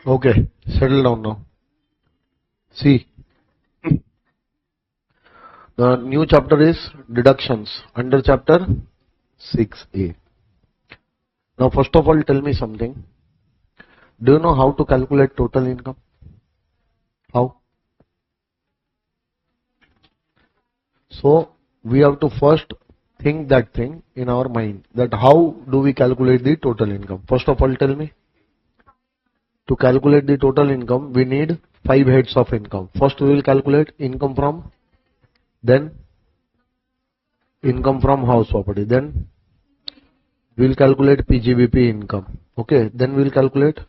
Okay, settle down now. See, the new chapter is deductions under chapter 6A. Now, first of all, tell me something. Do you know how to calculate total income? How? So, we have to first think that thing in our mind, that how do we calculate the total income? First of all, tell me. To calculate the total income, we need 5 heads of income. First, we will calculate income from, then income from house property, then we will calculate PGBP income. Okay, then we will calculate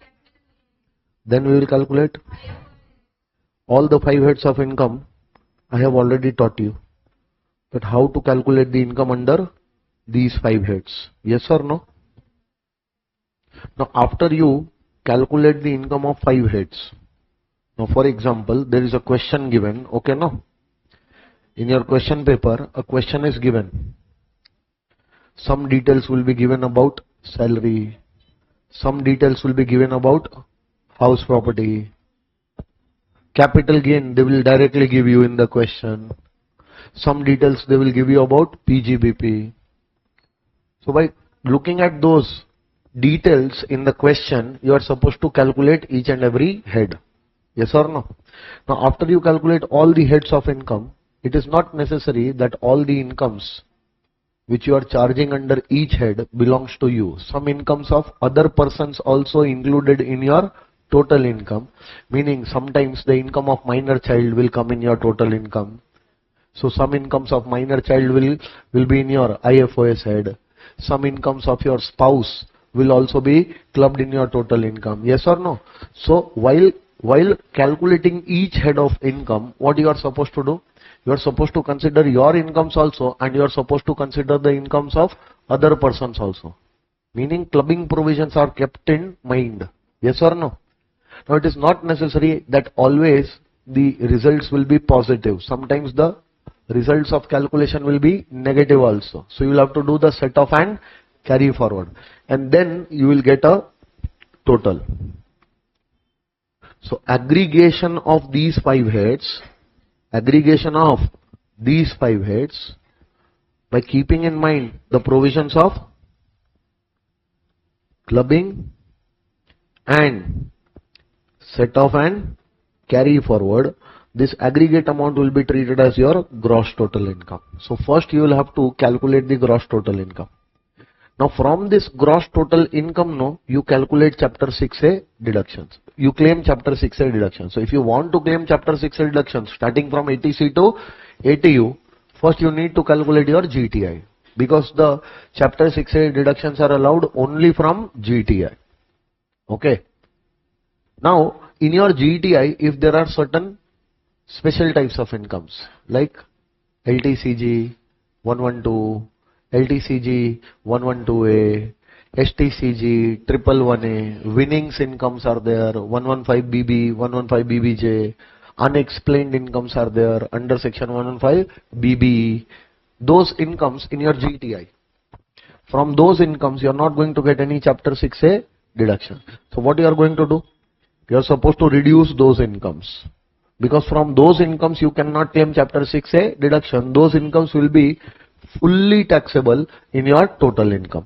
all the 5 heads of income. I have already taught you that how to calculate the income under these 5 heads. Yes or no? Now, after you calculate the income of 5 heads. Now, for example, there is a question given. Okay, no? In your question paper, a question is given. Some details will be given about salary. Some details will be given about house property. Capital gain, they will directly give you in the question. Some details they will give you about PGBP. So by looking at those details in the question, you are supposed to calculate each and every head. Yes or no? Now after you calculate all the heads of income, it is not necessary that all the incomes which you are charging under each head belongs to you. Some incomes of other persons also included in your total income, meaning sometimes the income of minor child will come in your total income. So some incomes of minor child will be in your IFOS head. Some incomes of your spouse will also be clubbed in your total income. Yes or no? So while calculating each head of income, what you are supposed to do? You are supposed to consider your incomes also, and you are supposed to consider the incomes of other persons also. Meaning clubbing provisions are kept in mind. Yes or no? Now it is not necessary that always the results will be positive. Sometimes the results of calculation will be negative also. So you will have to do the set off and carry forward, and then you will get a total. So aggregation of these 5 heads, by keeping in mind the provisions of clubbing and set off and carry forward, this aggregate amount will be treated as your gross total income. So first you will have to calculate the gross total income. Now from this gross total income, no, you calculate chapter 6A deductions. You claim chapter 6A deductions. So if you want to claim chapter 6A deductions starting from ATC to ATU, first you need to calculate your GTI, because the chapter 6A deductions are allowed only from GTI. Okay. Now in your GTI, if there are certain special types of incomes like LTCG 112, LTCG 112A, STCG 111A, winnings incomes are there, 115BB, 115BBJ, unexplained incomes are there under section 115BBE. Those incomes in your GTI. From those incomes you are not going to get any chapter 6A deduction. So what you are going to do? You are supposed to reduce those incomes, because from those incomes you cannot claim chapter 6A deduction. Those incomes will be fully taxable in your total income.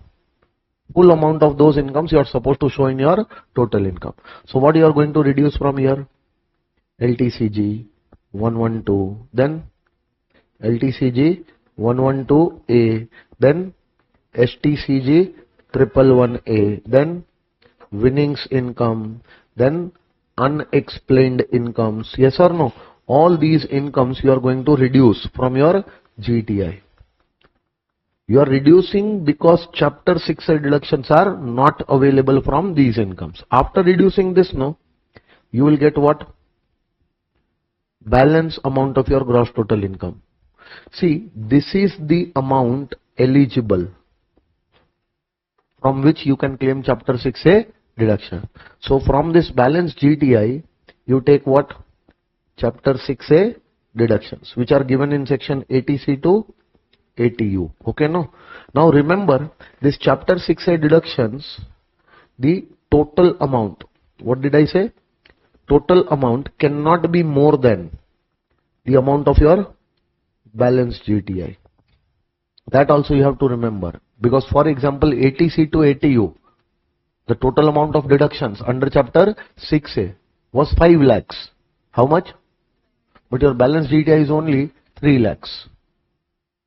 Full amount of those incomes you are supposed to show in your total income. So what you are going to reduce from here? LTCG 112, then LTCG 112A, then STCG 111A, then winnings income, then unexplained incomes. Yes or no? All these incomes you are going to reduce from your GTI. You are reducing because chapter 6A deductions are not available from these incomes. After reducing this, no, you will get what? Balance amount of your gross total income. See, this is the amount eligible from which you can claim chapter 6A deduction. So from this balance GTI, you take what? Chapter 6A deductions, which are given in section ATC to ATU. Okay, no? Now remember, this chapter 6A deductions, the total amount What did I say? Total amount cannot be more than the amount of your balance GTI. That also you have to remember. Because for example, ATC to ATU, the total amount of deductions under chapter 6A was 5 lakhs. How much? But your balance GTI is only 3 lakhs.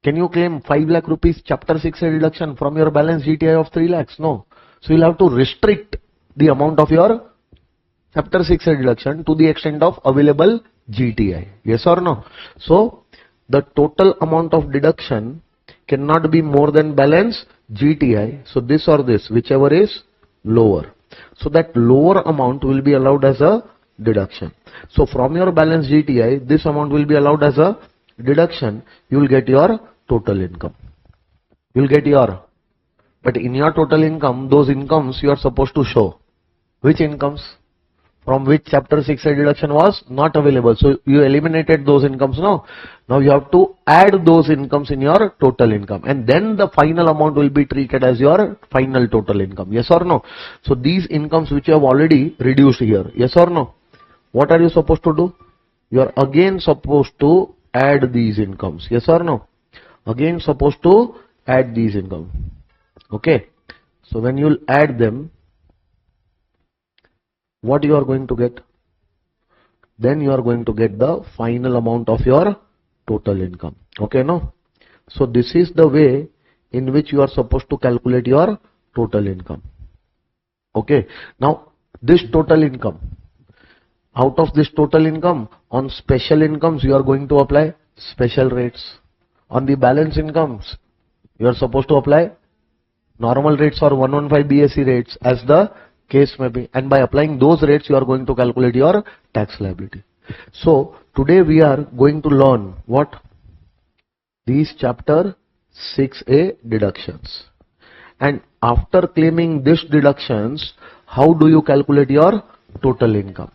Can you claim 5 lakh rupees chapter 6A deduction from your balance GTI of 3 lakhs? No. So you'll have to restrict the amount of your chapter 6A deduction to the extent of available GTI. Yes or no? So the total amount of deduction cannot be more than balance GTI. So this or this, whichever is lower. So that lower amount will be allowed as a deduction. So from your balance GTI, this amount will be allowed as a deduction. You will get your total income. You will get your, but in your total income, those incomes you are supposed to show. Which incomes? From which chapter 6A deduction was not available. So you eliminated those incomes now. Now you have to add those incomes in your total income. And then the final amount will be treated as your final total income. Yes or no? So these incomes which you have already reduced here. Yes or no? What are you supposed to do? You are again supposed to add these incomes. Yes or no? Again supposed to add these incomes. Okay. So when you will add them, what you are going to get? Then you are going to get the final amount of your total income. Okay, no? So this is the way in which you are supposed to calculate your total income. Okay. Now this total income, out of this total income, on special incomes you are going to apply special rates. On the balance incomes, you are supposed to apply normal rates or 115 BSE rates as the case may be, and by applying those rates you are going to calculate your tax liability. So today we are going to learn what? These chapter 6A deductions. And after claiming these deductions, how do you calculate your total income?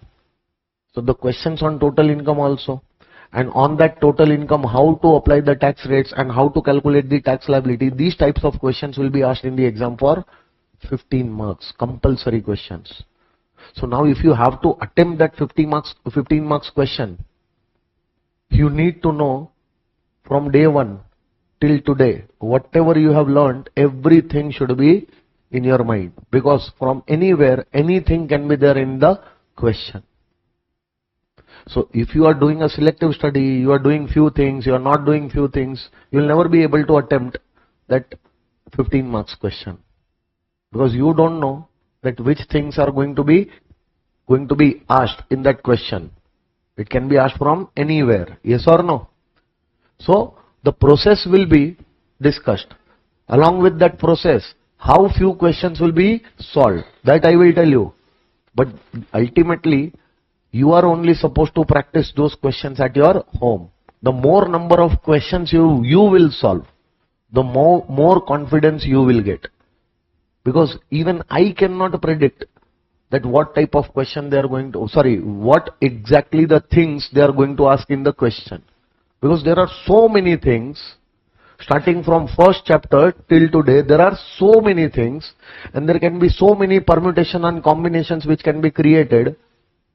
So the questions on total income also, and on that total income how to apply the tax rates and how to calculate the tax liability, these types of questions will be asked in the exam for 15 marks, compulsory questions. So now if you have to attempt that 15 marks question, you need to know from day one till today, whatever you have learned, everything should be in your mind, because from anywhere, anything can be there in the question. So if you are doing a selective study, you are doing few things, you are not doing few things, you will never be able to attempt that 15 marks question. Because you don't know that which things are going to be asked in that question. It can be asked from anywhere. Yes or no? So the process will be discussed. Along with that process, how few questions will be solved, that I will tell you. But ultimately, you are only supposed to practice those questions at your home. The more number of questions you will solve, the more confidence you will get. Because even I cannot predict that what type of question they are going to, what exactly the things they are going to ask in the question. Because there are so many things, starting from first chapter till today, there are so many things, and there can be so many permutation and combinations which can be created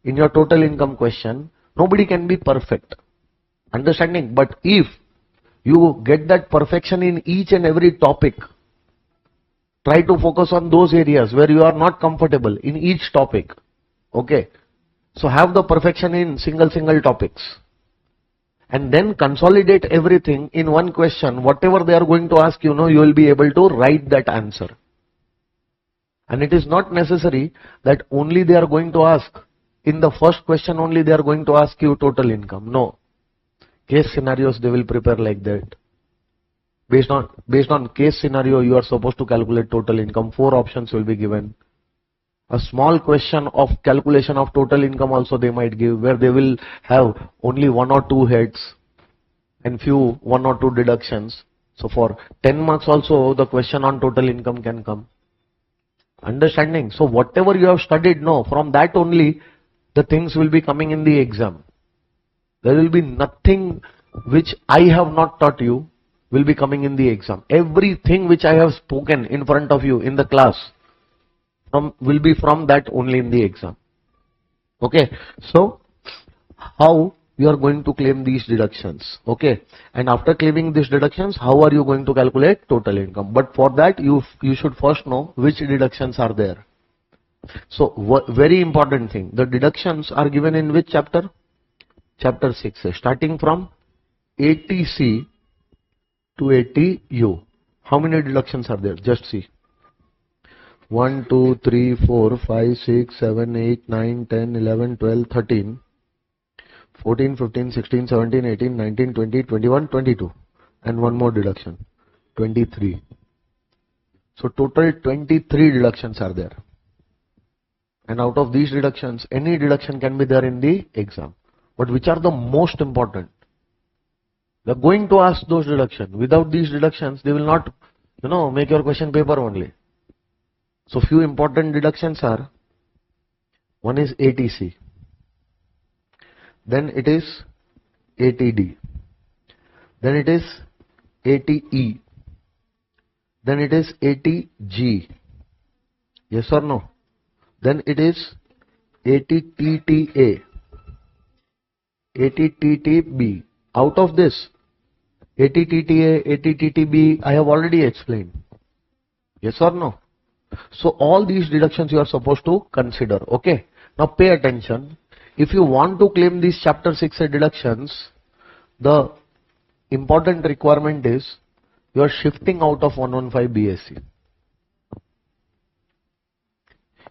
in your total income question. Nobody can be perfect. Understanding? But if you get that perfection in each and every topic, try to focus on those areas where you are not comfortable in each topic. Okay. So have the perfection in single topics. And then consolidate everything in one question. Whatever they are going to ask, you will be able to write that answer. And it is not necessary that only they are going to ask. In the first question only they are going to ask you total income. No. Case scenarios they will prepare like that. Based on case scenario, you are supposed to calculate total income. 4 options will be given. A small question of calculation of total income also they might give, where they will have only 1 or 2 heads and 1 or 2 deductions. So for 10 marks also the question on total income can come. Understanding? So whatever you have studied, from that only the things will be coming in the exam. There will be nothing which I have not taught you will be coming in the exam. Everything which I have spoken in front of you in the class will be from that only in the exam. Okay, so how you are going to claim these deductions? Okay, and after claiming these deductions, how are you going to calculate total income? But for that, you should first know which deductions are there. So very important thing, the deductions are given in which chapter? Chapter 6, starting from 80C to 80U. How many deductions are there? Just see. 1, 2, 3, 4, 5, 6, 7, 8, 9, 10, 11, 12, 13, 14, 15, 16, 17, 18, 19, 20, 21, 22. And one more deduction, 23. So total 23 deductions are there. And out of these deductions, any deduction can be there in the exam. But which are the most important? They're going to ask those deductions. Without these deductions, they will not, make your question paper only. So few important deductions are, one is ATC, then it is ATD, then it is ATE, then it is ATG, yes or no? Then it is ATTTA, ATTTB. Out of this, ATTTA, ATTTB, I have already explained. Yes or no? So all these deductions you are supposed to consider. Okay. Now pay attention. If you want to claim these chapter 6 deductions, the important requirement is you are shifting out of 115 BSc.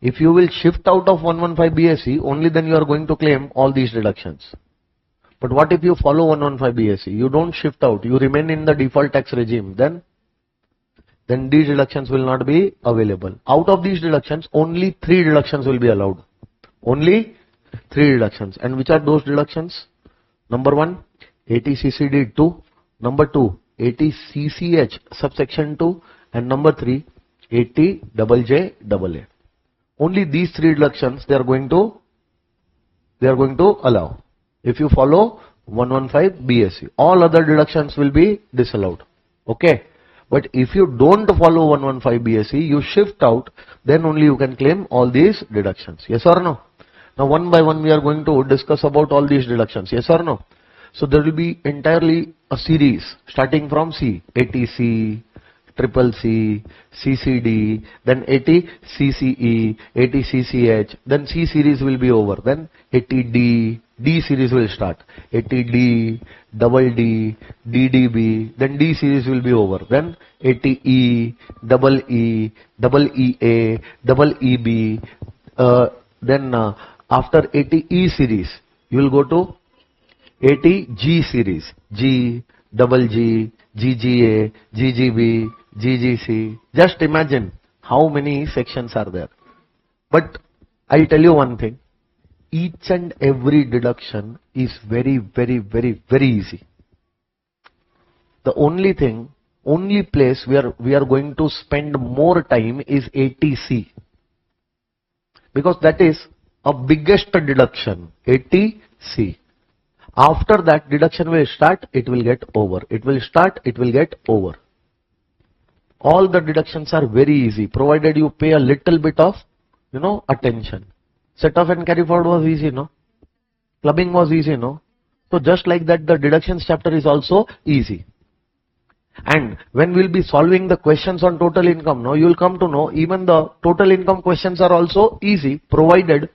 If you will shift out of 115 BSc, only then you are going to claim all these deductions. But what if you follow 115 BSc? You don't shift out, you remain in the default tax regime, then these deductions will not be available. Out of these deductions, only 3 deductions will be allowed. Only 3 deductions. And which are those deductions? Number 1, ATCCD 2. Number 2, ATCCH subsection 2. And number 3, ATJJAA. Only these 3 deductions they are going to allow. If you follow 115 BSc, all other deductions will be disallowed. Okay. But if you don't follow 115 BSc, you shift out, then only you can claim all these deductions. Yes or no? Now one by one we are going to discuss about all these deductions. Yes or no? So there will be entirely a series starting from C, ATC, triple C, CCD, then ATCCE, ATCCH, then C series will be over, then ATD, D series will start, ATD, double D, DDB, then D series will be over, then ATE, double E, double EA, double EB, then after ATE series, you will go to ATG series, G, double G, GGA, GGB, GGC. Just imagine how many sections are there. But I'll tell you one thing. Each and every deduction is very, very, very, very easy. The only thing, only place where we are going to spend more time is ATC. Because that is a biggest deduction, ATC. After that deduction will start, it will get over. It will start, it will get over. All the deductions are very easy, provided you pay a little bit of, attention. Set off and carry forward was easy, no? Clubbing was easy, no? So just like that, the deductions chapter is also easy. And when we'll be solving the questions on total income, now you will come to know even the total income questions are also easy, provided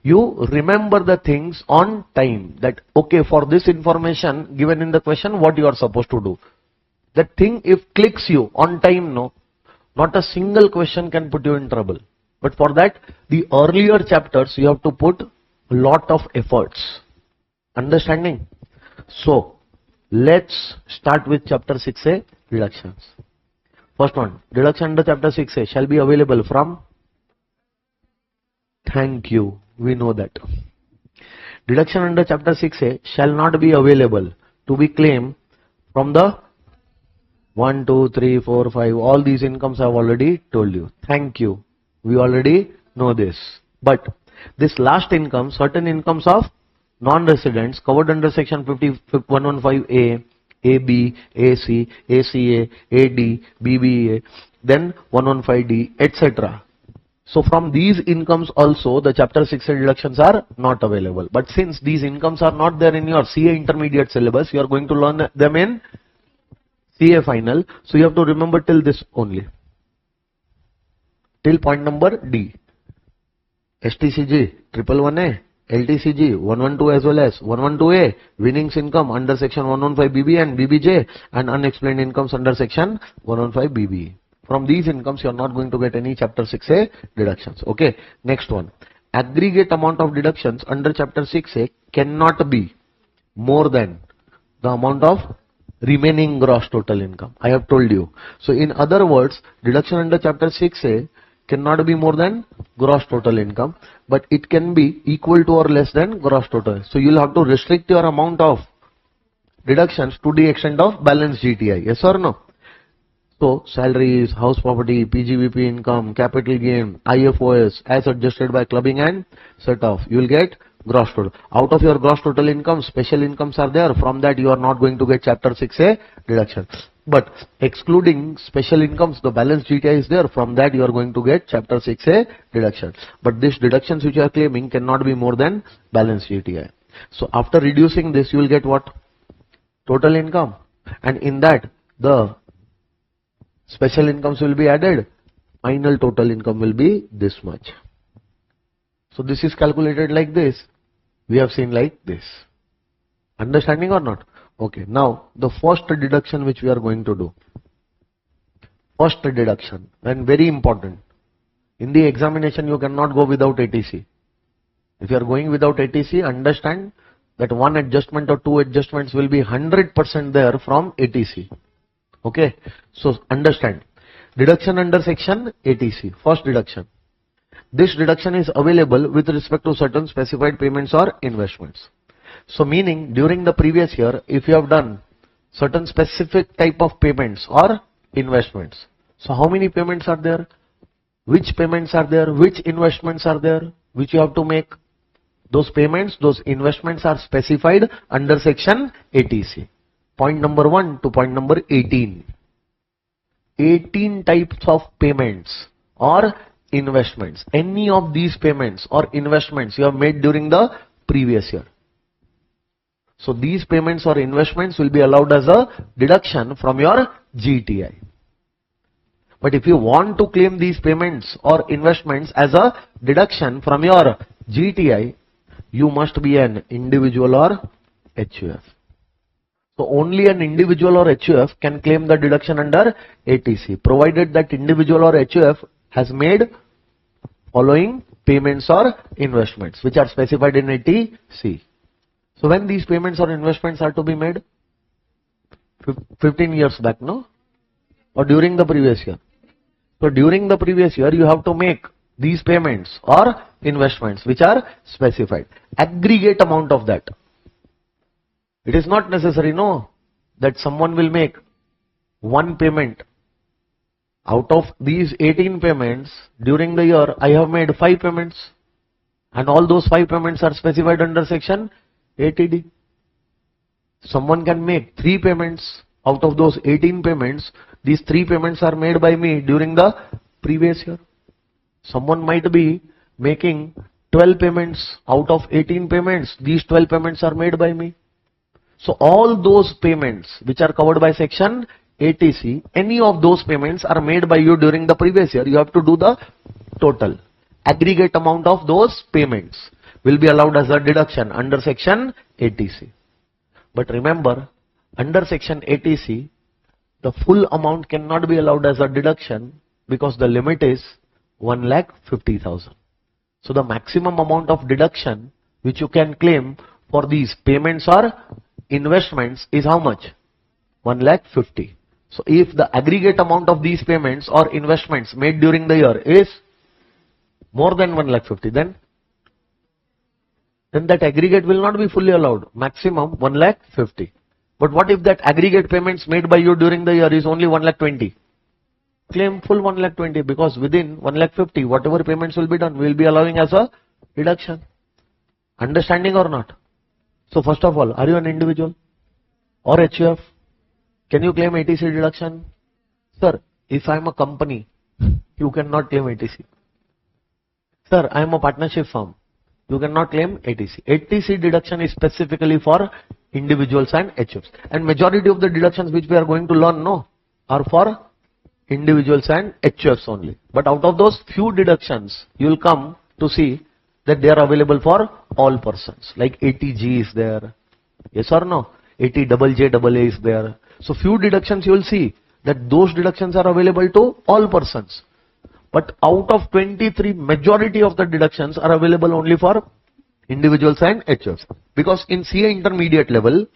you remember the things on time. That, okay, for this information given in the question, what you are supposed to do. That thing, if clicks you on time, no, not a single question can put you in trouble. But for that, the earlier chapters, you have to put a lot of efforts. Understanding? So, let's start with chapter 6A, deductions. First one, deduction under chapter 6A shall be available from? Thank you. We know that. Deduction under chapter 6A shall not be available to be claimed from the 1, 2, 3, 4, 5. All these incomes I have already told you. Thank you. We already know this. But this last income, certain incomes of non-residents covered under section 115A, AB, AC, ACA, AD, BBA, then 115D, etc. So from these incomes also the chapter 6A deductions are not available. But since these incomes are not there in your CA intermediate syllabus, you are going to learn them in CA final. So you have to remember till this only. Till point number D. STCG 111A, LTCG 112 as well as 112A, winnings income under section 115BB and BBJ, and unexplained incomes under section 115BB. From these incomes you are not going to get any chapter 6A deductions. Okay, next one. Aggregate amount of deductions under chapter 6A cannot be more than the amount of remaining gross total income. I have told you. So in other words, deduction under chapter 6A cannot be more than gross total income, but it can be equal to or less than gross total. So you will have to restrict your amount of deductions to the extent of balance GTI. Yes or no? So salaries, house property, PGBP income, capital gain, IFOS as adjusted by clubbing and set off. You will get gross total. Out of your gross total income, special incomes are there. From that you are not going to get chapter 6A deduction. But excluding special incomes, the balance GTI is there. From that you are going to get chapter 6A deduction. But these deductions which you are claiming cannot be more than balance GTI. So after reducing this, you will get what? Total income. And in that, the special incomes will be added. Final total income will be this much. So this is calculated like this. We have seen like this. Understanding or not? Okay, now the first deduction which we are going to do. First deduction, and very important. In the examination you cannot go without ATC. If you are going without ATC, understand that one adjustment or two adjustments will be 100% there from ATC. Okay, so understand. Deduction under section ATC, first deduction. This deduction is available with respect to certain specified payments or investments. So meaning during the previous year, if you have done certain specific type of payments or investments. So how many payments are there? Which payments are there? Which investments are there? Which you have to make? Those payments, those investments are specified under section ATC. Point number 1 to point number 18. 18 types of payments or investments. Any of these payments or investments you have made during the previous year. So these payments or investments will be allowed as a deduction from your GTI. But if you want to claim these payments or investments as a deduction from your GTI, you must be an individual or HUF. So only an individual or HUF can claim the deduction under ATC, provided that individual or HUF has made following payments or investments which are specified in ATC. So when these payments or investments are to be made? 15 years back, no? Or during the previous year? So during the previous year, you have to make these payments or investments which are specified. Aggregate amount of that. It is not necessary, no, that someone will make one payment. Out of these 18 payments, during the year, I have made 5 payments. And all those 5 payments are specified under section ATD. Someone can make 3 payments. Out of those 18 payments, these 3 payments are made by me during the previous year. Someone might be making 12 payments. Out of 18 payments, these 12 payments are made by me. So all those payments which are covered by section ATC, any of those payments are made by you during the previous year. You have to do the total. Aggregate amount of those payments will be allowed as a deduction under section ATC. But remember, under section ATC, the full amount cannot be allowed as a deduction because the limit is 1,50,000. So the maximum amount of deduction which you can claim for these payments or investments is how much? 1,50,000. So if the aggregate amount of these payments or investments made during the year is more than 1,50,000, then that aggregate will not be fully allowed. Maximum 1,50,000. But what if that aggregate payments made by you during the year is only 1,20,000? Claim full 1,20,000 because within 1,50,000 whatever payments will be done we will be allowing as a deduction. Understanding or not? So first of all, are you an individual or HUF? Can you claim ATC deduction? Sir, if I am a company, you cannot claim ATC. Sir, I am a partnership firm. You cannot claim ATC. ATC deduction is specifically for individuals and HFs. And majority of the deductions which we are going to learn no are for individuals and HFs only. But out of those few deductions, you will come to see that they are available for all persons. Like ATG is there. Yes or no? ATJJA is there. So few deductions you will see that those deductions are available to all persons. But out of 23, majority of the deductions are available only for individuals and HFs. Because in CA intermediate level,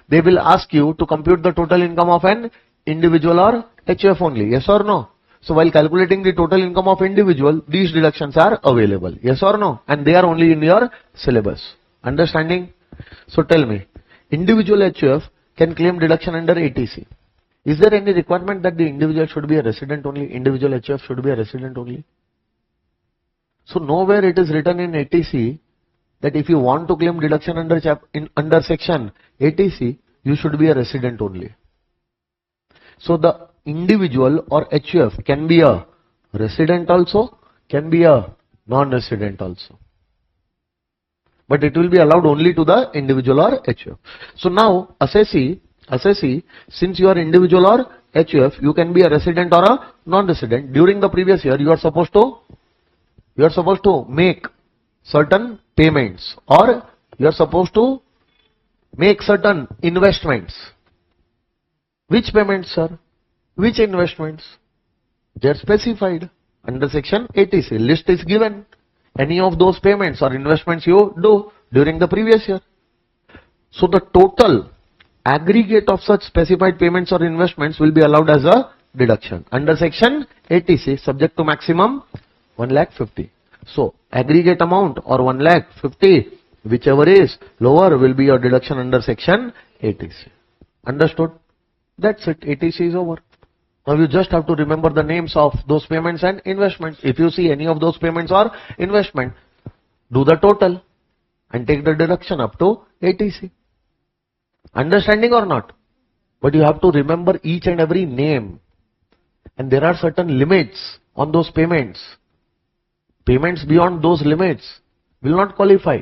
they will ask you to compute the total income of an individual or HF only. Yes or no? So while calculating the total income of individual, these deductions are available. Yes or no? And they are only in your syllabus. Understanding? So tell me, individual HF can claim deduction under ATC. Is there any requirement that the individual should be a resident only? Individual HF should be a resident only? So nowhere it is written in ATC that if you want to claim deduction under section ATC, you should be a resident only. So the individual or HF can be a resident also, can be a non-resident also. But it will be allowed only to the individual or HF. So now assessee, since you are individual or HF, you can be a resident or a non-resident. During the previous year, you are supposed to make certain payments, or you are supposed to make certain investments. Which payments, sir? Which investments? They are specified under section ATC. List is given. Any of those payments or investments you do during the previous year. So the total aggregate of such specified payments or investments will be allowed as a deduction under section ATC, subject to maximum 1,50,000. So aggregate amount or 1,50,000, whichever is lower, will be your deduction under section ATC. Understood? That's it. ATC is over. Now you just have to remember the names of those payments and investments. If you see any of those payments or investment, do the total and take the deduction up to ATC. Understanding or not? But you have to remember each and every name. And there are certain limits on those payments. Payments beyond those limits will not qualify.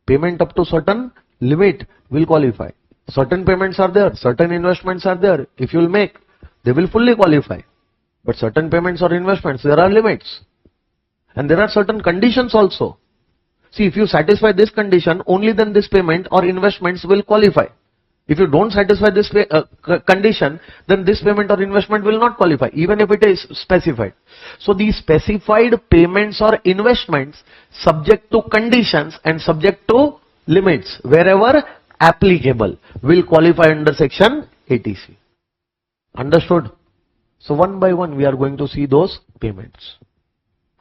Payment up to certain limit will qualify. Certain payments are there, certain investments are there. If you will make, they will fully qualify. But certain payments or investments, there are limits. And there are certain conditions also. See, if you satisfy this condition, only then this payment or investments will qualify. If you don't satisfy this condition, then this payment or investment will not qualify, even if it is specified. So these specified payments or investments, subject to conditions and subject to limits, wherever applicable, will qualify under section ATC. Understood? So one by one we are going to see those payments.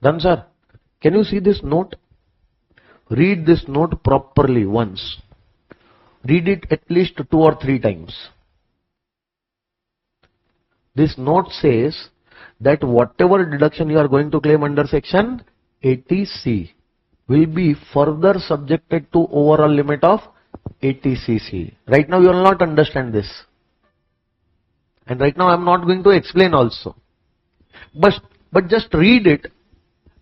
Done, sir? Can you see this note? Read this note properly once. Read it at least 2 or 3 times. This note says that whatever deduction you are going to claim under section ATC will be further subjected to overall limit of ATCC. Right now you will not understand this. And right now I am not going to explain also. But just read it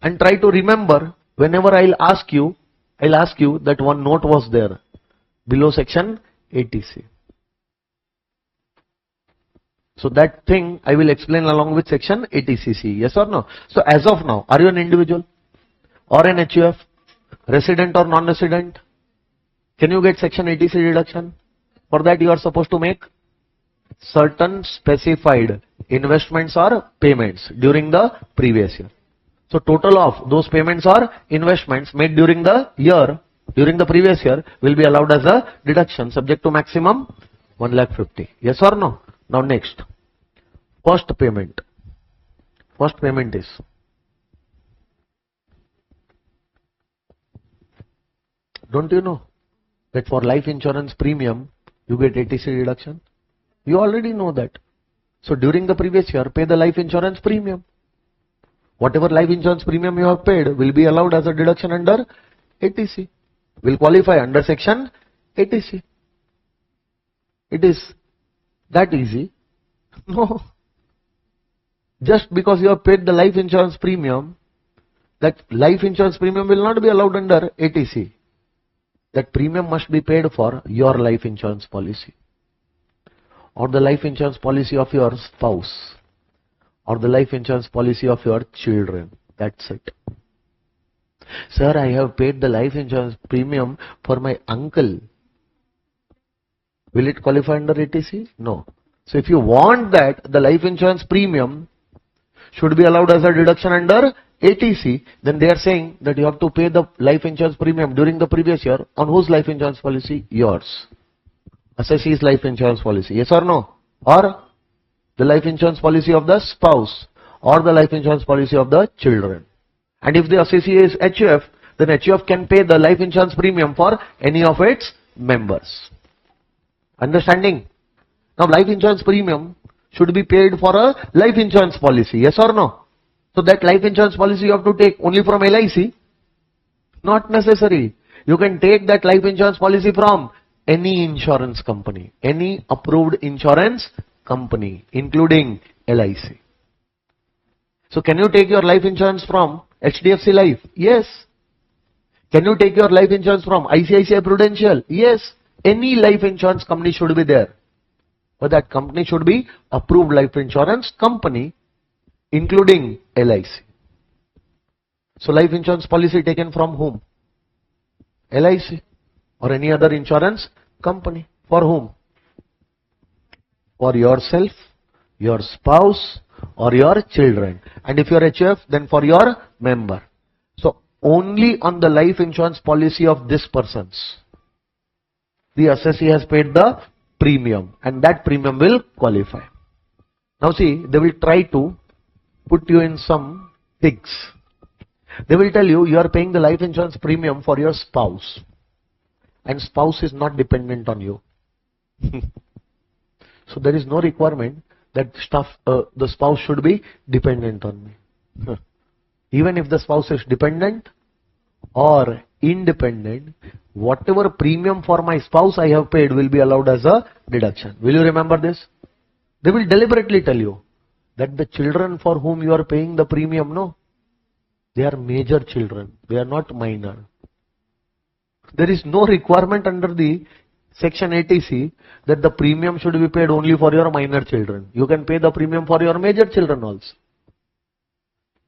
and try to remember whenever I'll ask you that one note was there below section ATC. So that thing I will explain along with section ATCC. Yes or no? So as of now, are you an individual or an HUF, resident or non-resident? Can you get section ATC deduction? For that you are supposed to make certain specified investments or payments during the previous year. So total of those payments or investments made during the year, during the previous year, will be allowed as a deduction subject to maximum 1,50,000. Yes or no? Now next, first payment. First payment is don't you know that for life insurance premium you get ATC deduction? You already know that. So during the previous year, pay the life insurance premium. Whatever life insurance premium you have paid will be allowed as a deduction under ATC. Will qualify under section ATC. It is that easy? No. Just because you have paid the life insurance premium, that life insurance premium will not be allowed under ATC. That premium must be paid for your life insurance policy, or the life insurance policy of your spouse, or the life insurance policy of your children. That's it. Sir, I have paid the life insurance premium for my uncle. Will it qualify under ATC? No. So if you want that the life insurance premium should be allowed as a deduction under ATC, then they are saying that you have to pay the life insurance premium during the previous year on whose life insurance policy? Yours. Assessee's life insurance policy. Yes or no? Or the life insurance policy of the spouse, or the life insurance policy of the children. And if the assessee is HUF, then HUF can pay the life insurance premium for any of its members. Understanding? Now life insurance premium should be paid for a life insurance policy. Yes or no? So that life insurance policy you have to take only from LIC? Not necessary. You can take that life insurance policy from any insurance company, any approved insurance company, including LIC. So can you take your life insurance from HDFC Life? Yes. Can you take your life insurance from ICICI Prudential? Yes. Any life insurance company should be there. But that company should be approved life insurance company, including LIC. So life insurance policy taken from whom? LIC or any other insurance company. For whom? For yourself, your spouse, or your children. And if you are HUF, then for your member. So only on the life insurance policy of this person's the assessee has paid the premium, and that premium will qualify. Now see, they will try to put you in some things. They will tell you you are paying the life insurance premium for your spouse, and spouse is not dependent on you. So there is no requirement that the spouse should be dependent on me. Even if the spouse is dependent or independent, whatever premium for my spouse I have paid will be allowed as a deduction. Will you remember this? They will deliberately tell you that the children for whom you are paying the premium, no, they are major children. They are not minor. There is no requirement under the Section ATC that the premium should be paid only for your minor children. You can pay the premium for your major children also.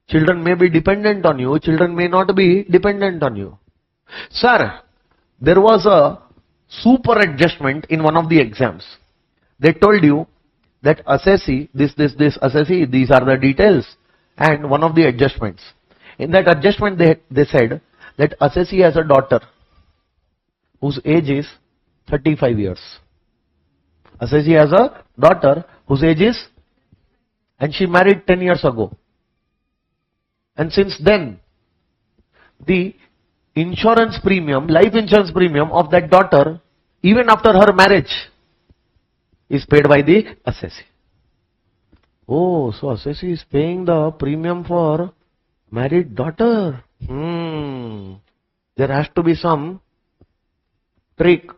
Children may be dependent on you, children may not be dependent on you. Sir, there was a super adjustment in one of the exams. They told you that assessee, this assessee, these are the details, and one of the adjustments. In that adjustment they said that assessee has a daughter whose age is 35 years. Assessee has a daughter whose age is, and she married 10 years ago. And since then, the insurance premium, life insurance premium of that daughter, even after her marriage, is paid by the assessee. Oh, so assessee is paying the premium for married daughter. There has to be some trick.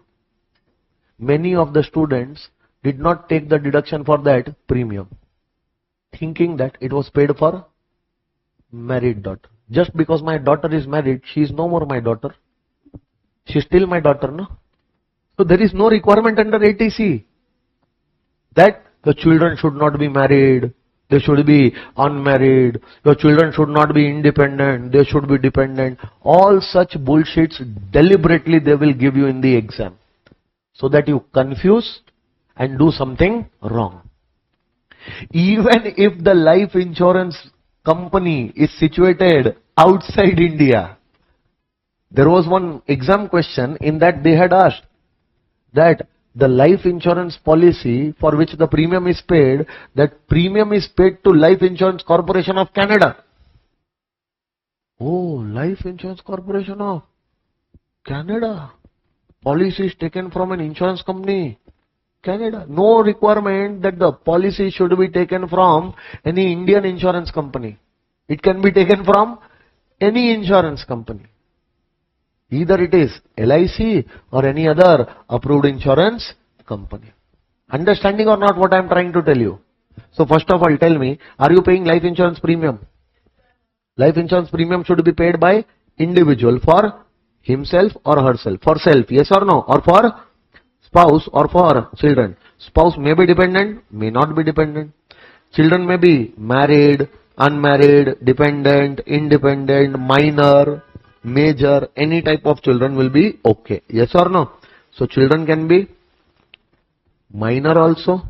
Many of the students did not take the deduction for that premium, thinking that it was paid for married daughter. Just because my daughter is married, she is no more my daughter. She is still my daughter, no? So there is no requirement under ATC that the children should not be married, they should be unmarried, your children should not be independent, they should be dependent. All such bullshits deliberately they will give you in the exam, so that you confuse and do something wrong. Even if the life insurance company is situated outside India, there was one exam question in that they had asked that the life insurance policy for which the premium is paid, that premium is paid to Life Insurance Corporation of Canada. Oh, Life Insurance Corporation of Canada. Policy is taken from an insurance company, Canada. No requirement that the policy should be taken from any Indian insurance company. It can be taken from any insurance company. Either it is LIC or any other approved insurance company. Understanding or not what I am trying to tell you? So first of all, tell me, are you paying life insurance premium? Life insurance premium should be paid by individual for himself or herself. For self, yes or no? Or for spouse or for children. Spouse may be dependent, may not be dependent. Children may be married, unmarried, dependent, independent, minor, major, any type of children will be okay. Yes or no? So children can be minor also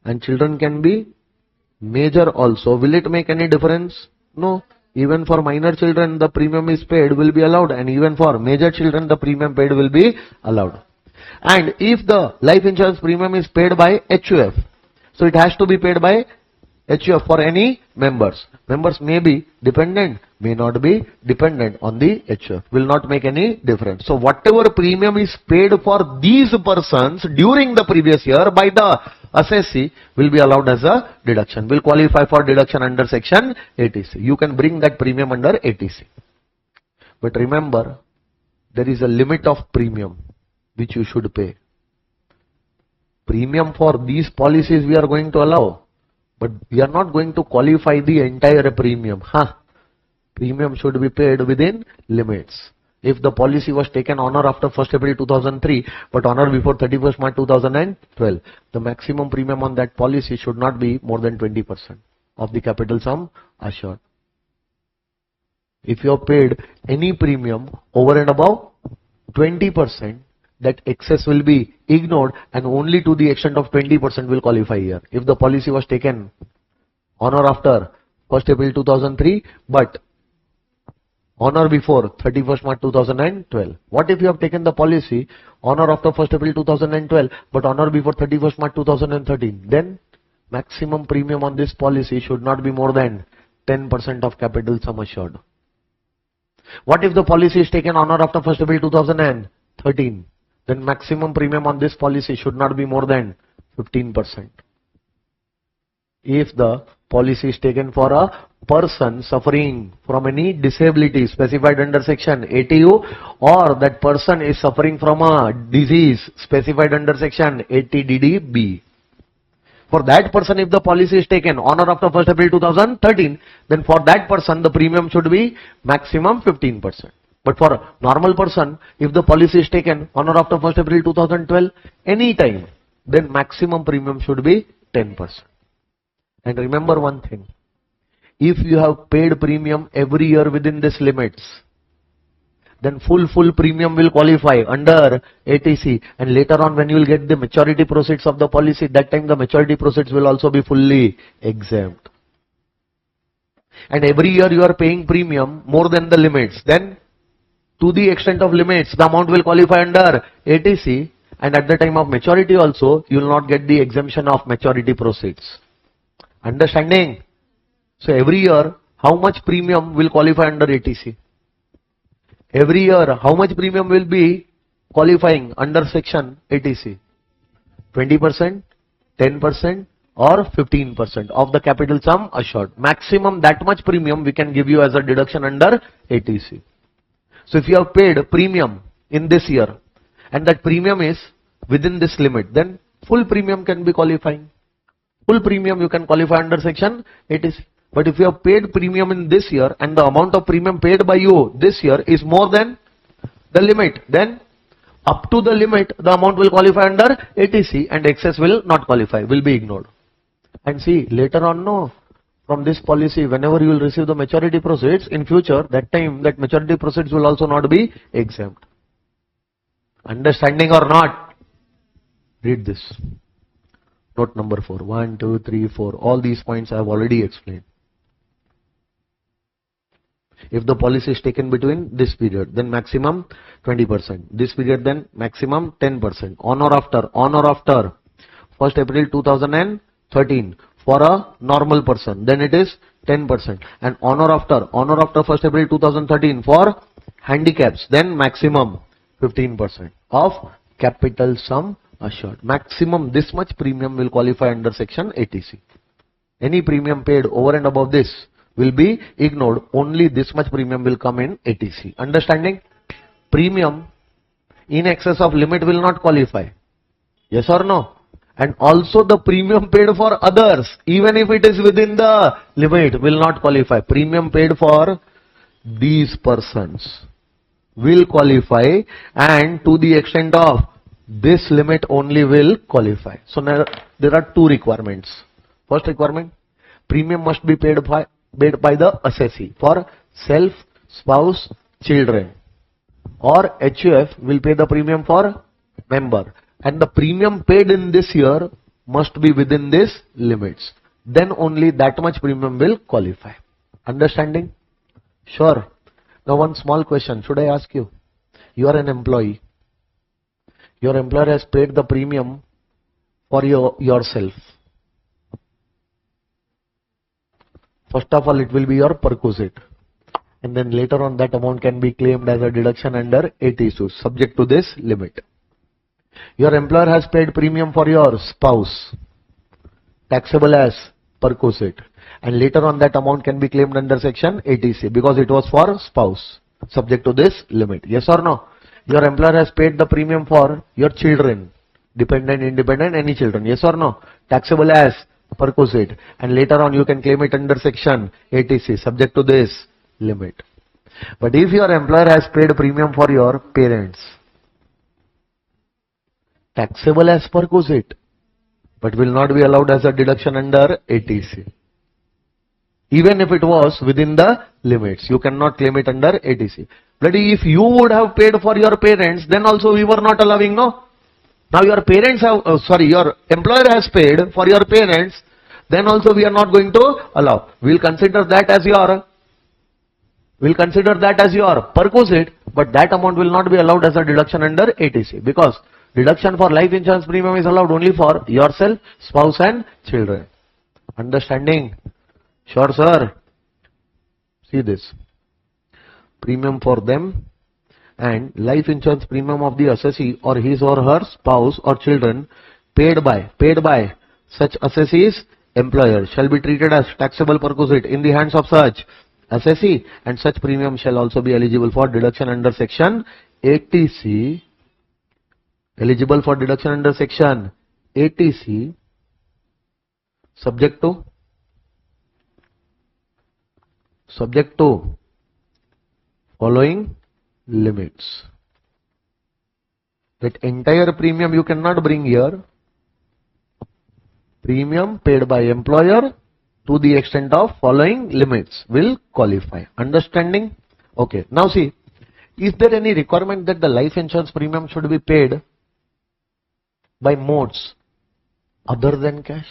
and children can be major also. Will it make any difference? No. Even for minor children the premium is paid will be allowed, and even for major children the premium paid will be allowed. And if the life insurance premium is paid by HUF, so it has to be paid by HUF for any members. Members may be dependent, may not be dependent on the HUF. Will not make any difference. So whatever premium is paid for these persons during the previous year by the assessee will be allowed as a deduction. Will qualify for deduction under section 80C. You can bring that premium under 80C. But remember, there is a limit of premium which you should pay. Premium for these policies we are going to allow, but we are not going to qualify the entire premium. Premium should be paid within limits. If the policy was taken on or after 1st April 2003, but on or before 31st March 2012, the maximum premium on that policy should not be more than 20% of the capital sum assured. If you have paid any premium over and above 20%, that excess will be ignored and only to the extent of 20% will qualify here. If the policy was taken on or after 1st April 2003, but on or before 31st March 2012. What if you have taken the policy on or after 1st April 2012, but on or before 31st March 2013? Then maximum premium on this policy should not be more than 10% of capital sum assured. What if the policy is taken on or after 1st April 2013? Then maximum premium on this policy should not be more than 15%. If the policy is taken for a person suffering from any disability specified under section 80U, or that person is suffering from a disease specified under section 80DDB. For that person, if the policy is taken on or after 1st April 2013, then for that person the premium should be maximum 15%. But for a normal person, if the policy is taken on or after 1st April 2012, any time, then maximum premium should be 10%. And remember one thing, if you have paid premium every year within these limits, then full premium will qualify under 80C, and later on when you will get the maturity proceeds of the policy, that time the maturity proceeds will also be fully exempt. And every year you are paying premium more than the limits, then to the extent of limits, the amount will qualify under 80C, and at the time of maturity also, you will not get the exemption of maturity proceeds. Understanding? So every year, how much premium will qualify under 80C? Every year, how much premium will be qualifying under section 80C? 20%, 10%, or 15% of the capital sum assured. Maximum that much premium we can give you as a deduction under 80C. So if you have paid premium in this year and that premium is within this limit, then full premium can be qualifying. Full premium you can qualify under section 80C. But if you have paid premium in this year and the amount of premium paid by you this year is more than the limit, then up to the limit the amount will qualify under 80C and excess will not qualify, will be ignored. And see, later on, no, from this policy, whenever you will receive the maturity proceeds in future, that time that maturity proceeds will also not be exempt. Understanding or not? Read this. Note number 4. 1, 2, 3, 4. All these points I have already explained. If the policy is taken between this period, then maximum 20%. This period, then maximum 10%. On or after 1st April 2013 for a normal person, then it is 10%. And on or after 1st April 2013 for handicaps, then maximum 15% of capital sum assured. Maximum this much premium will qualify under section 80C. Any premium paid over and above this will be ignored. Only this much premium will come in 80C. Understanding? Premium in excess of limit will not qualify. Yes or no? and also the premium paid for others, even if it is within the limit, will not qualify. Premium paid for these persons will qualify, and to the extent of this limit only will qualify. So now there are two requirements. First requirement, premium must be paid by the assessee for self, spouse, children, or HUF will pay the premium for member, and the premium paid in this year must be within these limits. Then only that much premium will qualify. Understanding? Sure. Now one small question should I ask you. You are an employee. Your employer has paid the premium for yourself. First of all, it will be your perquisite, and then later on that amount can be claimed as a deduction under 82, subject to this limit. Your employer has paid premium for your spouse, taxable as perquisite, and later on that amount can be claimed under section 80C because it was for spouse, subject to this limit. Yes or no? Your employer has paid the premium for your children, dependent, independent, any children. Yes or no? Taxable as perquisite, and later on you can claim it under section 80C, subject to this limit. But if your employer has paid premium for your parents, taxable as perquisite, but will not be allowed as a deduction under 80C. Even if it was within the limits, you cannot claim it under 80C. But if you would have paid for your parents, then also we were not allowing, no? Now your parents have, your employer has paid for your parents, then also we are not going to allow. We'll consider that as your perquisite, but that amount will not be allowed as a deduction under 80C, because deduction for life insurance premium is allowed only for yourself, spouse and children. Understanding? Sure, sir. See this. Premium for them and life insurance premium of the assessee or his or her spouse or children paid by such assessee's employer shall be treated as taxable perquisite in the hands of such assessee, and such premium shall also be eligible for deduction under section 80C. Eligible for deduction under section 80C, subject to following limits. That entire premium you cannot bring here. Premium paid by employer to the extent of following limits will qualify. Understanding? Okay. Now see, is there any requirement that the life insurance premium should be paid by modes other than cash?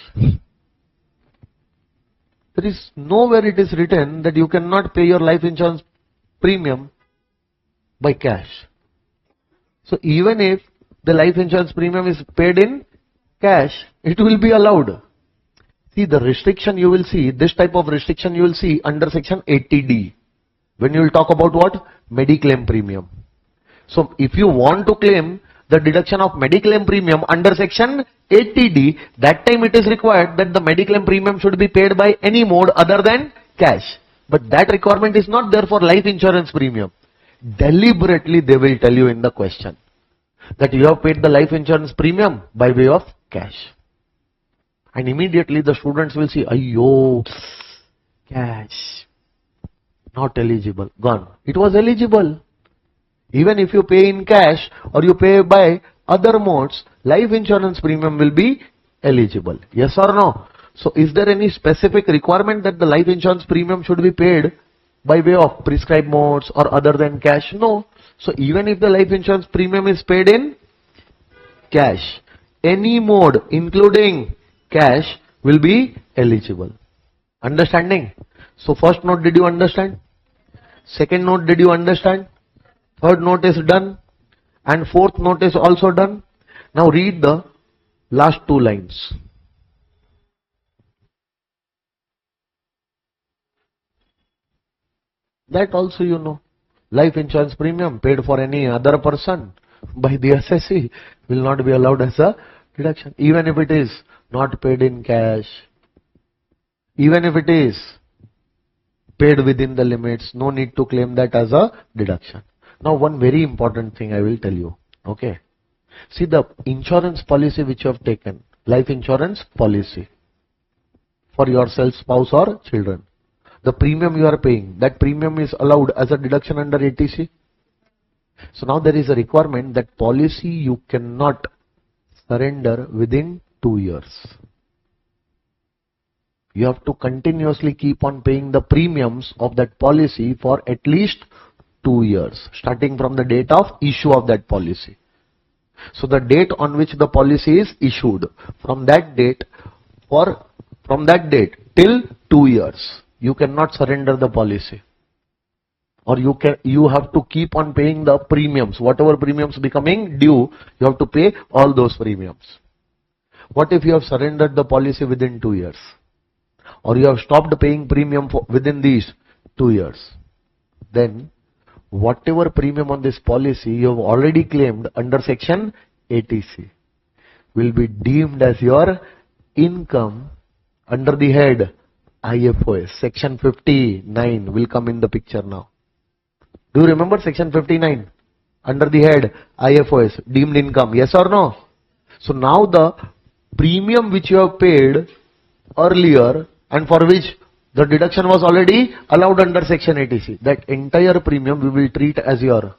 There is nowhere it is written that you cannot pay your life insurance premium by cash. So even if the life insurance premium is paid in cash, it will be allowed. See the restriction you will see, this type of restriction you will see under section 80D. When you will talk about what? Mediclaim premium. So if you want to claim the deduction of mediclaim premium under section 80D, that time it is required that the mediclaim premium should be paid by any mode other than cash. But that requirement is not there for life insurance premium. Deliberately they will tell you in the question that you have paid the life insurance premium by way of cash. And immediately the students will see, ayyo, cash, not eligible, gone. It was eligible. Even if you pay in cash or you pay by other modes, life insurance premium will be eligible. Yes or no? So is there any specific requirement that the life insurance premium should be paid by way of prescribed modes or other than cash? No. So even if the life insurance premium is paid in cash, any mode including cash will be eligible. Understanding? So first note, did you understand? Second note, did you understand? Third note is done, and fourth note is also done. Now read the last two lines. That also you know. Life insurance premium paid for any other person by the assessee will not be allowed as a deduction, even if it is not paid in cash, even if it is paid within the limits, no need to claim that as a deduction. Now one very important thing I will tell you. Okay. See the insurance policy which you have taken, life insurance policy for yourself, spouse or children. The premium you are paying, that premium is allowed as a deduction under ATC. So now there is a requirement that policy you cannot surrender within 2 years. You have to continuously keep on paying the premiums of that policy for at least 2 years, starting from the date of issue of that policy. So the date on which the policy is issued, from that date till 2 years, you cannot surrender the policy. Or you have to keep on paying the premiums. Whatever premiums becoming due, you have to pay all those premiums. What if you have surrendered the policy within 2 years? Or you have stopped paying premium within these 2 years? Then whatever premium on this policy you have already claimed under section ATC will be deemed as your income under the head IFOS. Section 59 will come in the picture now. Do you remember section 59? Under the head IFOS, deemed income, yes or no? So now the premium which you have paid earlier and for which the deduction was already allowed under section ATC, that entire premium we will treat as your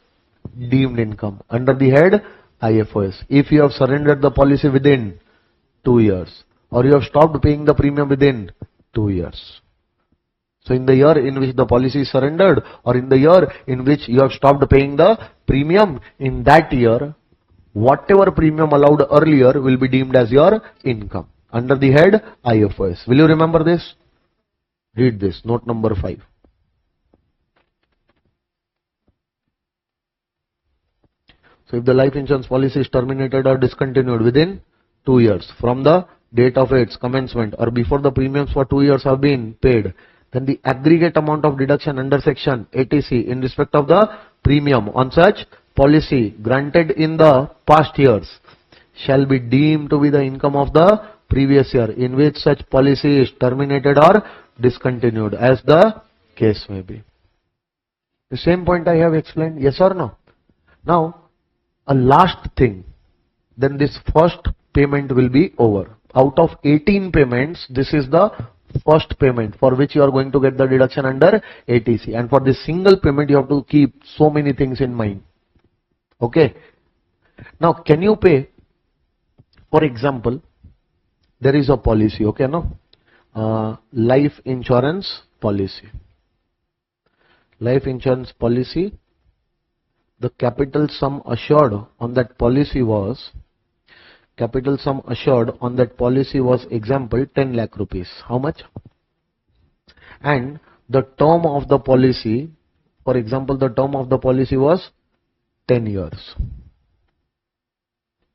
deemed income under the head IFOS. If you have surrendered the policy within 2 years or you have stopped paying the premium within 2 years. So in the year in which the policy is surrendered or in the year in which you have stopped paying the premium, in that year, whatever premium allowed earlier will be deemed as your income under the head IFOS. Will you remember this? Read this, note number 5. So if the life insurance policy is terminated or discontinued within 2 years from the date of its commencement or before the premiums for 2 years have been paid, then the aggregate amount of deduction under section ATC in respect of the premium on such policy granted in the past years shall be deemed to be the income of the previous year in which such policy is terminated or discontinued, as the case may be. The same point I have explained, yes or no? Now, a last thing, then this first payment will be over. Out of 18 payments, this is the first payment for which you are going to get the deduction under ATC. And for this single payment, you have to keep so many things in mind. Okay. Now, can you pay, for example, there is a policy, okay, no? Life insurance policy. Life insurance policy, the capital sum assured on that policy was, example, 10 lakh rupees. How much? And the term of the policy, for example, the term of the policy was 10 years.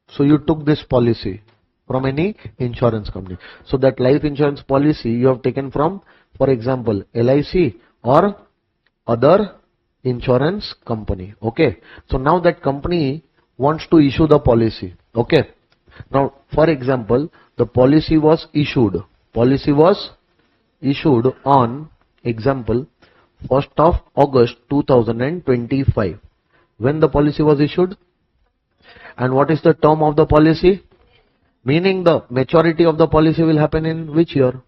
So you took this policy from any insurance company. So that life insurance policy you have taken from, for example, LIC or other insurance company. Okay. So now that company wants to issue the policy. Okay. Now, for example, the policy was issued. Policy was issued on, example, 1st of August 2025. When the policy was issued? And what is the term of the policy? Meaning the maturity of the policy will happen in which year?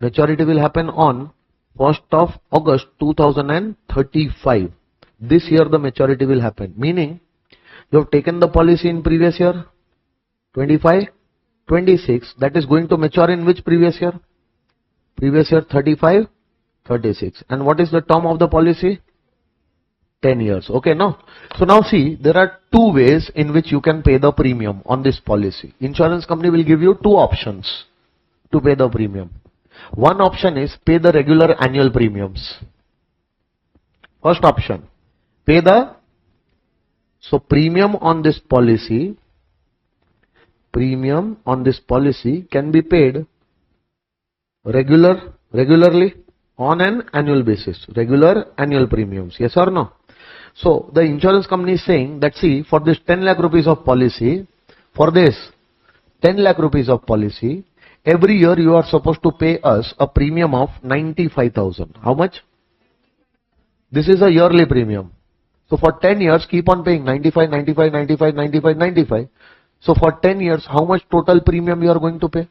Maturity will happen on 1st of August 2035. This year the maturity will happen. Meaning you have taken the policy in previous year, 25, 26. That is going to mature in which previous year? Previous year 35, 36. And what is the term of the policy? 10 years. Okay, no? So now see, there are two ways in which you can pay the premium on this policy. Insurance company will give you two options to pay the premium. One option is pay the regular annual premiums. First option, pay the, so premium on this policy can be paid regularly on an annual basis. Regular annual premiums. Yes or no? So the insurance company is saying that, see, for this 10 lakh rupees of policy, every year you are supposed to pay us a premium of 95,000. How much? This is a yearly premium. So for 10 years, keep on paying 95, 95, 95, 95, 95. So for 10 years, how much total premium you are going to pay?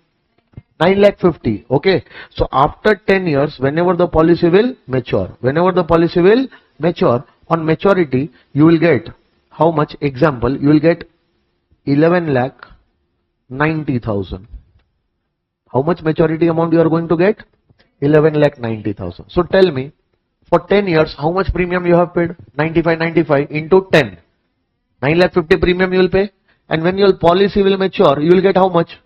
9,50,000. Okay. So after 10 years, whenever the policy will mature, on maturity, you will get how much? Example, you will get 11,90,000. How much maturity amount you are going to get? 11,90,000. So tell me, for 10 years, how much premium you have paid? 95 into 10. 9,50,000 premium you will pay. And when your policy will mature, you will get how much?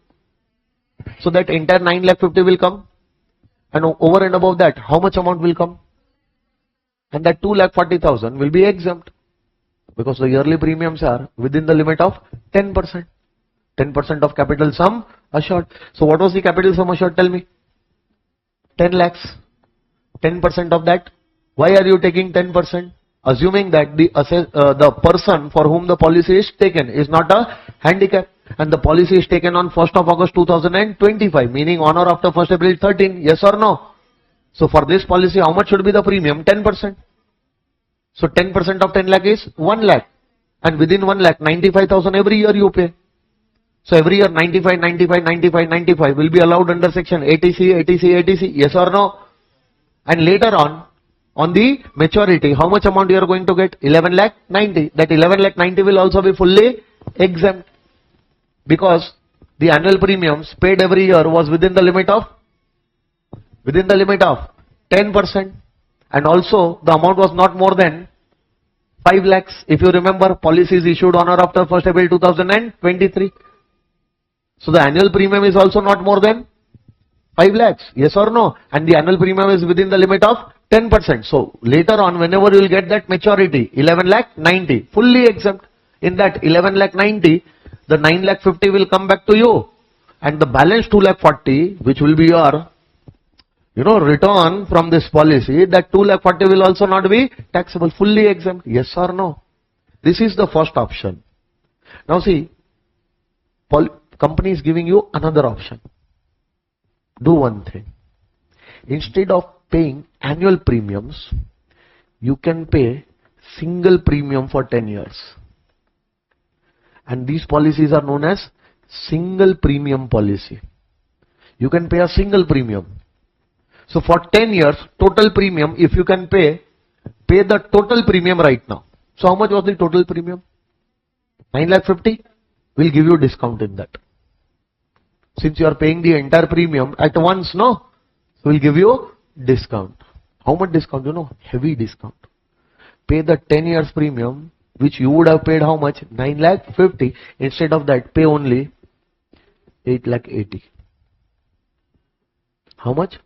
So that entire 9,50,000 will come. And over and above that, how much amount will come? And that 2,40,000 will be exempt. Because the yearly premiums are within the limit of 10%. 10% of capital sum assured. So what was the capital sum assured? Tell me. 10 lakhs. 10% of that. Why are you taking 10%? Assuming that the person for whom the policy is taken is not a handicap. And the policy is taken on 1st of August 2025. Meaning on or after 1st April 13. Yes or no? So for this policy, how much should be the premium? 10%. So 10% of 10 lakh is 1 lakh. And within 1 lakh, 95,000 every year you pay. So every year 95 will be allowed under section 80C. Yes or no? And later on the maturity, how much amount you are going to get? 11,90,000. That 11,90,000 will also be fully exempt. Because the annual premiums paid every year was within the limit of 10%. And also the amount was not more than 5 lakhs. If you remember, policies issued on or after 1st April 2023. So the annual premium is also not more than 5 lakhs. Yes or no? And the annual premium is within the limit of 10%. So later on, whenever you will get that maturity, 11,90,000, fully exempt. In that 11,90,000, the 9,50,000 will come back to you. And the balance 2,40,000, which will be your return from this policy, that 2,40,000 will also not be taxable, fully exempt. Yes or no? This is the first option. Now see, company is giving you another option. Do one thing. Instead of paying annual premiums, you can pay single premium for 10 years. And these policies are known as single premium policy. You can pay a single premium. So for 10 years, total premium, if you can pay the total premium right now. So how much was the total premium? 9,50,000. We'll give you discount in that. Since you are paying the entire premium at once, no? So we'll give you discount. How much discount? Heavy discount. Pay the 10 years premium, which you would have paid how much? 9,50,000. Instead of that, pay only 8,80,000. How much?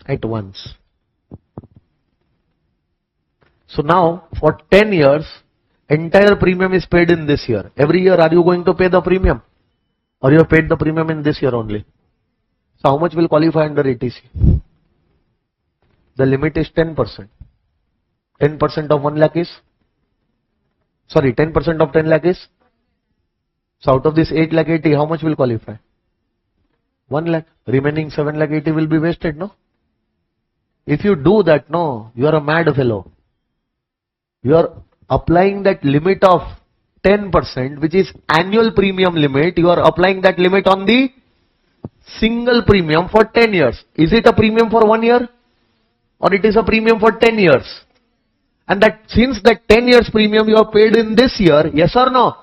At once. So now, for 10 years, entire premium is paid in this year. Every year, are you going to pay the premium? Or you have paid the premium in this year only? So how much will qualify under ATC? The limit is 10%. 10% of 1 lakh is? Sorry, 10% of 10 lakh is? So out of this 8,80,000, how much will qualify? 1 lakh. Remaining 7,80,000 will be wasted, no? If you do that, no, you are a mad fellow. You are applying that limit of 10%, which is annual premium limit. You are applying that limit on the single premium for 10 years. Is it a premium for 1 year? Or it is a premium for 10 years? And that since that 10 years premium you have paid in this year, yes or no?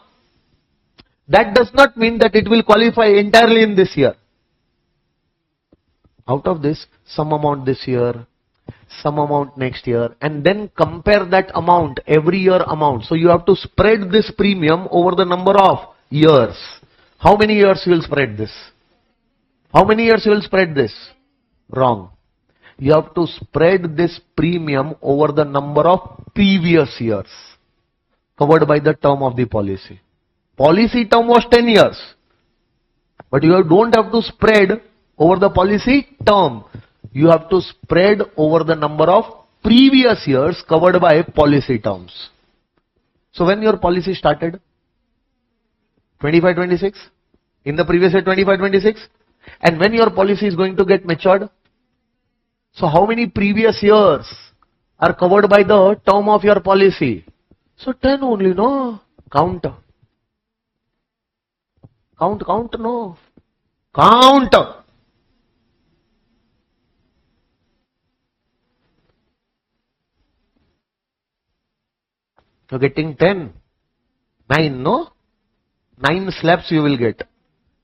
That does not mean that it will qualify entirely in this year. Out of this, some amount this year, some amount next year, and then compare that amount, every year amount. So you have to spread this premium over the number of years. How many years you will spread this? How many years you will spread this? Wrong. You have to spread this premium over the number of previous years covered by the term of the policy. Policy term was 10 years. But you don't have to spread over the policy term. You have to spread over the number of previous years covered by policy terms. So when your policy started? 25-26? In the previous year 25-26? And when your policy is going to get matured? So how many previous years are covered by the term of your policy? So 10 only, no? Count. Count, no. Count. You're getting 10. 9, no? 9 slabs you will get.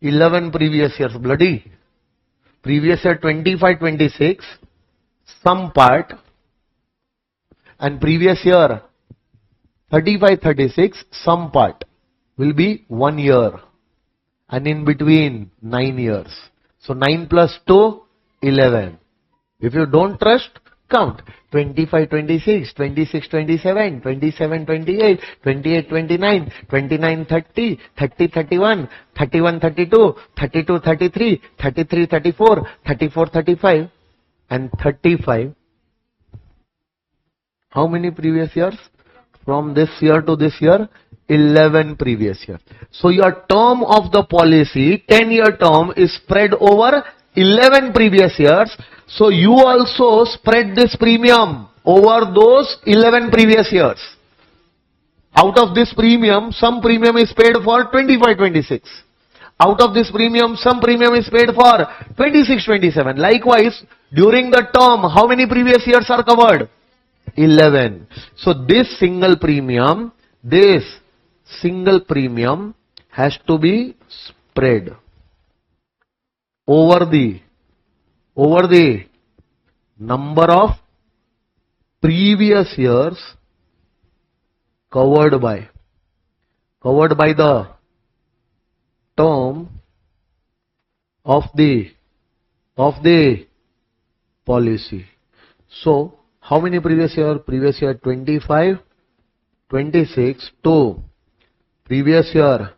11 previous years, bloody. Previous year 25, 26, some part. And previous year 35, 36, some part will be 1 year. And in between 9 years. So 9 plus 2, 11. If you don't trust, count. 25, 26, 26, 27, 27, 28, 28, 29, 29, 30, 30, 31, 31, 32, 32, 33, 33, 34, 34, 35, and 35. How many previous years? From this year to this year, 11 previous years. So your term of the policy, 10-year term, is spread over 11 previous years. So you also spread this premium over those 11 previous years. Out of this premium, some premium is paid for 25, 26. Out of this premium, some premium is paid for 26, 27. Likewise, during the term, how many previous years are covered? 11. So this single premium has to be spread over the number of previous years covered by the term of the policy. So how many previous year? Previous year 25, 26 to previous year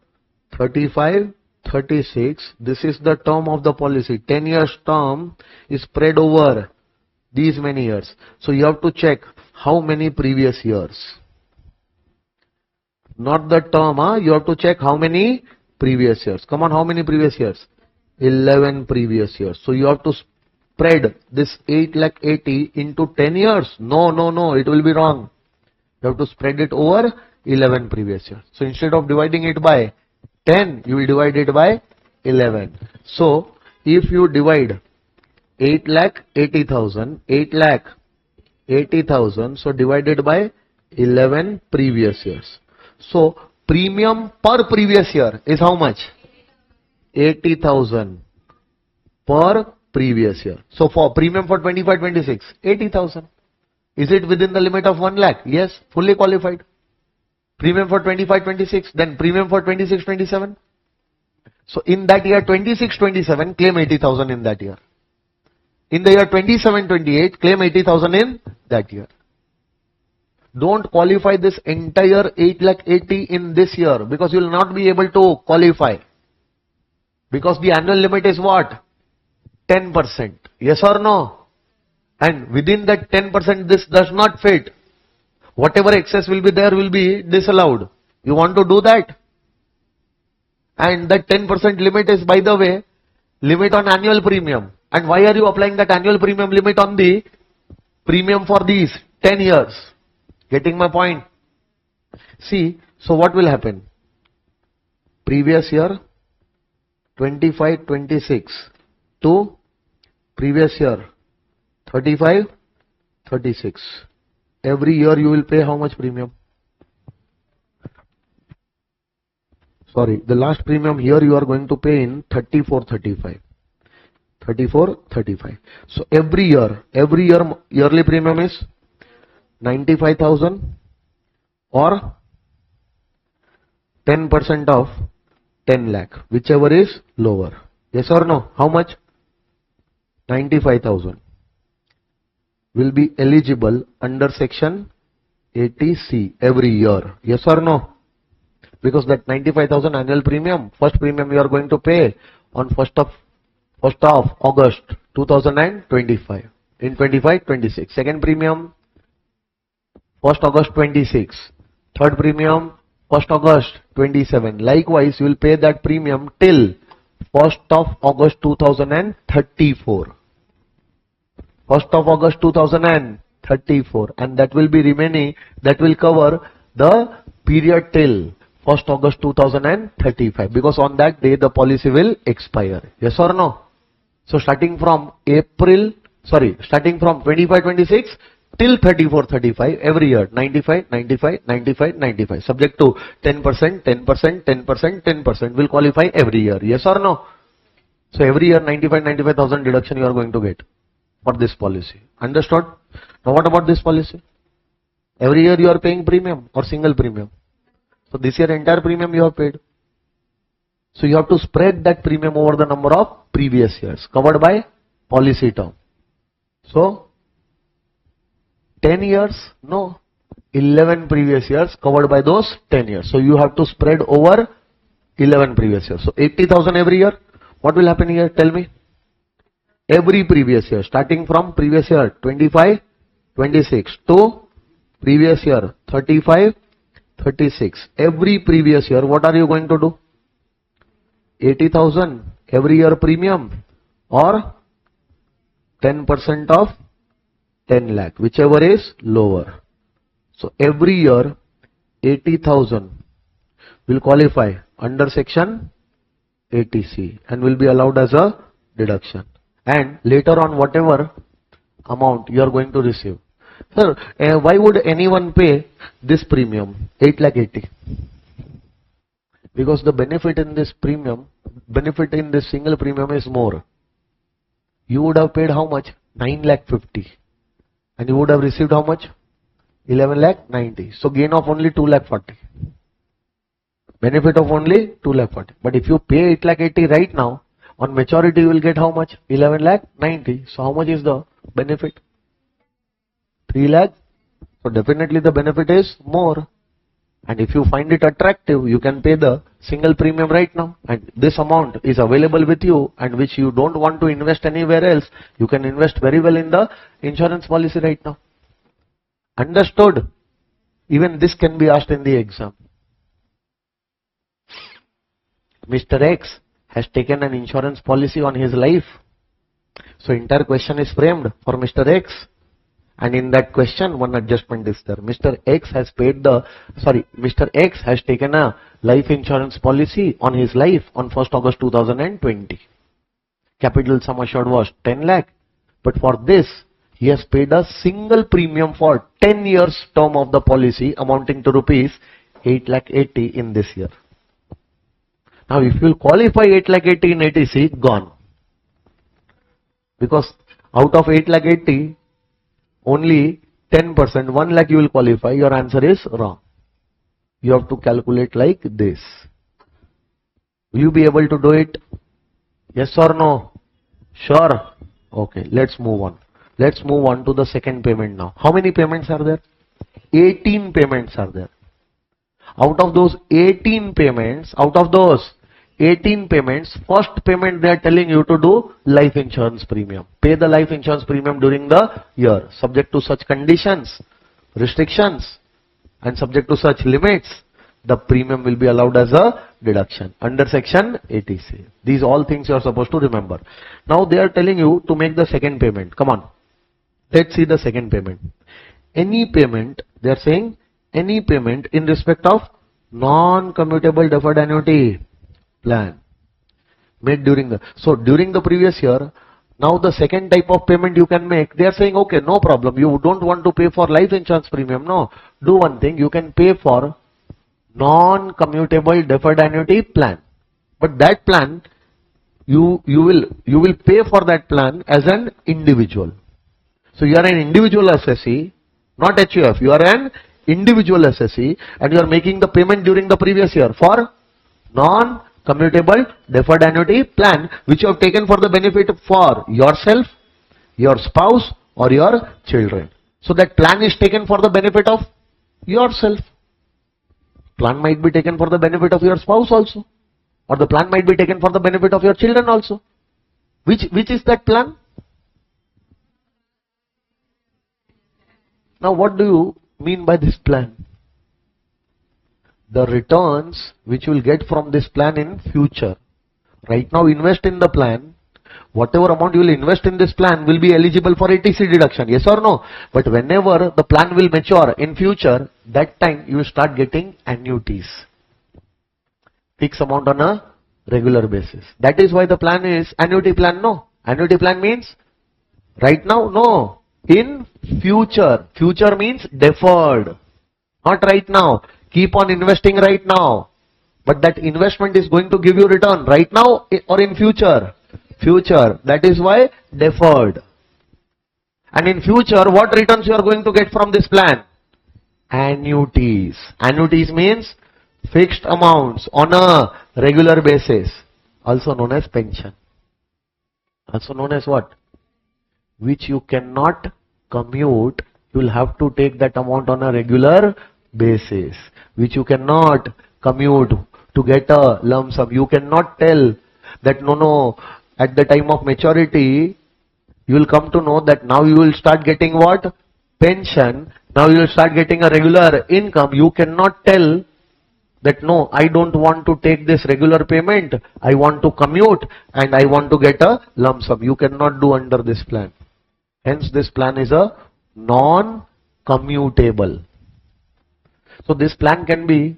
35, 36. This is the term of the policy. 10 years term is spread over these many years. So you have to check how many previous years. Not the term, you have to check how many previous years. Come on, how many previous years? 11 previous years. So you have to spread this 8,80,000 into 10 years. No, it will be wrong. You have to spread it over 11 previous years. So instead of dividing it by 10, you will divide it by 11. So if you divide 8,80,000, so divided by 11 previous years. So premium per previous year is how much? 80,000 per previous year. So for premium for 25, 26, 80,000. Is it within the limit of 1 lakh? Yes, fully qualified. Premium for 25, 26, then premium for 26, 27. So in that year 26, 27, claim 80,000 in that year. In the year 27, 28, claim 80,000 in that year. Don't qualify this entire 8,80,000 in this year because you will not be able to qualify. Because the annual limit is what? 10%. Yes or no? And within that 10%, this does not fit. Whatever excess will be there will be disallowed. You want to do that? And that 10% limit is, by the way, limit on annual premium. And why are you applying that annual premium limit on the premium for these 10 years? Getting my point? See, so what will happen? Previous year 25, 26 to previous year 35, 36. Every year you will pay how much premium? Sorry, the last premium here you are going to pay in 34, 35. 34, 35. So every year yearly premium is 95,000 or 10% of 10 lakh, whichever is lower. Yes or no? How much? 95,000 will be eligible under section 80C every year. Yes or no? Because that 95,000 annual premium, first premium you are going to pay on 1st of August 2025 in 25-26. Second premium 1st August 26. Third premium 1st August 27. Likewise, you will pay that premium till 1st of August 2034. 1st of August 2034, and that will be remaining, that will cover the period till 1st August 2035, because on that day the policy will expire. Yes or no? So starting from starting from 25-26 till 34-35 every year 95 subject to 10%, 10% will qualify every year. Yes or no? So every year 95,000 deduction you are going to get for this policy. Understood? Now what about this policy? Every year you are paying premium or single premium. So this year entire premium you have paid. So you have to spread that premium over the number of previous years covered by policy term. So 10 years? No. 11 previous years covered by those 10 years. So you have to spread over 11 previous years. So 80,000 every year. What will happen here? Tell me. Every previous year, starting from previous year 25-26 to previous year 35-36. Every previous year, what are you going to do? 80,000 every year premium or 10% of 10 lakh, whichever is lower. So every year 80,000 will qualify under section 80C and will be allowed as a deduction. And later on whatever amount you are going to receive. Sir, why would anyone pay this premium 8,80,000? Because the benefit in this single premium is more. You would have paid how much? 9,50,000 and you would have received how much? 11,90,000. So gain of only 2,40,000. Benefit of only 2,40,000. But if you pay 8,80,000 right now, on maturity you will get how much? 11,90,000. So how much is the benefit? 3 lakh. So definitely the benefit is more. And if you find it attractive, you can pay the single premium right now. And this amount is available with you and which you don't want to invest anywhere else. You can invest very well in the insurance policy right now. Understood? Even this can be asked in the exam. Mr. X has taken an insurance policy on his life. So entire question is framed for Mr. X. And in that question, one adjustment is there. Mr. X has taken a life insurance policy on his life on 1st August 2020. Capital sum assured was 10 lakh. But for this, he has paid a single premium for 10 years term of the policy amounting to rupees 8,80,000 in this year. Now if you qualify 8,80,000 in ATC, gone. Because out of 8,80,000, only 10%, 1 lakh you will qualify, your answer is wrong. You have to calculate like this. Will you be able to do it? Yes or no? Sure? Okay, let's move on. Let's move on to the second payment now. How many payments are there? 18 payments are there. Out of those 18 payments, first payment they are telling you to do life insurance premium. Pay the life insurance premium during the year, subject to such conditions, restrictions, and subject to such limits. The premium will be allowed as a deduction under section 80C. These all things you are supposed to remember. Now they are telling you to make the second payment. Come on. Let's see the second payment. Any payment, they are saying any payment in respect of non-commutable deferred annuity plan made during the previous year. Now the second type of payment you can make, they are saying okay, no problem, you don't want to pay for life insurance premium. No, do one thing, you can pay for non-commutable deferred annuity plan. But that plan you will pay for that plan as an individual. So you are an individual assessee, not HUF. You are an individual assessee and you are making the payment during the previous year for non-commutable deferred annuity plan which you have taken for the benefit for yourself, your spouse or your children. So that plan is taken for the benefit of yourself. Plan might be taken for the benefit of your spouse also, or the plan might be taken for the benefit of your children also. Which is that plan? Now what do you mean by this plan? The returns which you will get from this plan in future. Right now invest in the plan. Whatever amount you will invest in this plan will be eligible for ATC deduction. Yes or no? But whenever the plan will mature in future, that time you will start getting annuities. fixed amount on a regular basis. That is why the plan is annuity plan. No, annuity plan means right now. No, in future. Future means deferred, not right now. Keep on investing right now, but that investment is going to give you return right now or in future. Future. That is why deferred. And in future, what returns you are going to get from this plan? Annuities. Annuities means fixed amounts on a regular basis, also known as pension. Also known as what? Which you cannot commute. You will have to take that amount on a regular basis, which you cannot commute to get a lump sum. You cannot tell that no, at the time of maturity, you will come to know that now you will start getting what? Pension. Now you will start getting a regular income. You cannot tell that no, I don't want to take this regular payment. I want to commute and I want to get a lump sum. You cannot do under this plan. Hence this plan is a non-commutable. So this plan can be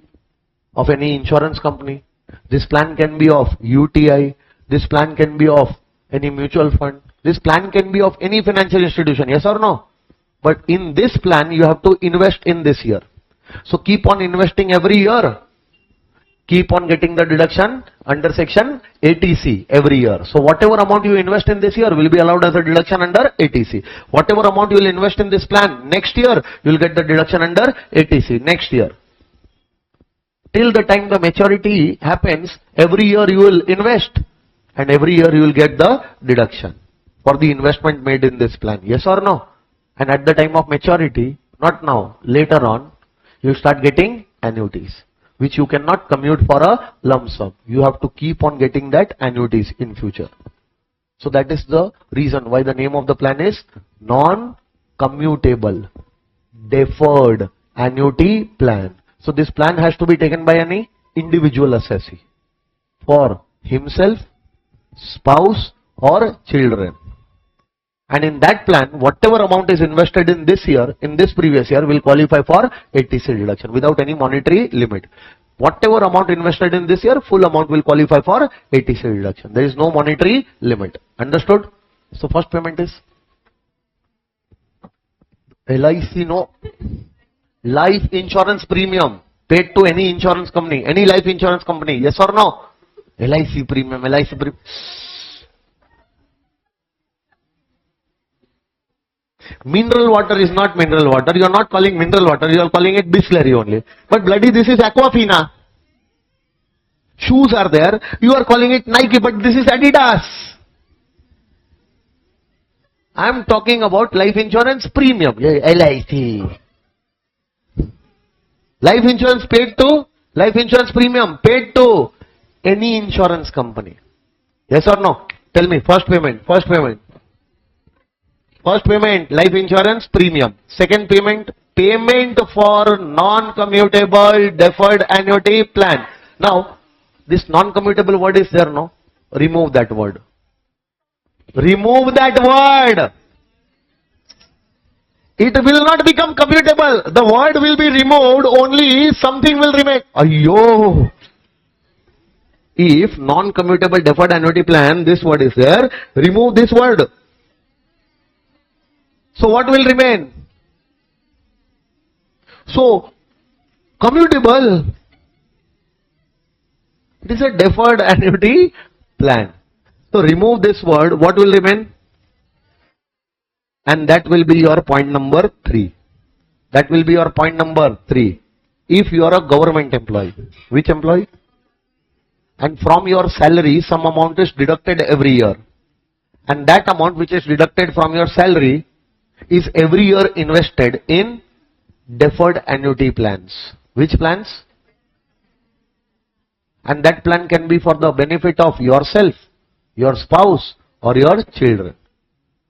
of any insurance company. This plan can be of UTI. This plan can be of any mutual fund. This plan can be of any financial institution. Yes or no? But in this plan, you have to invest in this year. So keep on investing every year. Keep on getting the deduction under section 80C every year. So whatever amount you invest in this year will be allowed as a deduction under 80C. Whatever amount you will invest in this plan next year, you will get the deduction under 80C next year. Till the time the maturity happens, every year you will invest and every year you will get the deduction for the investment made in this plan. Yes or no? And at the time of maturity, not now, later on, you start getting annuities, which you cannot commute for a lump sum. You have to keep on getting that annuities in future. So that is the reason why the name of the plan is non-commutable, deferred annuity plan. So this plan has to be taken by any individual assessee for himself, spouse or children. And in that plan, whatever amount is invested in this year, in this previous year, will qualify for 80C deduction without any monetary limit. Whatever amount invested in this year, full amount will qualify for 80C deduction. There is no monetary limit. Understood? So first payment is LIC, no. Life insurance premium paid to any insurance company, any life insurance company. Yes or no? LIC premium, LIC premium. Mineral water is not mineral water. You are not calling mineral water. You are calling it Bisleri only. But bloody, this is Aquafina. Shoes are there. You are calling it Nike, but this is Adidas. I am talking about life insurance premium. LIC. Life insurance paid to, life insurance premium paid to any insurance company. Yes or no? Tell me, first payment, first payment. First payment, life insurance premium. Second payment, payment for non-commutable deferred annuity plan. Now, this non-commutable word is there, no? Remove that word. Remove that word. It will not become commutable. The word will be removed, only something will remain. Ayyo. If non-commutable deferred annuity plan, this word is there, remove this word. So what will remain? So, commutable. It is a deferred annuity plan. So remove this word, what will remain? And that will be your point number 3. That will be your point number 3. If you are a government employee. Which employee? And from your salary, some amount is deducted every year. And that amount which is deducted from your salary is every year invested in deferred annuity plans. Which plans? And that plan can be for the benefit of yourself, your spouse or your children.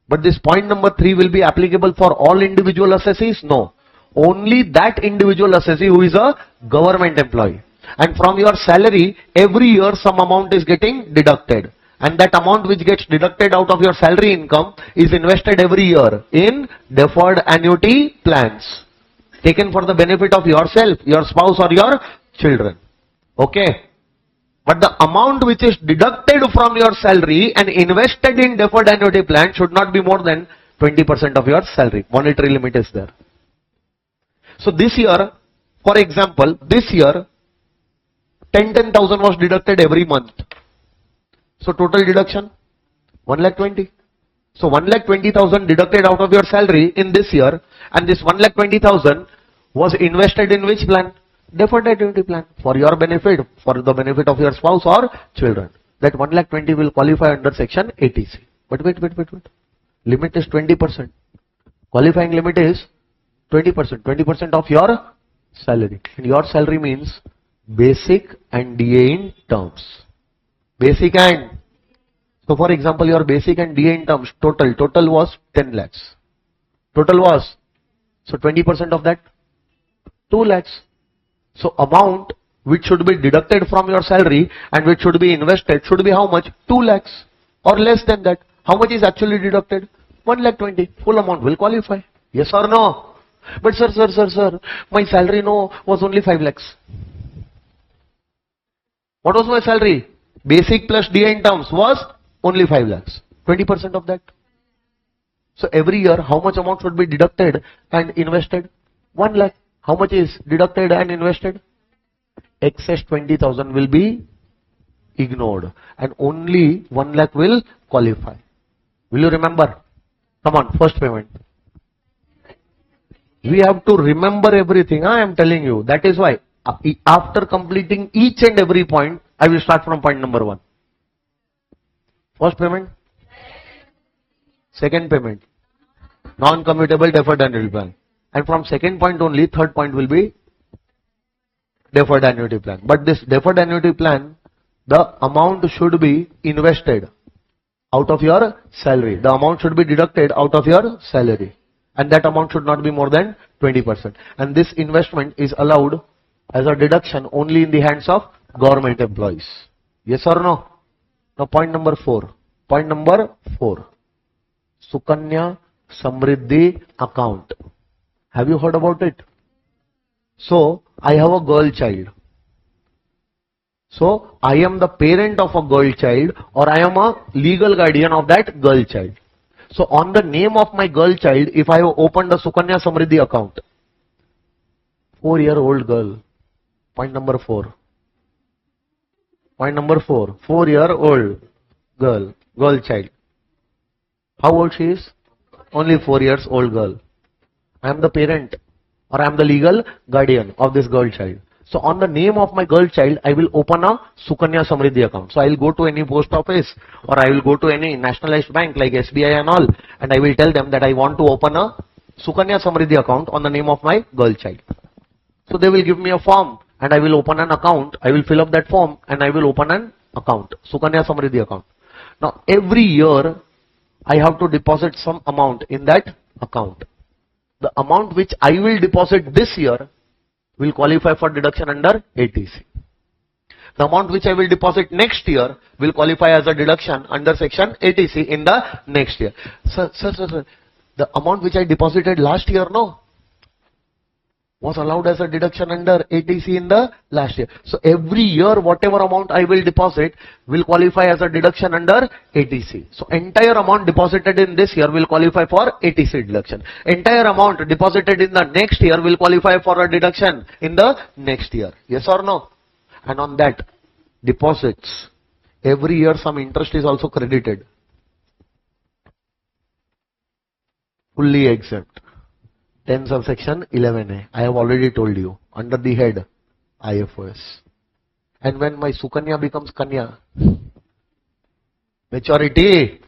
But this point number 3 will be applicable for all individual assessees? No. Only that individual assessee who is a government employee. And from your salary, every year some amount is getting deducted. And that amount which gets deducted out of your salary income is invested every year in deferred annuity plans, taken for the benefit of yourself, your spouse or your children. Okay. But the amount which is deducted from your salary and invested in deferred annuity plan should not be more than 20% of your salary. Monetary limit is there. So this year, for example, this year, 10,000 was deducted every month. So total deduction, 1,20,000. So 1,20,000 deducted out of your salary in this year, and this 1,20,000 was invested in which plan? Deferred annuity plan, for your benefit, for the benefit of your spouse or children. That 1,20,000 will qualify under section 80C. But wait. Limit is 20%. Qualifying limit is 20%. 20% of your salary. And your salary means basic and DA in terms. Basic and, so for example, your basic and DA in terms, total was 10 lakhs. Total was, so 20% of that, 2 lakhs. So amount which should be deducted from your salary and which should be invested should be how much? 2 lakhs or less than that. How much is actually deducted? 1,20,000. Full amount will qualify. Yes or no? But sir, my salary was only 5 lakhs. What was my salary? Basic plus DA in terms was only 5 lakhs. 20% of that. So every year, how much amount should be deducted and invested? 1 lakh. How much is deducted and invested? Excess 20,000 will be ignored and only 1 lakh will qualify. Will you remember? Come on, first payment. We have to remember everything. I am telling you. That is why after completing each and every point, I will start from point number 1. First payment. Second payment. Non-commutable deferred annuity plan. And from second point only, third point will be deferred annuity plan. But this deferred annuity plan, the amount should be invested out of your salary. The amount should be deducted out of your salary. And that amount should not be more than 20%. And this investment is allowed as a deduction only in the hands of government employees. Yes or no? Now point number 4. Point number 4. Sukanya Samriddhi account. Have you heard about it? So, I have a girl child. So, I am the parent of a girl child or I am a legal guardian of that girl child. So, on the name of my girl child, if I have opened a Sukanya Samriddhi account, 4-year-old girl, point number 4. Point number 4, 4-year-old girl child. How old she is? Only 4 years old girl. I am the parent or I am the legal guardian of this girl child. So on the name of my girl child, I will open a Sukanya Samriddhi account. So I will go to any post office or I will go to any nationalized bank like SBI and all, and I will tell them that I want to open a Sukanya Samriddhi account on the name of my girl child. So they will give me a form and I will open an account. I will fill up that form and I will open an account, Sukanya Samriddhi account. Now every year I have to deposit some amount in that account. The amount which I will deposit this year will qualify for deduction under 80C. The amount which I will deposit next year will qualify as a deduction under section 80C in the next year. Sir, the amount which I deposited last year, was allowed as a deduction under 80C in the last year. So every year, whatever amount I will deposit will qualify as a deduction under 80C. So entire amount deposited in this year will qualify for 80C deduction. Entire amount deposited in the next year will qualify for a deduction in the next year. Yes or no? And on that deposits, every year some interest is also credited. Fully exempt. 10 subsection 11A. I have already told you under the head IFOS. And when my Sukanya becomes Kanya, maturity,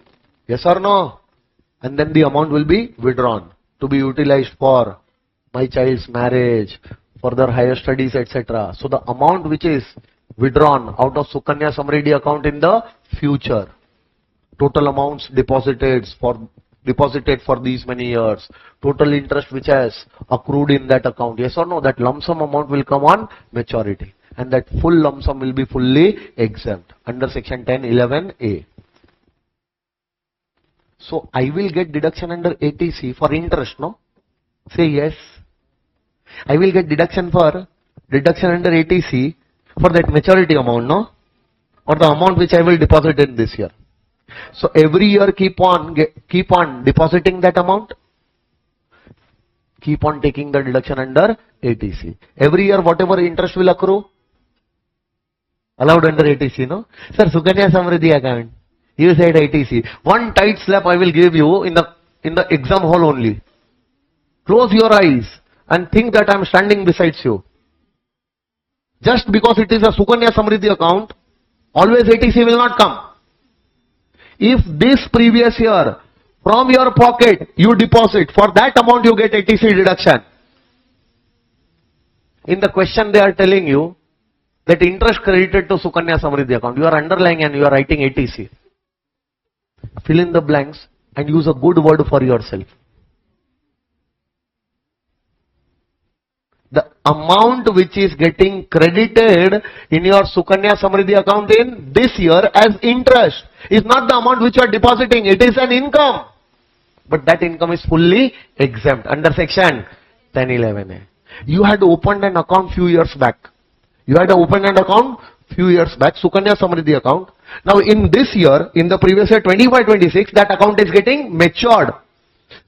yes or no? And then the amount will be withdrawn to be utilized for my child's marriage, further higher studies, etc. So the amount which is withdrawn out of Sukanya Samriddhi account in the future, total amounts deposited for these many years, total interest which has accrued in that account, yes or no, that lump sum amount will come on maturity and that full lump sum will be fully exempt under section 10(11)(a). So I will get deduction under 80C for interest, no? Say yes. I will get deduction under 80C for that maturity amount, no? or the amount which I will deposit in this year. So every year keep on depositing that amount. Keep on taking the deduction under ATC. Every year whatever interest will accrue, allowed under ATC, no? Sir, Sukanya Samriddhi account. You said ATC. One tight slap I will give you in the exam hall only. Close your eyes and think that I am standing beside you. Just because it is a Sukanya Samriddhi account, always ATC will not come. If this previous year from your pocket you deposit, for that amount you get ATC deduction. In the question they are telling you that interest credited to Sukanya Samriddhi account. You are underlying and you are writing ATC. Fill in the blanks and use a good word for yourself. The amount which is getting credited in your Sukanya Samriddhi account in this year as interest is not the amount which you are depositing. It is an income. But that income is fully exempt under section 1011A. You had opened an account few years back. Sukanya Samriddhi account. Now in this year, in the previous year 25-26, that account is getting matured.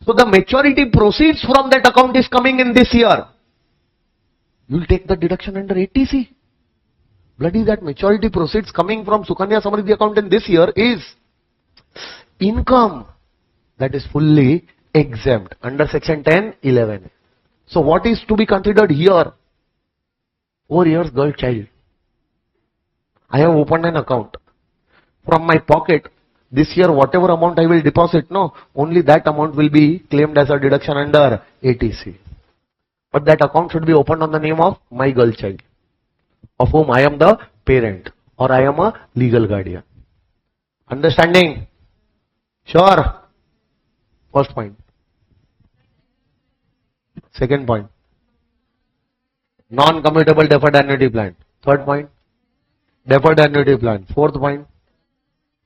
So the maturity proceeds from that account is coming in this year. You will take the deduction under ATC. Bloody that maturity proceeds coming from Sukanya Samriddhi account in this year is income. That is fully exempt under section 1011. So what is to be considered here? 4 years girl child. I have opened an account. From my pocket, this year whatever amount I will deposit, no, only that amount will be claimed as a deduction under ATC. But that account should be opened on the name of my girl child, of whom I am the parent or I am a legal guardian. Understanding? Sure. First point. Second point. Non-commutable deferred annuity plan. Third point. Deferred annuity plan. Fourth point.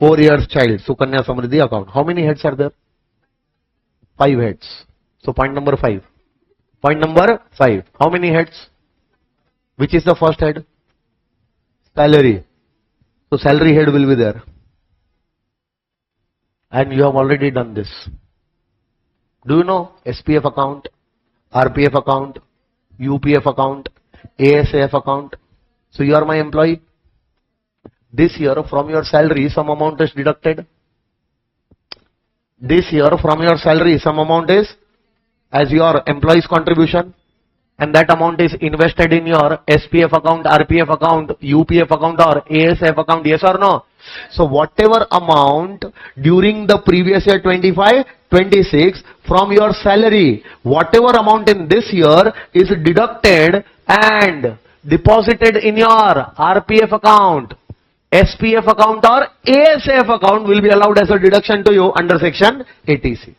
4 years child. Sukanya Samriddhi account. How many heads are there? 5 heads. So point number 5. Point number 5. How many heads? Which is the first head? Salary. So salary head will be there. And you have already done this. Do you know SPF account, RPF account, UPF account, ASAF account? So you are my employee. This year from your salary some amount is deducted. This year from your salary some amount is as your employee's contribution, and that amount is invested in your SPF account, RPF account, UPF account or ASF account, yes or no? So whatever amount during the previous year 25-26 from your salary, whatever amount in this year is deducted and deposited in your RPF account, SPF account or ASF account will be allowed as a deduction to you under section ATC.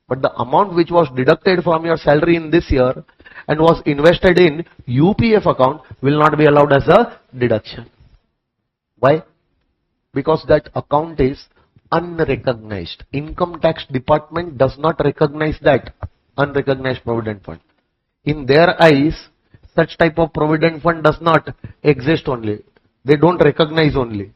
But the amount which was deducted from your salary in this year and was invested in UPF account will not be allowed as a deduction. Why? Because that account is unrecognized. Income tax department does not recognize that unrecognized provident fund. In their eyes, such type of provident fund does not exist only. They don't recognize only.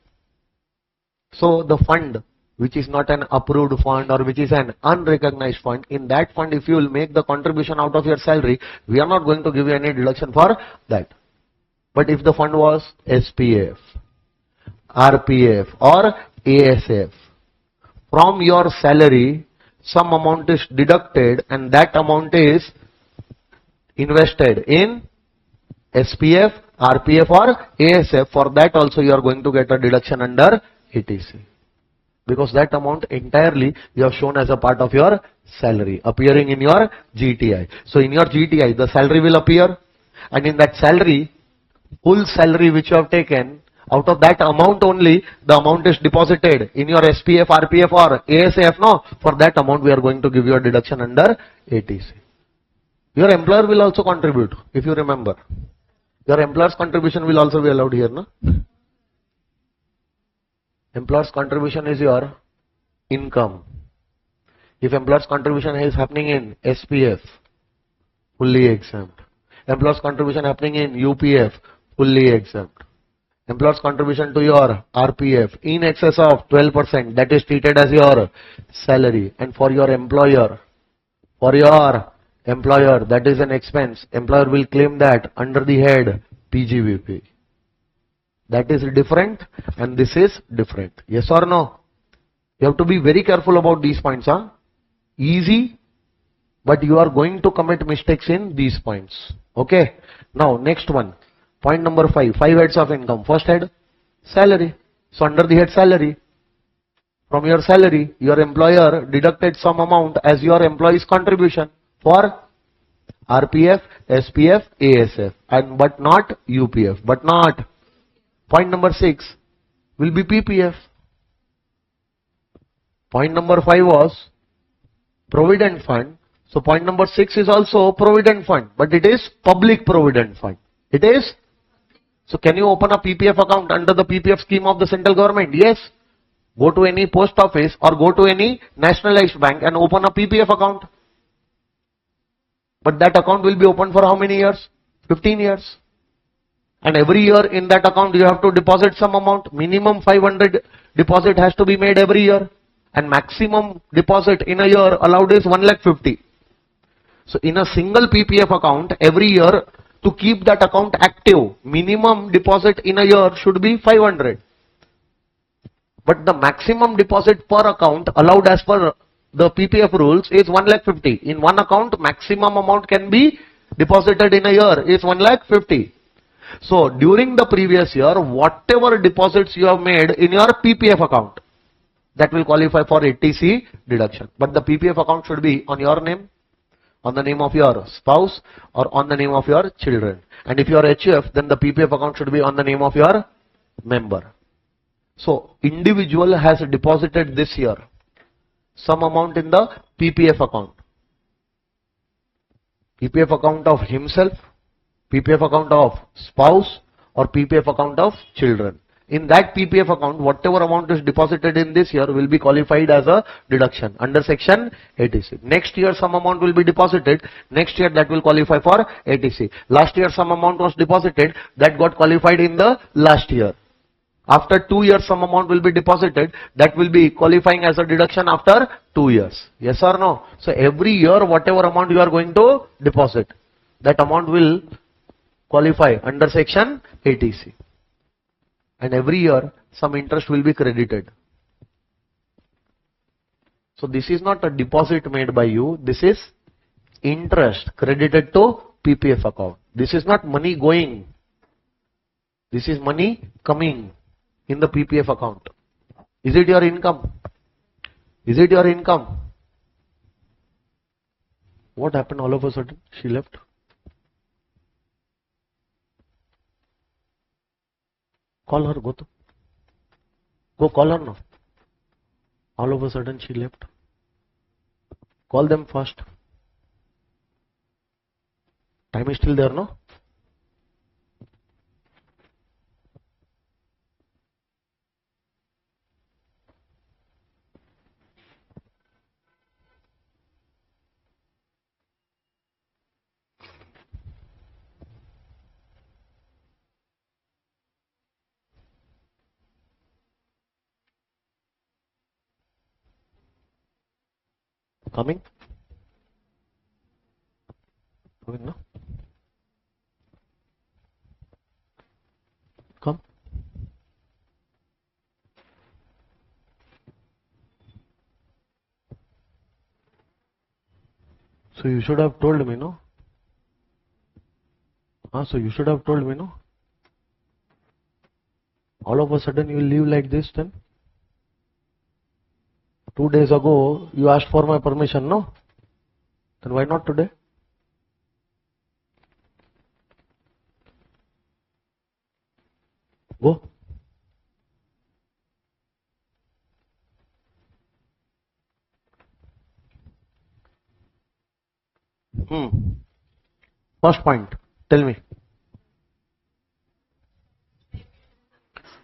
So the fund which is not an approved fund or which is an unrecognized fund, in that fund if you will make the contribution out of your salary, we are not going to give you any deduction for that. But if the fund was SPF, RPF or ASF, from your salary some amount is deducted and that amount is invested in SPF, RPF or ASF, for that also you are going to get a deduction under ATC. Because that amount entirely you have shown as a part of your salary appearing in your GTI. So in your GTI the salary will appear, and in that salary, full salary which you have taken, out of that amount only the amount is deposited in your SPF, RPF or ASF. No, for that amount we are going to give you a deduction under ATC. Your employer will also contribute, if you remember. Your employer's contribution will also be allowed here, no? Employer's contribution is your income. If employer's contribution is happening in SPF, fully exempt. Employer's contribution happening in UPF, fully exempt. Employer's contribution to your RPF in excess of 12%, that is treated as your salary. And for your employer, that is an expense. Employer will claim that under the head PGBP. That is different and this is different. Yes or no? You have to be very careful about these points. Easy, but you are going to commit mistakes in these points. Okay. Now next one. Point number 5. 5 heads of income. First head, salary. So under the head salary, from your salary, your employer deducted some amount as your employee's contribution for RPF, SPF, ASF, and but not UPF. But not. Point number 6 will be PPF. Point number 5 was Provident Fund. So point number 6 is also Provident Fund, but it is Public Provident Fund. It is. So can you open a PPF account under the PPF scheme of the central government? Yes. Go to any post office or go to any nationalized bank and open a PPF account. But that account will be open for how many years? 15 years. And every year in that account you have to deposit some amount. Minimum 500 deposit has to be made every year. And maximum deposit in a year allowed is 1,50,000. So in a single PPF account, every year to keep that account active, minimum deposit in a year should be 500. But the maximum deposit per account allowed as per the PPF rules is 1,50,000. In one account, maximum amount can be deposited in a year is 1,50,000. So during the previous year, whatever deposits you have made in your PPF account, that will qualify for 80C deduction. But the PPF account should be on your name, on the name of your spouse, or on the name of your children. And if you are HUF, then the PPF account should be on the name of your member. So individual has deposited this year some amount in the PPF account. PPF account of himself, PPF account of spouse, or PPF account of children. In that PPF account, whatever amount is deposited in this year will be qualified as a deduction under section 80C. Next year some amount will be deposited. Next year that will qualify for 80C. Last year some amount was deposited, that got qualified in the last year. After 2 years some amount will be deposited, that will be qualifying as a deduction after 2 years. Yes or no? So every year whatever amount you are going to deposit, that amount will qualify under section 80C. And every year some interest will be credited. So this is not a deposit made by you, this is interest credited to PPF account. This is not money going, this is money coming in the PPF account. Is it your income? Is it your income? What happened all of a sudden? She left. Call her, go call her now. All of a sudden she left. Call them first. Time is still there, no? Coming? Coming, no? Come. So you should have told me, no? So you should have told me, no? All of a sudden you will leave like this then? 2 days ago you asked for my permission, no? Then why not today? Go. First point, tell me.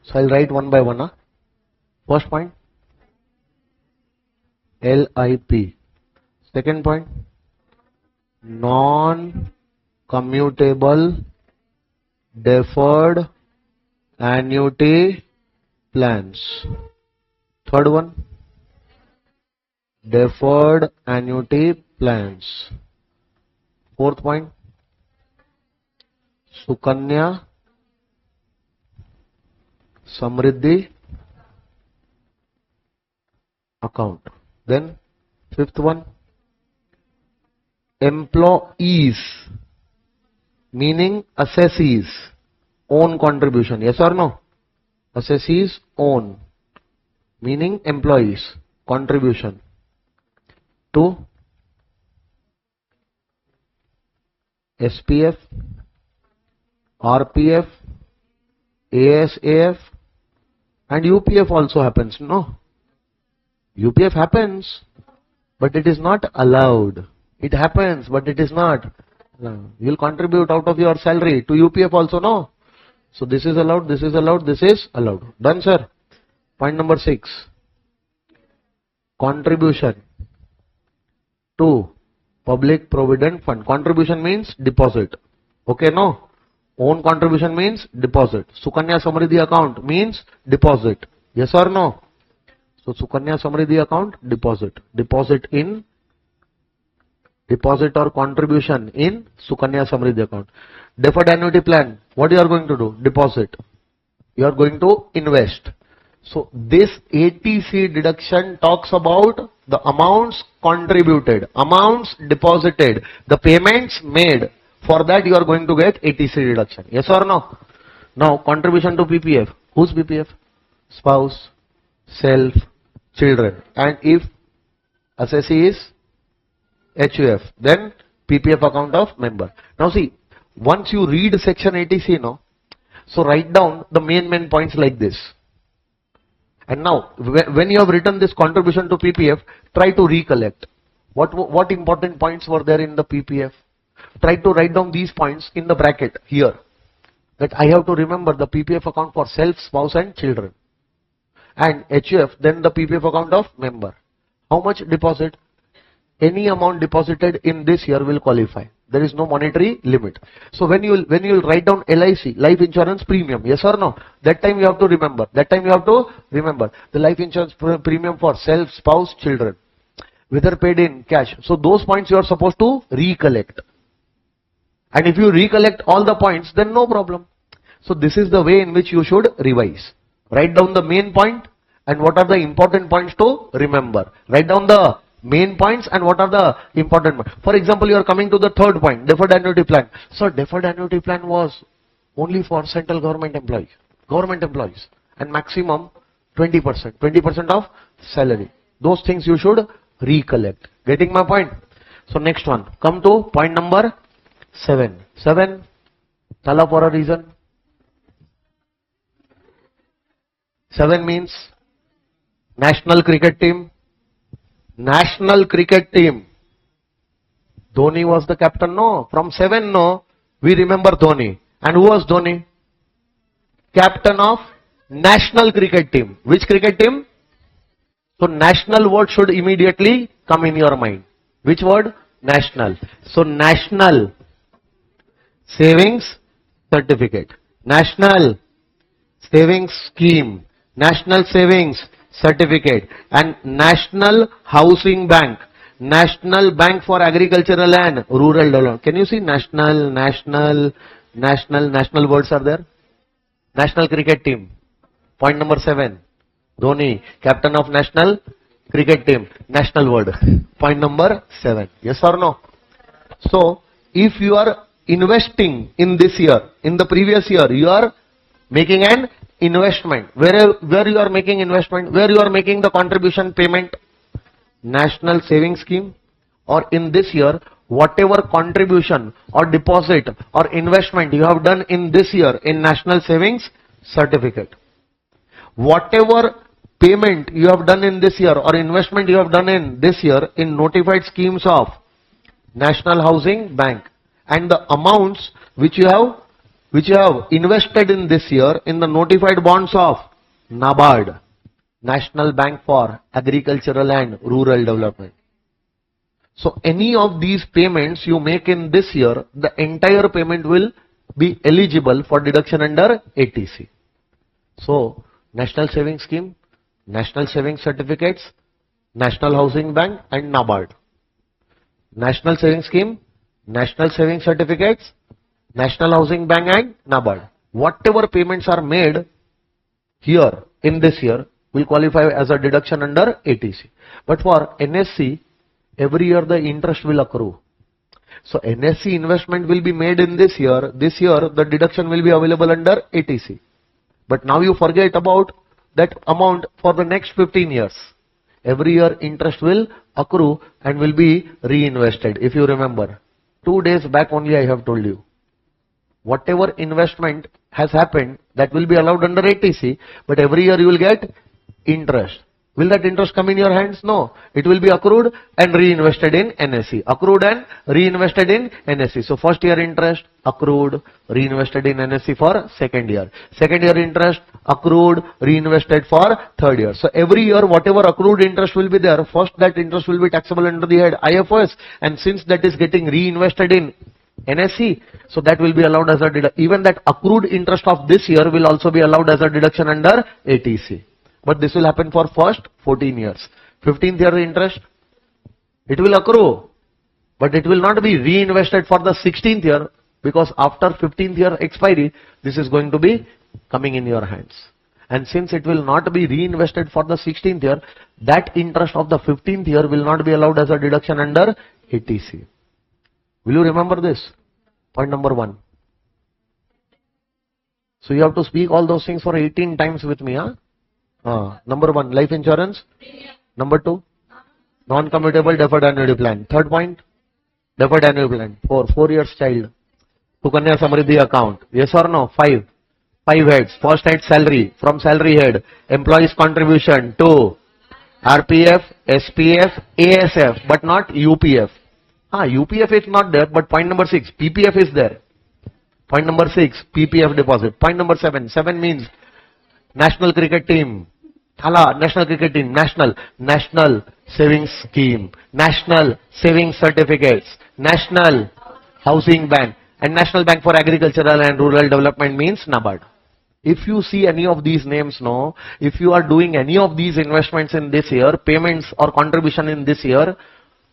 So I'll write one by one. First point, LIP. Second point, non-commutable deferred annuity plans. Third one, deferred annuity plans. Fourth point, Sukanya Samriddhi account. Then fifth one, employees, meaning assessees, own contribution. Yes or no? Assessees own, meaning employees, contribution to SPF, RPF, ASAF, and UPF also happens. No, UPF happens, but it is not allowed. It happens, but it is not. You will contribute out of your salary to UPF also, no? So this is allowed, this is allowed, this is allowed. Done, sir? Point number 6. Contribution to Public Provident Fund. Contribution means deposit. Okay, no? Own contribution means deposit. Sukanya Samriddhi account means deposit. Yes or no? So Sukanya Samriddhi account, deposit. Deposit or contribution in Sukanya Samriddhi account. Deferred annuity plan, what you are going to do? Deposit. You are going to invest. So this ATC deduction talks about the amounts contributed, amounts deposited, the payments made. For that you are going to get ATC deduction. Yes or no? Now contribution to PPF. Whose PPF? Spouse, self, children. And if assessee is HUF, then PPF account of member. Now see, once you read section ATC, no, so write down the main points like this. And now, when you have written this contribution to PPF, try to recollect. What important points were there in the PPF? Try to write down these points in the bracket here. That I have to remember the PPF account for self, spouse and children. And HUF, then the PPF account of member. How much deposit? Any amount deposited in this year will qualify. There is no monetary limit. So when you will write down LIC, life insurance premium, yes or no? That time you have to remember. The life insurance premium for self, spouse, children. Whether paid in cash. So those points you are supposed to recollect. And if you recollect all the points, then no problem. So this is the way in which you should revise. Write down the main point and what are the important points to remember. Write down the main points and what are the important points. For example, you are coming to the third point, deferred annuity plan. So deferred annuity plan was only for central government employees, and maximum 20% of salary. Those things you should recollect. Getting my point? So next one, come to point number 7. 7, thala for a reason. 7 means national cricket team. National cricket team. Dhoni was the captain, no. From 7, no. We remember Dhoni. And who was Dhoni? Captain of national cricket team. Which cricket team? So national word should immediately come in your mind. Which word? National. So national savings certificate. National savings scheme. National savings certificate. And National Housing Bank. National Bank for Agricultural and Rural Development. Can you see national words are there? National cricket team. Point number 7. Dhoni, captain of national cricket team. National word. Point number 7. Yes or no? So, if you are investing in this year, in the previous year, you are making an investment. Where you are making investment? Where you are making the contribution payment? National saving scheme. Or in this year, whatever contribution or deposit or investment you have done in this year in national savings certificate. Whatever payment you have done in this year or investment you have done in this year in notified schemes of National Housing Bank, and the amounts which you have invested in this year in the notified bonds of NABARD, National Bank for Agricultural and Rural Development. So any of these payments you make in this year, the entire payment will be eligible for deduction under ATC. So, National Savings Scheme, National Savings Certificates, National Housing Bank and NABARD. National Savings Scheme, National Savings Certificates, National Housing Bank and NABARD. Whatever payments are made here in this year will qualify as a deduction under ATC. But for NSC, every year the interest will accrue. So NSC investment will be made in this year. This year the deduction will be available under ATC. But now you forget about that amount for the next 15 years. Every year interest will accrue and will be reinvested. If you remember, 2 days back only I have told you. Whatever investment has happened, that will be allowed under ATC, but every year you will get interest. Will that interest come in your hands? No. It will be accrued and reinvested in NSC. Accrued and reinvested in NSC. So first year interest accrued, reinvested in NSC for second year. Second year interest accrued, reinvested for third year. So every year whatever accrued interest will be there, first that interest will be taxable under the head IFRS, and since that is getting reinvested in NSC, so that will be allowed as a deduction. Even that accrued interest of this year will also be allowed as a deduction under ATC. But this will happen for first 14 years. 15th year interest, it will accrue, but it will not be reinvested for the 16th year, because after 15th year expiry, this is going to be coming in your hands. And since it will not be reinvested for the 16th year, that interest of the 15th year will not be allowed as a deduction under ATC. Will you remember this? Point number 1. So you have to speak all those things for 18 times with me, huh? Number 1, life insurance. Number 2, non-commutable deferred annuity plan. Third point, deferred annuity plan. 4 years child. Sukanya Samriddhi account. Yes or no? 5 heads. First head salary. From salary head, employees contribution to RPF, SPF, ASF, but not UPF. UPF is not there, but point number 6, PPF is there. Point number 6, PPF deposit. Point number 7 means national cricket team. National cricket team, national savings scheme, national savings certificates, national housing bank, and national bank for agricultural and rural development means NABARD. If you see any of these names, no, if you are doing any of these investments in this year, payments or contribution in this year,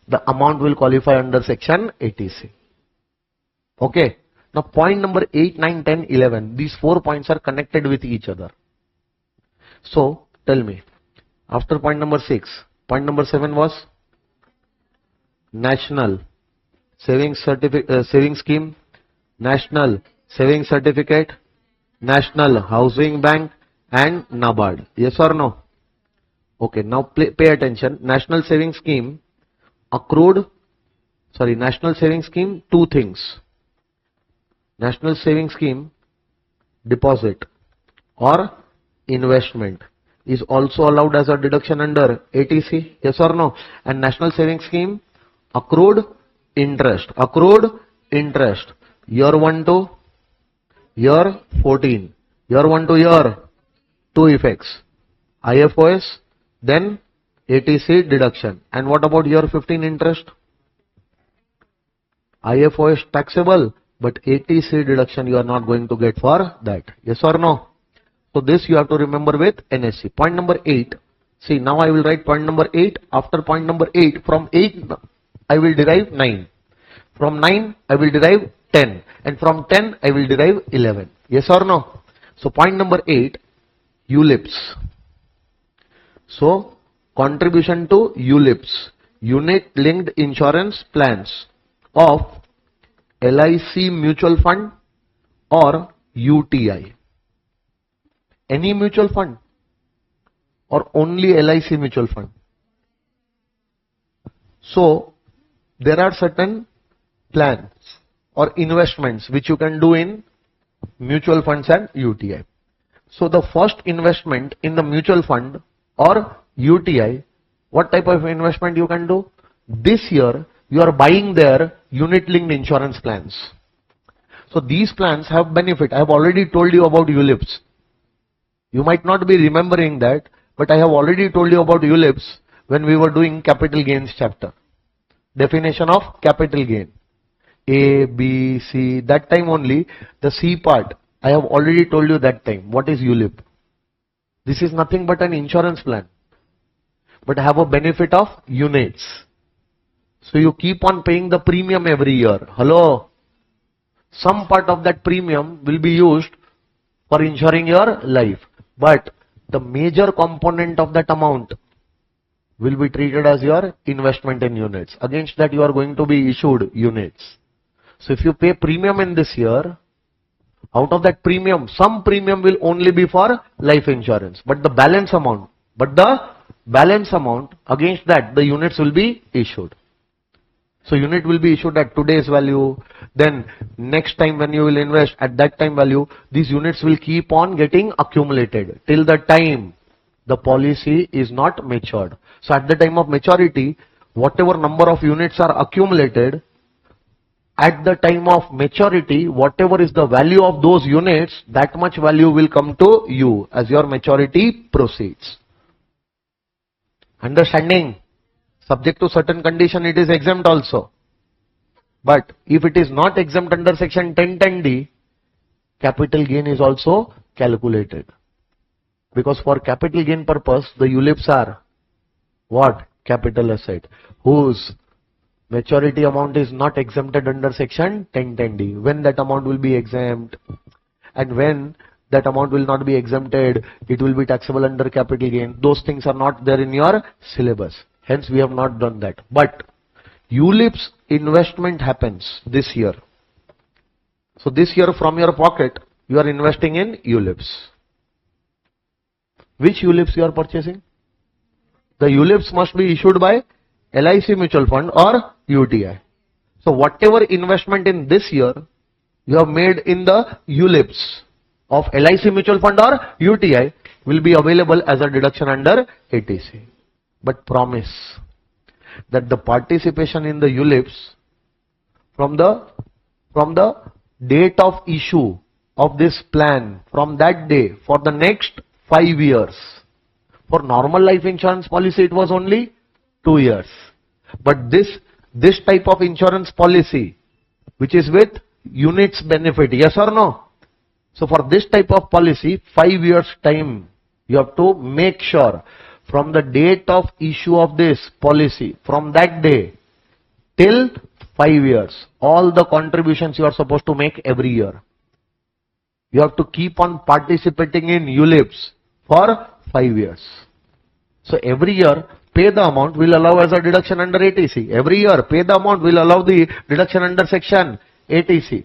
the amount will qualify under section ATC. Okay. Now point number 8, 9, 10, 11. These 4 points are connected with each other. So tell me, after point number 6, point number 7 was national savings scheme, national savings certificate, national housing bank and NABARD. Yes or no? Okay, now pay attention. National savings scheme national savings scheme, 2 things. National savings scheme deposit or investment is also allowed as a deduction under ATC. Yes or no? And national savings scheme accrued interest. Year 1 to year 14. Year 1 to year 2 effects. IFOS, then ATC deduction. And what about year 15 interest? IFOS taxable, but ATC deduction you are not going to get for that. Yes or no? So this you have to remember with NSC. Point number 8. See, now I will write point number 8. After point number 8, from 8 I will derive 9. From 9 I will derive 10. And from 10 I will derive 11. Yes or no? So point number 8, ULIPs. So contribution to ULIPs, unit linked insurance plans of LIC mutual fund or UTI. Any mutual fund or only LIC mutual fund? So there are certain plans or investments which you can do in mutual funds and UTI. So the first investment in the mutual fund or UTI, what type of investment you can do? This year you are buying their unit linked insurance plans. So these plans have benefit. I have already told you about ULIPs. You might not be remembering that, but I have already told you about ULIPs when we were doing capital gains chapter. Definition of capital gain. A, B, C, that time only, the C part, I have already told you that time. What is ULIP? This is nothing but an insurance plan, but have a benefit of units. So you keep on paying the premium every year. Hello? Some part of that premium will be used for insuring your life, but the major component of that amount will be treated as your investment in units. Against that you are going to be issued units. So if you pay premium in this year, out of that premium, some premium will only be for life insurance, but the balance amount, against that the units will be issued. So unit will be issued at today's value, then next time when you will invest at that time value, these units will keep on getting accumulated till the time the policy is not matured. So at the time of maturity, whatever number of units are accumulated, at the time of maturity, whatever is the value of those units, that much value will come to you as your maturity proceeds. Understanding? Subject to certain condition, it is exempt also. But if it is not exempt under section 1010D, capital gain is also calculated. Because for capital gain purpose, the ULIPs are what? Capital asset, whose maturity amount is not exempted under section 1010D. When that amount will be exempt, and when that amount will not be exempted, it will be taxable under capital gain. Those things are not there in your syllabus. Hence, we have not done that. But ULIPs investment happens this year. So this year from your pocket, you are investing in ULIPs. Which ULIPs you are purchasing? The ULIPs must be issued by LIC mutual fund or UTI. So whatever investment in this year you have made in the ULIPs of LIC mutual fund or UTI will be available as a deduction under ATC. But promise that the participation in the ULIPs from the date of issue of this plan, from that day for the next 5 years. For normal life insurance policy it was only 2 years. But this type of insurance policy, which is with units benefit, yes or no? So for this type of policy, 5 years time, you have to make sure from the date of issue of this policy, from that day till 5 years, all the contributions you are supposed to make every year. You have to keep on participating in ULIPs for 5 years. So every year, pay the amount will allow as a deduction under ATC. Every year, pay the amount will allow the deduction under section ATC.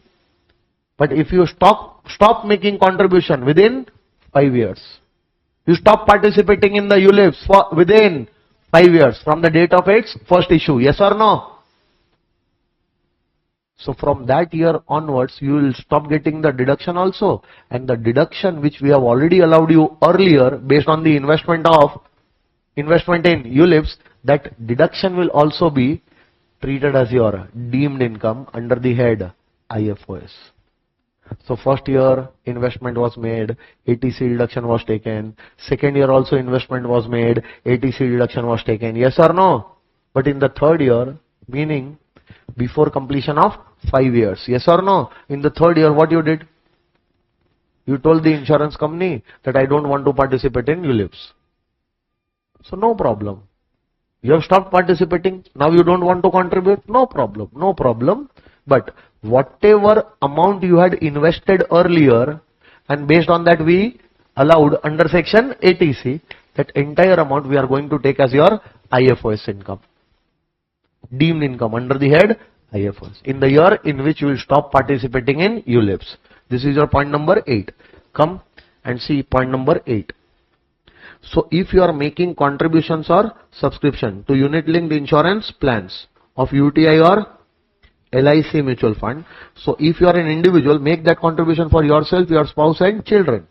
But if you stop making contribution within 5 years, you stop participating in the ULIPs for within 5 years from the date of its first issue, yes or no? So from that year onwards, you will stop getting the deduction also. And the deduction which we have already allowed you earlier based on the investment in ULIPs, that deduction will also be treated as your deemed income under the head IFOS. So first year investment was made, ATC deduction was taken. Second year also investment was made, ATC deduction was taken. Yes or no? But in the third year, meaning before completion of 5 years. Yes or no? In the third year, what you did? You told the insurance company that I don't want to participate in ULIPs. So no problem. You have stopped participating. Now you don't want to contribute. No problem. No problem. But whatever amount you had invested earlier, and based on that we allowed under section ATC, that entire amount we are going to take as your IFOS income. Deemed income under the head IFOS. In the year in which you will stop participating in ULIPs. This is your point number 8. Come and see point number 8. So if you are making contributions or subscription to unit linked insurance plans of UTI or LIC mutual fund, so if you are an individual, make that contribution for yourself, your spouse and children.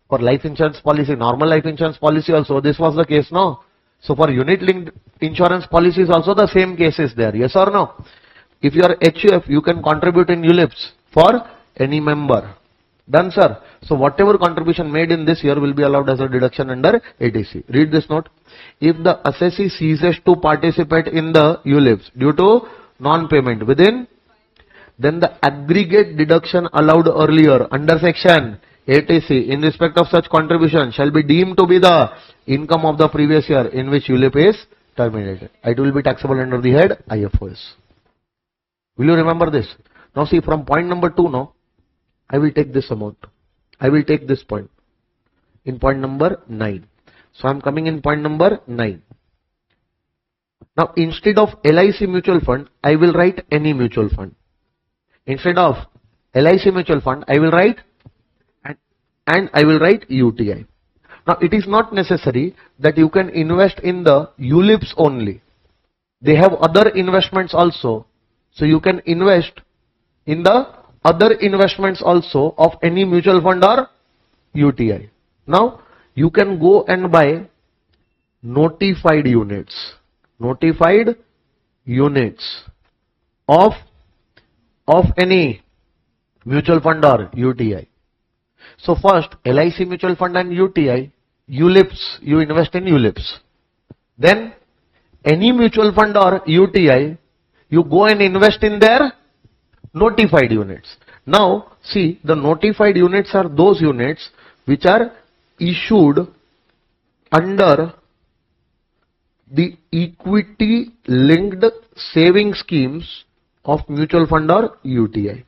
For life insurance policy, normal life insurance policy also, this was the case, no? So for unit linked insurance policies also the same case is there, yes or no? If you are HUF, you can contribute in ULIPs for any member. Done, sir. So whatever contribution made in this year will be allowed as a deduction under ATC. Read this note. If the assessee ceases to participate in the ULIPs due to non-payment then the aggregate deduction allowed earlier under section ATC in respect of such contribution shall be deemed to be the income of the previous year in which ULIP is terminated. It will be taxable under the head IFOS. Will you remember this? Now see, from point number 2 now, I will take this amount. I will take this point in point number 9. So I am coming in point number 9. Now instead of LIC mutual fund, I will write any mutual fund. Instead of LIC mutual fund, I will write and I will write UTI. Now it is not necessary that you can invest in the ULIPs only. They have other investments also. So you can invest in the other investments also of any mutual fund or UTI. Now you can go and buy notified units. Notified units of any mutual fund or UTI. So first LIC mutual fund and UTI, ULIPs, you invest in ULIPs. Then any mutual fund or UTI, you go and invest in their notified units. Now see, the notified units are those units which are issued under the equity linked saving schemes of mutual fund or UTI.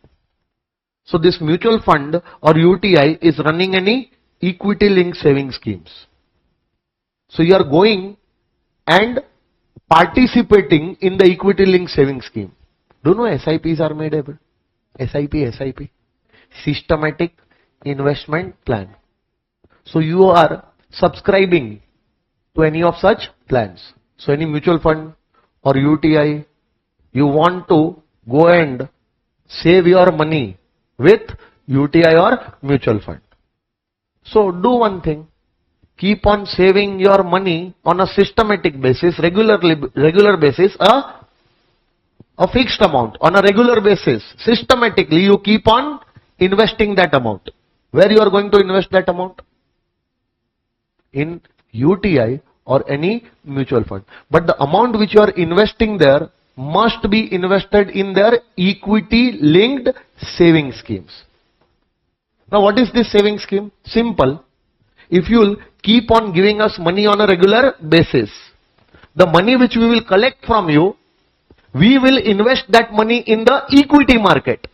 So this mutual fund or UTI is running any equity linked saving schemes. So you are going and participating in the equity linked saving scheme. Do you know SIPs are made able? SIP, systematic investment plan. So you are subscribing to any of such plans. So any mutual fund or UTI, you want to go and save your money with UTI or mutual fund. So do one thing, keep on saving your money on a systematic basis, regular basis, a fixed amount on a regular basis. Systematically you keep on investing that amount. Where you are going to invest that amount? In UTI or any mutual fund. But the amount which you are investing there must be invested in their equity linked saving schemes. Now what is this saving scheme? Simple. If you will keep on giving us money on a regular basis, the money which we will collect from you, we will invest that money in the equity market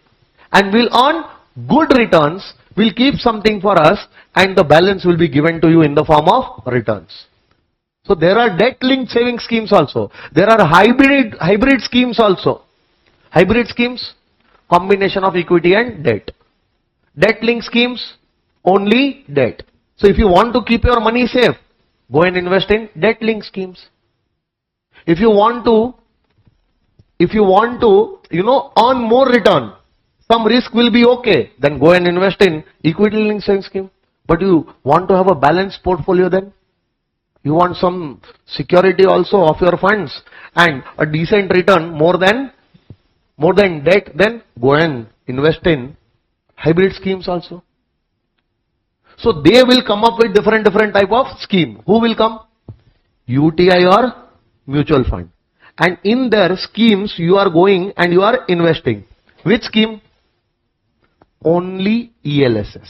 and will earn good returns, will keep something for us, and the balance will be given to you in the form of returns. So there are debt linked saving schemes also. There are hybrid schemes also. Hybrid schemes, combination of equity and debt. Debt linked schemes, only debt. So if you want to keep your money safe, go and invest in debt linked schemes. If you want to, earn more return, some risk will be okay, then go and invest in equity linked saving scheme. But you want to have a balanced portfolio then? You want some security also of your funds and a decent return more than debt, then go and invest in hybrid schemes also. So they will come up with different type of scheme. Who will come? UTI or mutual fund. And in their schemes you are going and you are investing. Which scheme? Only ELSS.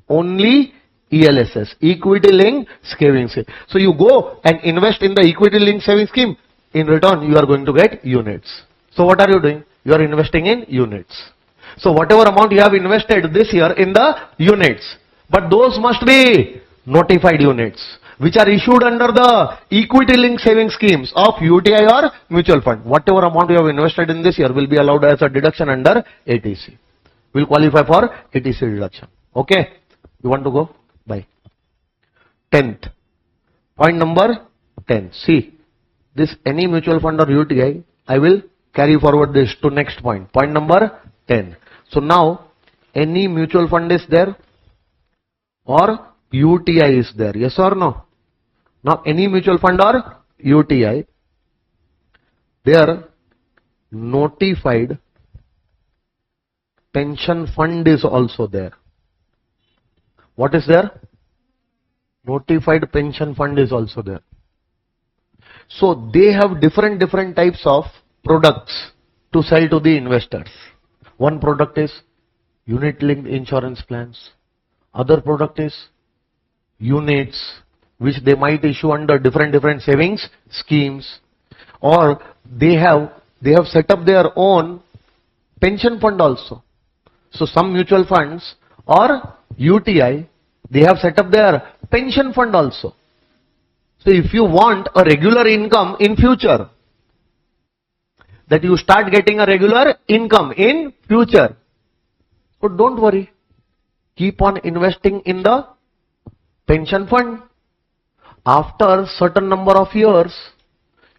Only ELSS, equity linked saving scheme. So you go and invest in the equity linked saving scheme. In return, you are going to get units. So what are you doing? You are investing in units. So whatever amount you have invested this year in the units, but those must be notified units, which are issued under the equity linked saving schemes of UTI or mutual fund. Whatever amount you have invested in this year will be allowed as a deduction under ATC. Will qualify for ATC deduction. Okay? You want to go? Bye. 10th. Point number 10. See, this any mutual fund or UTI, I will carry forward this to next point. Point number 10. So now, any mutual fund is there or UTI is there? Yes or no? Now, any mutual fund or UTI, their notified pension fund is also there. What is there? Notified pension fund is also there. So they have different types of products to sell to the investors. One product is unit linked insurance plans. Other product is units, which they might issue under different savings schemes, or they have set up their own pension fund also. So some mutual funds or UTI, they have set up their pension fund also. So if you want a regular income in future, that you start getting a regular income in future, so don't worry, keep on investing in the pension fund. After certain number of years,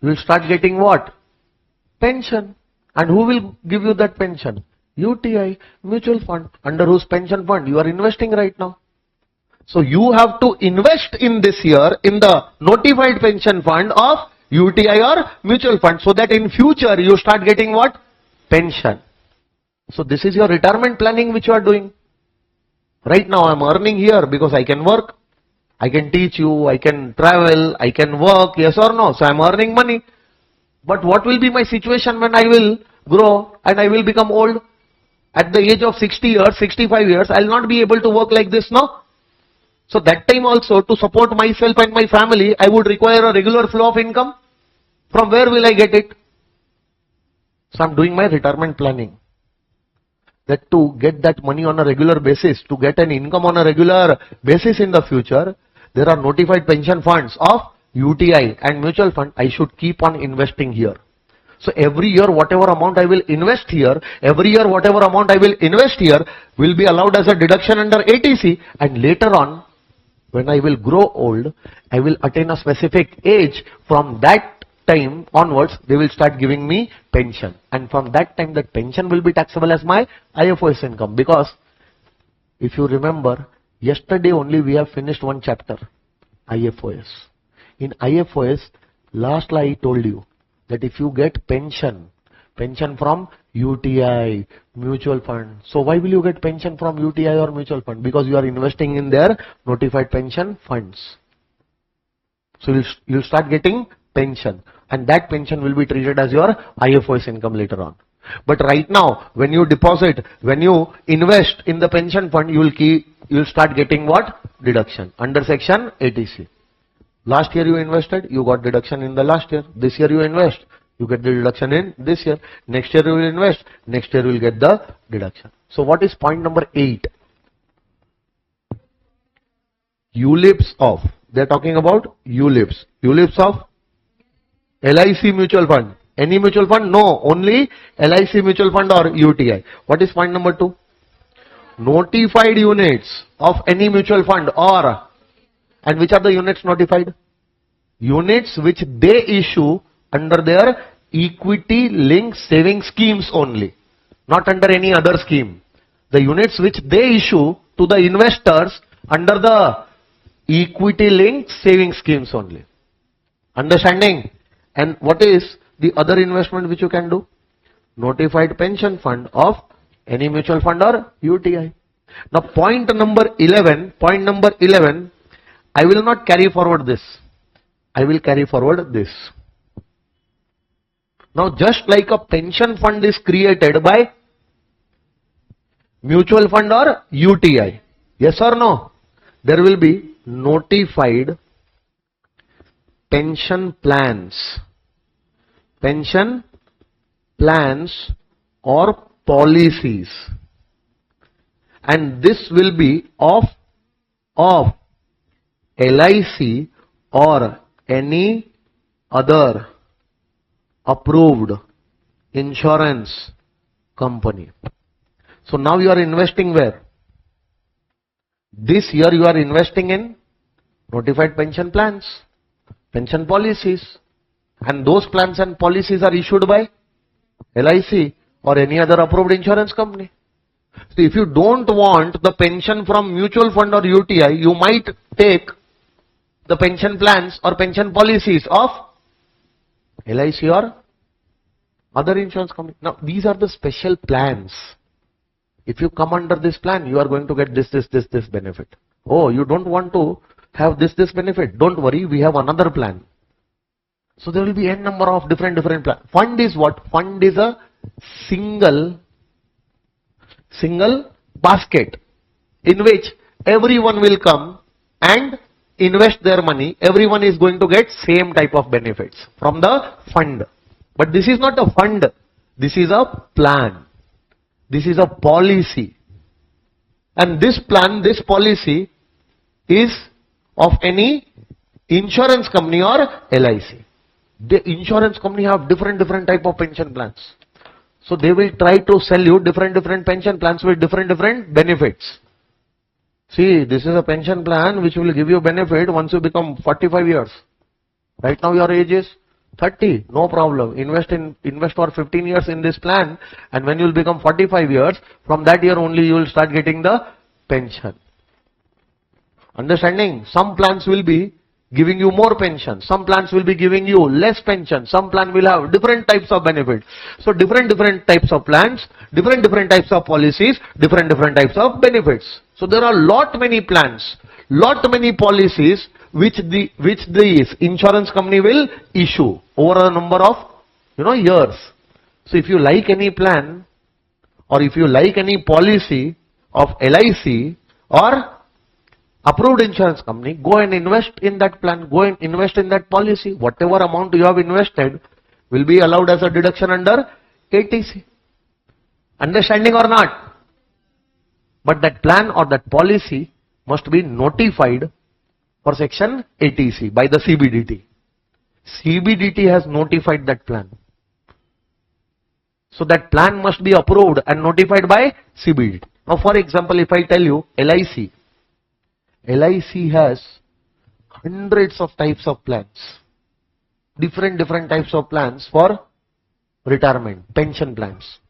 you will start getting what? Pension. And who will give you that pension? UTI, mutual fund. Under whose pension fund you are investing right now? So you have to invest in this year in the notified pension fund of UTI or mutual fund, so that in future you start getting what? Pension. So this is your retirement planning which you are doing. Right now I am earning here because I can work, I can teach you, I can travel, I can work, yes or no? So I am earning money. But what will be my situation when I will grow and I will become old? At the age of 60 years, 65 years, I will not be able to work like this, no? So that time also, to support myself and my family, I would require a regular flow of income. From where will I get it? So I am doing my retirement planning. That to get that money on a regular basis, to get an income on a regular basis in the future, there are notified pension funds of UTI and mutual fund. I should keep on investing here. So every year whatever amount I will invest here, every year whatever amount I will invest here will be allowed as a deduction under ATC, and later on when I will grow old, I will attain a specific age. From that time onwards, they will start giving me pension, and from that time that pension will be taxable as my IFOS income. Because if you remember, yesterday only we have finished one chapter, IFOS. In IFOS, last I told you that if you get pension from UTI, mutual fund. So why will you get pension from UTI or mutual fund? Because you are investing in their notified pension funds. So you'll start getting pension, and that pension will be treated as your IFOS income later on. But right now, when you deposit, when you invest in the pension fund, you'll start getting what? Deduction under section ATC. Last year you invested, you got deduction in the last year. This year you invest, you get the deduction in this year. Next year you will invest, next year you will get the deduction. So what is point number 8? ULIPs of, they are talking about ULIPs. ULIPs of LIC mutual fund. Any mutual fund? No, only LIC mutual fund or UTI. What is point number 2? Notified units of any mutual fund or, and which are the units notified? Units which they issue under their equity linked saving schemes only, not under any other scheme. The units which they issue to the investors under the equity linked saving schemes only. Understanding? And what is the other investment which you can do? Notified pension fund of any mutual fund or UTI. Now point number 11, I will not carry forward this. I will carry forward this. Now just like a pension fund is created by mutual fund or UTI, yes or no? There will be notified pension plans or policies, and this will be of LIC or any other approved insurance company. So now you are investing where? This year you are investing in notified pension plans, pension policies, and those plans and policies are issued by LIC or any other approved insurance company. So if you don't want the pension from mutual fund or UTI, you might take the pension plans or pension policies of LIC or other insurance company. Now these are the special plans. If you come under this plan, you are going to get this benefit. Oh, you don't want to have this benefit. Don't worry, we have another plan. So there will be n number of different plans. Fund is what? Fund is a single basket in which everyone will come and invest their money. Everyone is going to get same type of benefits from the fund. But this is not a fund. This is a plan. This is a policy. And this plan, this policy is of any insurance company or LIC. The insurance company have different type of pension plans. So they will try to sell you different pension plans with different benefits. See, this is a pension plan which will give you benefit once you become 45 years. Right now your age is 30, no problem. Invest for 15 years in this plan, and when you will become 45 years, from that year only you will start getting the pension. Understanding? Some plans will be giving you more pension, some plans will be giving you less pension, some plan will have different types of benefits. So different types of plans, different types of policies, different types of benefits. So there are lot many plans, lot many policies which the insurance company will issue over a number of years. So if you like any plan or if you like any policy of LIC or approved insurance company, go and invest in that plan, go and invest in that policy. Whatever amount you have invested will be allowed as a deduction under ATC. Understanding or not? But that plan or that policy must be notified for section ATC by the CBDT. CBDT has notified that plan. So that plan must be approved and notified by CBDT. Now for example, if I tell you LIC has hundreds of types of plans, different types of plans for retirement, pension plans.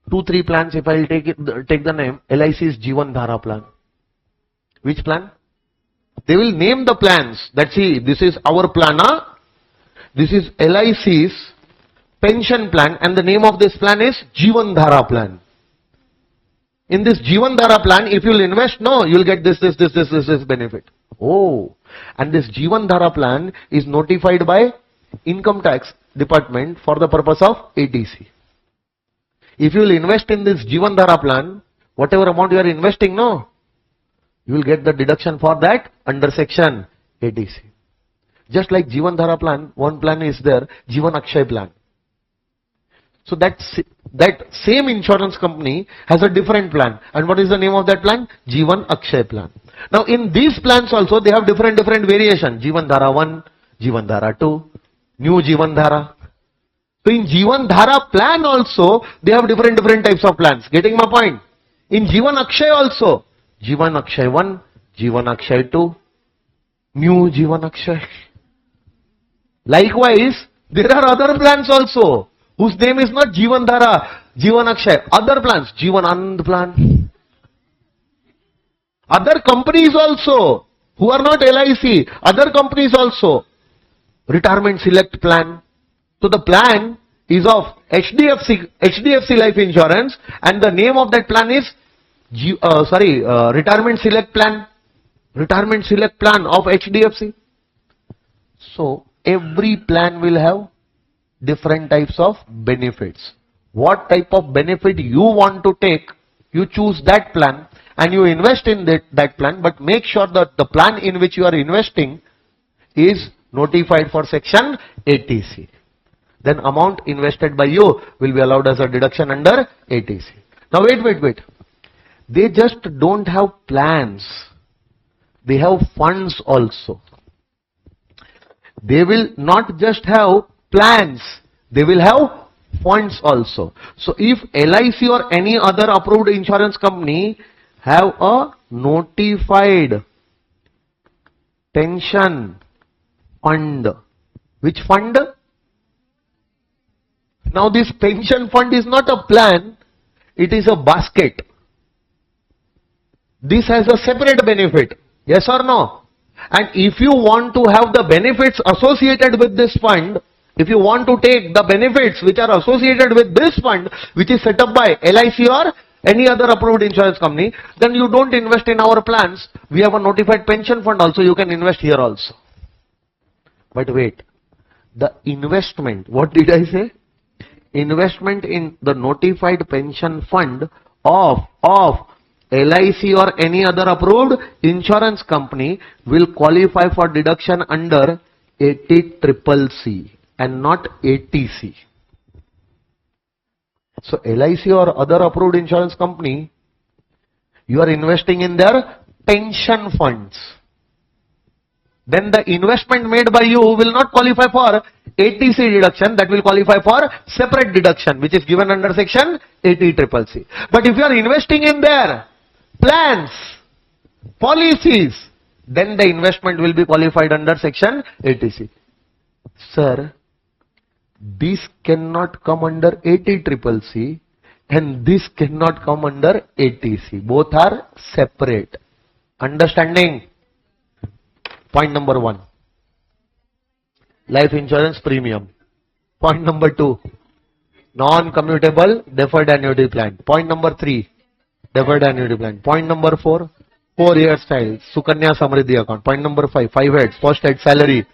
2-3 plans, if I will take the name, LIC's Jeevan Dhara plan. Which plan? They will name the plans that see, this is our plan, this is LIC's pension plan, and the name of this plan is Jeevan Dhara plan. In this Jeevan Dhara plan, if you will invest, no, you will get this benefit. Oh, and this Jeevan Dhara plan is notified by Income Tax Department for the purpose of ATC. If you will invest in this Jeevan Dhara plan, whatever amount you are investing, no, you will get the deduction for that under section ATC. Just like Jeevan Dhara plan, one plan is there, Jeevan Akshay plan. So that same insurance company has a different plan. And what is the name of that plan? Jeevan Akshay plan. Now in these plans also they have different variation. Jeevan Dhara 1, Jeevan Dhara 2, New Jeevan Dhara. So in Jeevan Dhara plan also they have different types of plans. Getting my point? In Jeevan Akshay also, Jeevan Akshay 1, Jeevan Akshay 2, New Jeevan Akshay. Likewise, there are other plans also whose name is not Jeevan Dhara, Jeevan Akshay. Other plans, Jeevan Anand plan. Other companies also who are not LIC, other companies also. Retirement Select plan. So the plan is of HDFC Life Insurance, and the name of that plan is Retirement Select plan. Retirement Select plan of HDFC. So every plan will have different types of benefits. What type of benefit you want to take, you choose that plan and you invest in that plan, but make sure that the plan in which you are investing is notified for section ATC. Then amount invested by you will be allowed as a deduction under ATC. Now wait. They just don't have plans. They have funds also. They will not just have plans, they will have funds also. So if LIC or any other approved insurance company have a notified pension fund, which fund? Now this pension fund is not a plan, it is a basket. This has a separate benefit, yes or no? And if you want to have the benefits associated with this fund, if you want to take the benefits which are associated with this fund, which is set up by LIC or any other approved insurance company, then you don't invest in our plans. We have a notified pension fund also, you can invest here also. But wait, the investment, what did I say? Investment in the notified pension fund of LIC or any other approved insurance company will qualify for deduction under 80CCC and not 80C. So LIC or other approved insurance company, you are investing in their pension funds. Then the investment made by you will not qualify for 80C deduction, that will qualify for separate deduction, which is given under section 80CCC. But if you are investing in their plans, policies, then the investment will be qualified under section 80C. Sir, this cannot come under 80CCC and this cannot come under 80C. Both are separate. Understanding? Point number 1. Life insurance premium. Point number 2. Non-commutable deferred annuity plan. Point number 3. Deferred annuity plan. Point number 4. 4-year style. Sukanya Samriddhi account. Point number 5. 5 heads. First head salary.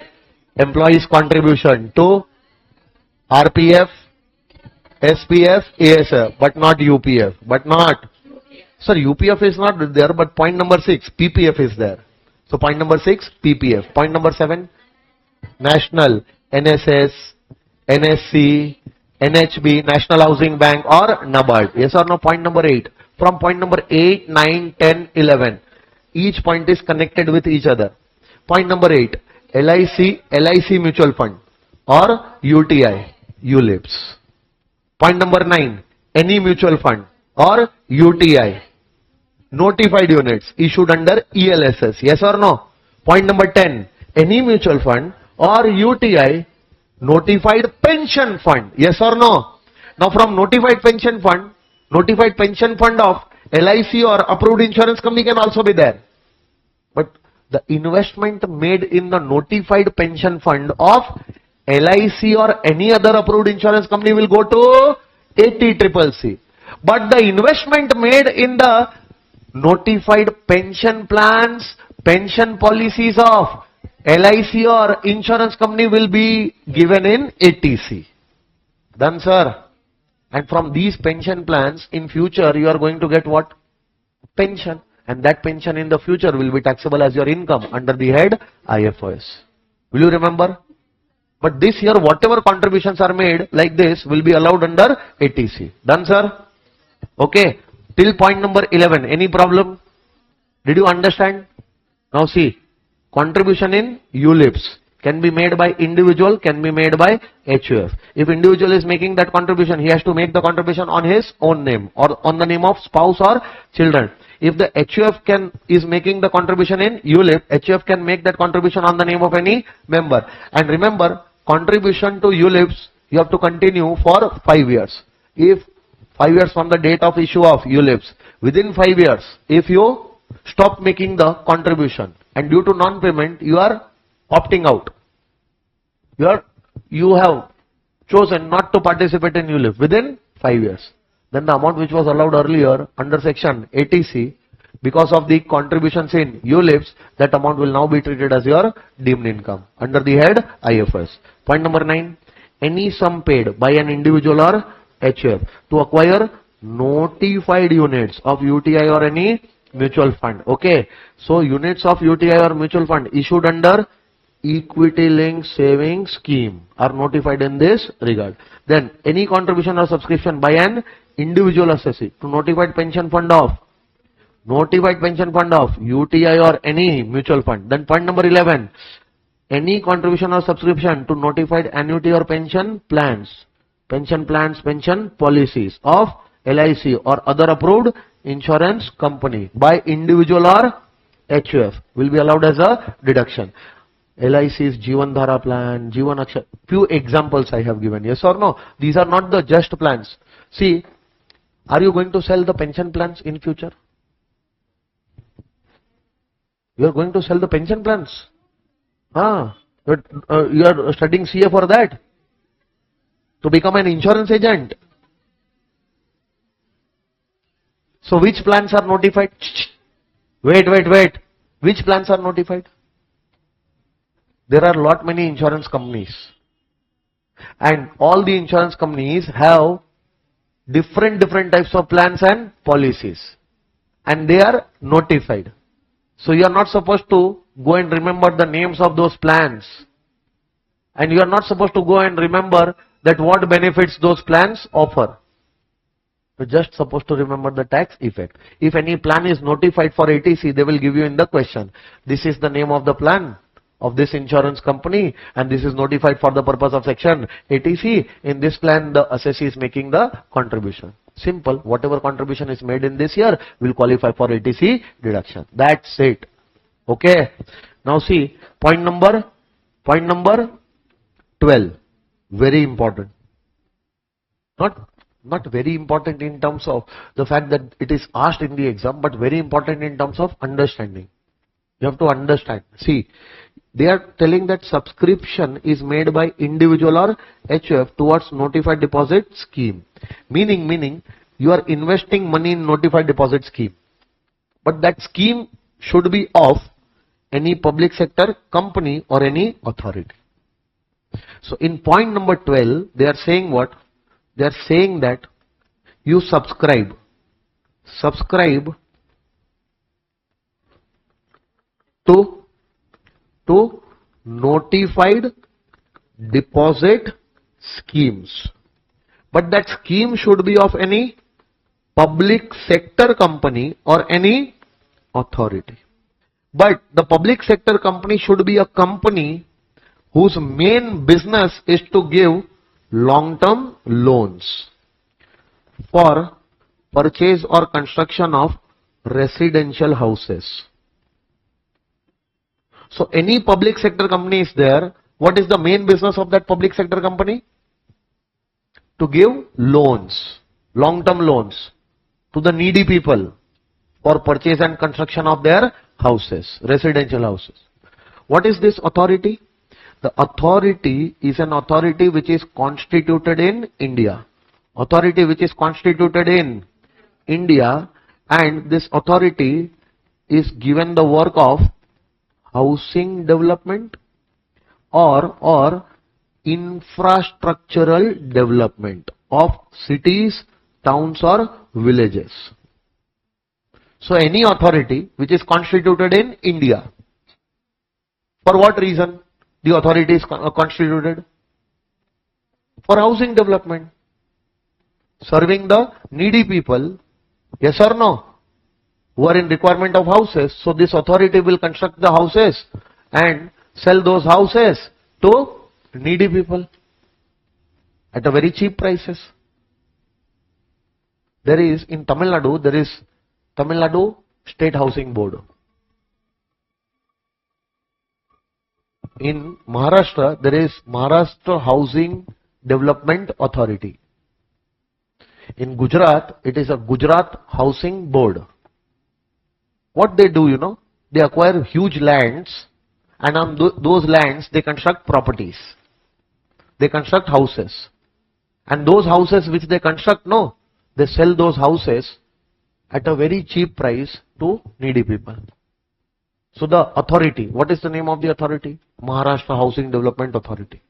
Employees contribution to RPF, SPF, ASF, but not UPF. But not. Sir, UPF is not there, but point number 6, PPF is there. So point number 6, PPF. Point number 7, national, NSS, NSC, NHB, National Housing Bank or NABARD. Yes or no? Point number 8. From point number 8, 9, 10, 11. Each point is connected with each other. Point number 8, LIC mutual fund or UTI, ULIPs. Point number 9, any mutual fund or UTI, notified units issued under ELSS. Yes or no? Point number 10, any mutual fund or UTI, notified pension fund. Yes or no? Now from notified pension fund of LIC or approved insurance company can also be there. But the investment made in the notified pension fund of LIC or any other approved insurance company will go to 80CCC. But the investment made in the notified pension plans, pension policies of LIC or insurance company will be given in 80C. Done, sir? And from these pension plans, in future you are going to get what? Pension. And that pension in the future will be taxable as your income under the head IFRS. Will you remember? But this year, whatever contributions are made like this will be allowed under 80C. Done, sir? Okay. Till point number 11. Any problem? Did you understand? Now see, contribution in ULIPs can be made by individual, can be made by HUF. If individual is making that contribution, he has to make the contribution on his own name or on the name of spouse or children. If the HUF is making the contribution in ULIP, HUF can make that contribution on the name of any member. And remember, contribution to ULIPs, you have to continue for 5 years. If 5 years from the date of issue of ULIPs, within 5 years, if you stop making the contribution and due to non-payment, you are opting out. You have chosen not to participate in ULIP within 5 years. Then the amount which was allowed earlier under section 80C, because of the contributions in ULIPs, that amount will now be treated as your deemed income under the head IFRS. Point number 9, any sum paid by an individual or HUF to acquire notified units of UTI or any mutual fund. Okay, so units of UTI or mutual fund issued under equity linked savings scheme are notified in this regard. Then any contribution or subscription by an individual assessee to notified pension fund of UTI or any mutual fund. Then point number 11, any contribution or subscription to notified annuity or pension policies of LIC or other approved insurance company by individual or HUF will be allowed as a deduction. LIC's Jeevan Dhara plan, Jeevan Akshar, few examples I have given. Yes or no? These are not the just plans. See, are you going to sell the pension plans in future? You are going to sell the pension plans. You are studying CA for that. To become an insurance agent. So which plans are notified? Wait. Which plans are notified? There are lot many insurance companies. And all the insurance companies have different types of plans and policies. and they are notified. So you are not supposed to go and remember the names of those plans, and you are not supposed to go and remember that what benefits those plans offer. You're just supposed to remember the tax effect. If any plan is notified for ATC, they will give you in the question, this is the name of the plan of this insurance company, and this is notified for the purpose of section ATC. In this plan, the assessee is making the contribution. Simple. Whatever contribution is made in this year will qualify for ATC deduction. That's it. Okay. Now see, point number 12. Very important. Not very important in terms of the fact that it is asked in the exam, but very important in terms of understanding. You have to understand. See, they are telling that subscription is made by individual or HF towards notified deposit scheme. Meaning you are investing money in notified deposit scheme. But that scheme should be of any public sector company or any authority. So in point number 12, they are saying what? They are saying that you subscribe to notified deposit schemes, but that scheme should be of any public sector company or any authority. But the public sector company should be a company whose main business is to give long-term loans for purchase or construction of residential houses. So any public sector company is there. What is the main business of that public sector company? To give loans, long-term loans to the needy people for purchase and construction of their houses, residential houses. What is this authority? The authority is an authority which is constituted in India. Authority which is constituted in India, and this authority is given the work of housing development or infrastructural development of cities, towns or villages. So any authority which is constituted in India. For what reason the authority is constituted? For housing development, serving the needy people, yes or no, who are in requirement of houses. So this authority will construct the houses and sell those houses to needy people at a very cheap prices. There is in Tamil Nadu, there is Tamil Nadu State Housing Board. In Maharashtra, there is Maharashtra Housing Development Authority. In Gujarat, it is a Gujarat Housing Board. What they do, they acquire huge lands, and on those lands they construct properties. They construct houses. And those houses which they construct, they sell those houses at a very cheap price to needy people. So the authority, what is the name of the authority? Maharashtra Housing Development Authority.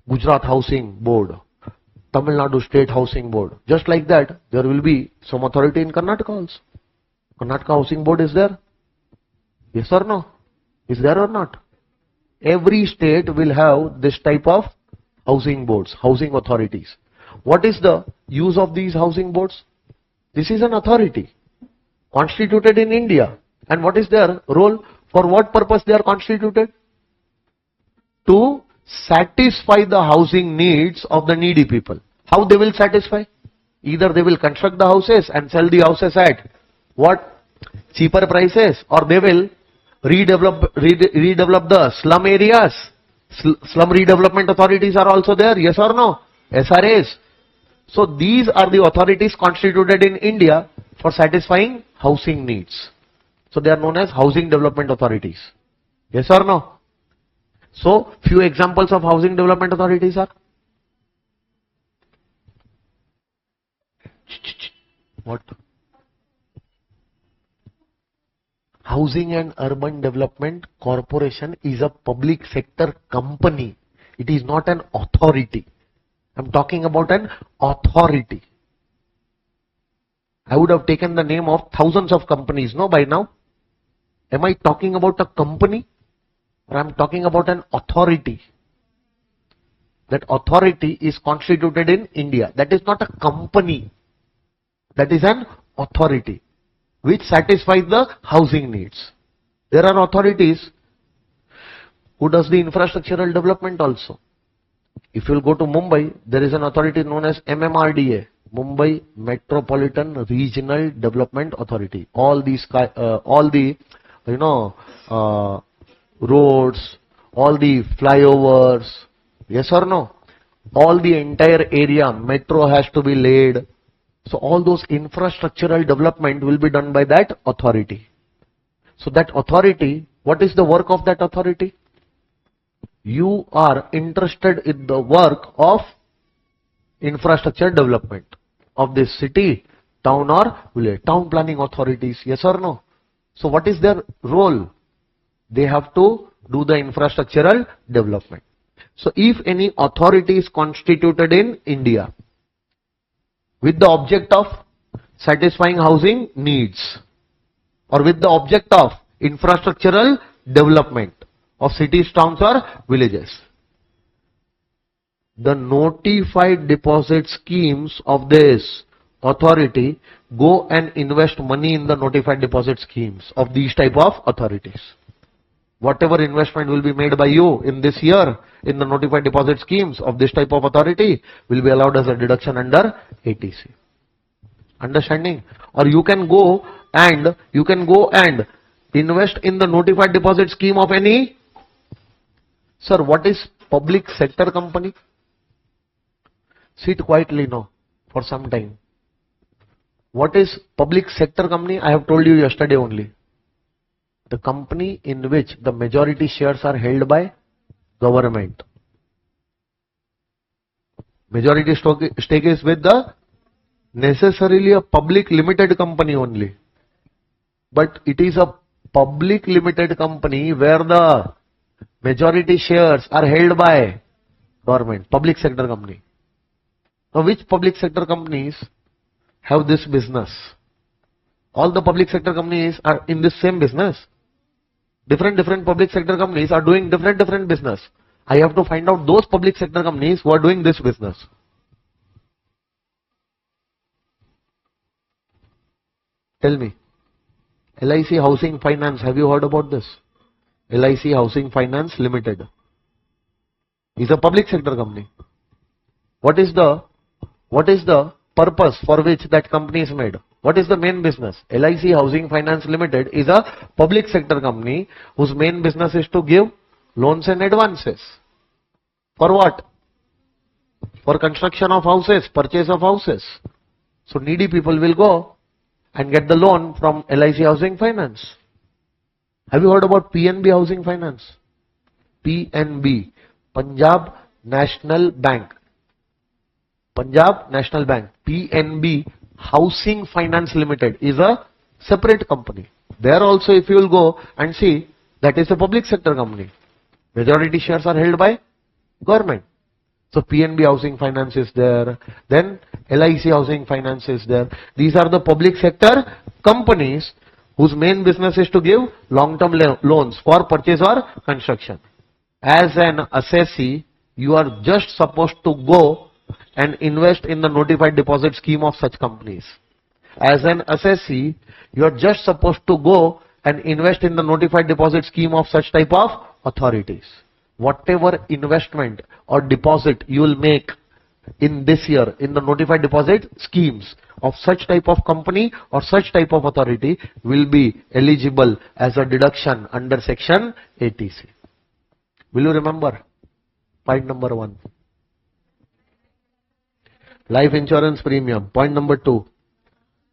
Gujarat Housing Board. Tamil Nadu State Housing Board. Just like that, there will be some authority in Karnataka also. Karnataka Housing Board is there? Yes or no? Is there or not? Every state will have this type of housing boards, housing authorities. What is the use of these housing boards? This is an authority constituted in India. And what is their role? For what purpose they are constituted? To satisfy the housing needs of the needy people. How they will satisfy? Either they will construct the houses and sell the houses at what? Cheaper prices, or they will redevelop the slum areas. Slum redevelopment authorities are also there, yes or no? SRAs. So these are the authorities constituted in India for satisfying housing needs. So they are known as housing development authorities. Yes or no? So few examples of housing development authorities are what? Housing and Urban Development Corporation is a public sector company. It is not an authority. I'm talking about an authority. I would have taken the name of thousands of companies, no, by now. Am I talking about a company or I'm talking about an authority? That authority is constituted in India. That is not a company. That is an authority which satisfies the housing needs. There are authorities who does the infrastructural development also. If you will go to Mumbai, there is an authority known as MMRDA, Mumbai Metropolitan Regional Development Authority. All the roads, all the flyovers, yes or no? All the entire area, metro has to be laid. So all those infrastructural development will be done by that authority. So that authority, what is the work of that authority? You are interested in the work of infrastructure development of this city, town or village. Town planning authorities, yes or no? So what is their role? They have to do the infrastructural development. So if any authority is constituted in India with the object of satisfying housing needs or with the object of infrastructural development of cities, towns or villages, the notified deposit schemes of this authority go and invest money in the notified deposit schemes of these type of authorities. Whatever investment will be made by you in this year in the notified deposit schemes of this type of authority will be allowed as a deduction under ATC. Understanding? Or you can go and invest in the notified deposit scheme of any. Sir, what is public sector company? Sit quietly now for some time. What is public sector company? I have told you yesterday only. The company in which the majority shares are held by government. Majority stake is with the necessarily a public limited company only. But it is a public limited company where the majority shares are held by government, public sector company. Now which public sector companies have this business? All the public sector companies are in this same business. Different public sector companies are doing different business. I have to find out those public sector companies who are doing this business. Tell me. LIC Housing Finance, have you heard about this? LIC Housing Finance Limited is a public sector company. What is the purpose for which that company is made? What is the main business? LIC Housing Finance Limited is a public sector company whose main business is to give loans and advances. For what? For construction of houses, purchase of houses. So needy people will go and get the loan from LIC Housing Finance. Have you heard about PNB Housing Finance? PNB, Punjab National Bank. Punjab National Bank, PNB Housing Finance Limited is a separate company. There also if you will go and see, that is a public sector company. Majority shares are held by government. So PNB Housing Finance is there. Then LIC Housing Finance is there. These are the public sector companies whose main business is to give long-term loans for purchase or construction. As an assessee, you are just supposed to go and invest in the notified deposit scheme of such companies. As an assessee, you are just supposed to go and invest in the notified deposit scheme of such type of authorities. Whatever investment or deposit you will make in this year in the notified deposit schemes of such type of company or such type of authority will be eligible as a deduction under section ATC. Will you remember? Point number 1. Life insurance premium. Point number 2.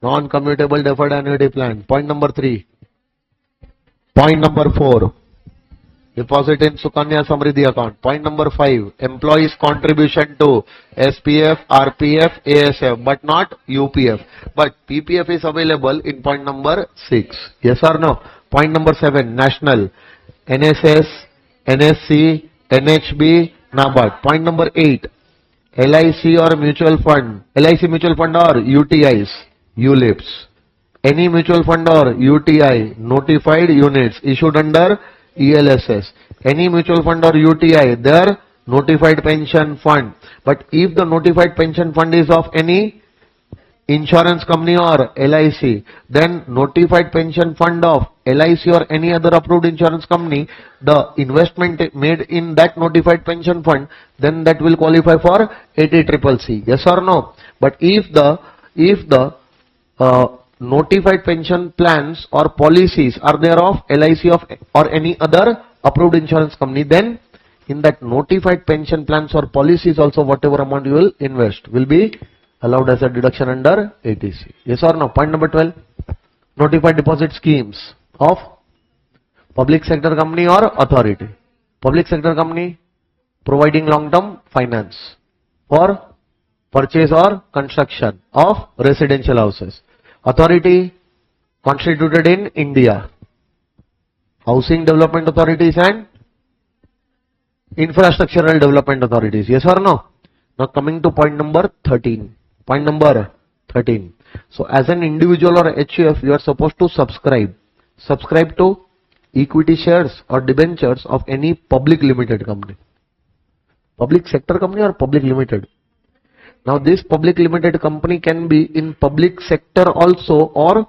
Non-commutable deferred annuity plan. Point number 3. Point number 4. Deposit in Sukanya Samriddhi account. Point number 5. Employees contribution to SPF, RPF, ASF, but not UPF. But PPF is available in point number 6. Yes or no? Point number 7. National. NSS, NSC, NHB, NABARD. Point number 8. LIC or mutual fund. LIC mutual fund or UTIs. ULIPs. Any mutual fund or UTI notified units issued under ELSS. Any mutual fund or UTI, their notified pension fund. But if the notified pension fund is of any insurance company or LIC, then notified pension fund of LIC or any other approved insurance company, the investment made in that notified pension fund, then that will qualify for 80CCC. Yes or no? But if the notified pension plans or policies are there of LIC of or any other approved insurance company, then in that notified pension plans or policies also whatever amount you will invest will be allowed as a deduction under ATC. Yes or no? Point number 12. Notified deposit schemes of public sector company or authority. Public sector company providing long-term finance for purchase or construction of residential houses. Authority constituted in India. Housing development authorities and infrastructural development authorities. Yes or no? Now coming to point number 13. Point number 13. So as an individual or HUF, you are supposed to subscribe. Subscribe to equity shares or debentures of any public limited company. Public sector company or public limited. Now this public limited company can be in public sector also or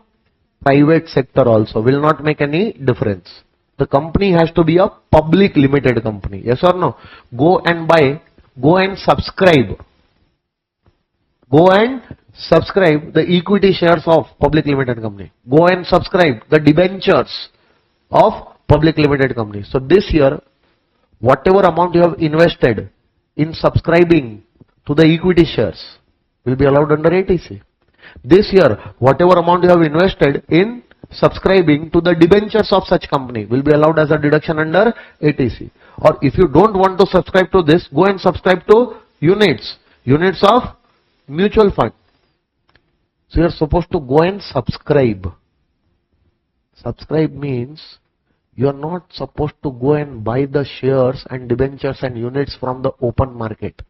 private sector also. Will not make any difference. The company has to be a public limited company. Yes or no? Go and subscribe. Go and subscribe the equity shares of public limited company. Go and subscribe the debentures of public limited company. So this year, whatever amount you have invested in subscribing to the equity shares will be allowed under ATC. This year, whatever amount you have invested in subscribing to the debentures of such company will be allowed as a deduction under ATC. Or if you don't want to subscribe to this, go and subscribe to units of mutual fund. So you are supposed to go and subscribe. Subscribe means you are not supposed to go and buy the shares and debentures and units from the open market.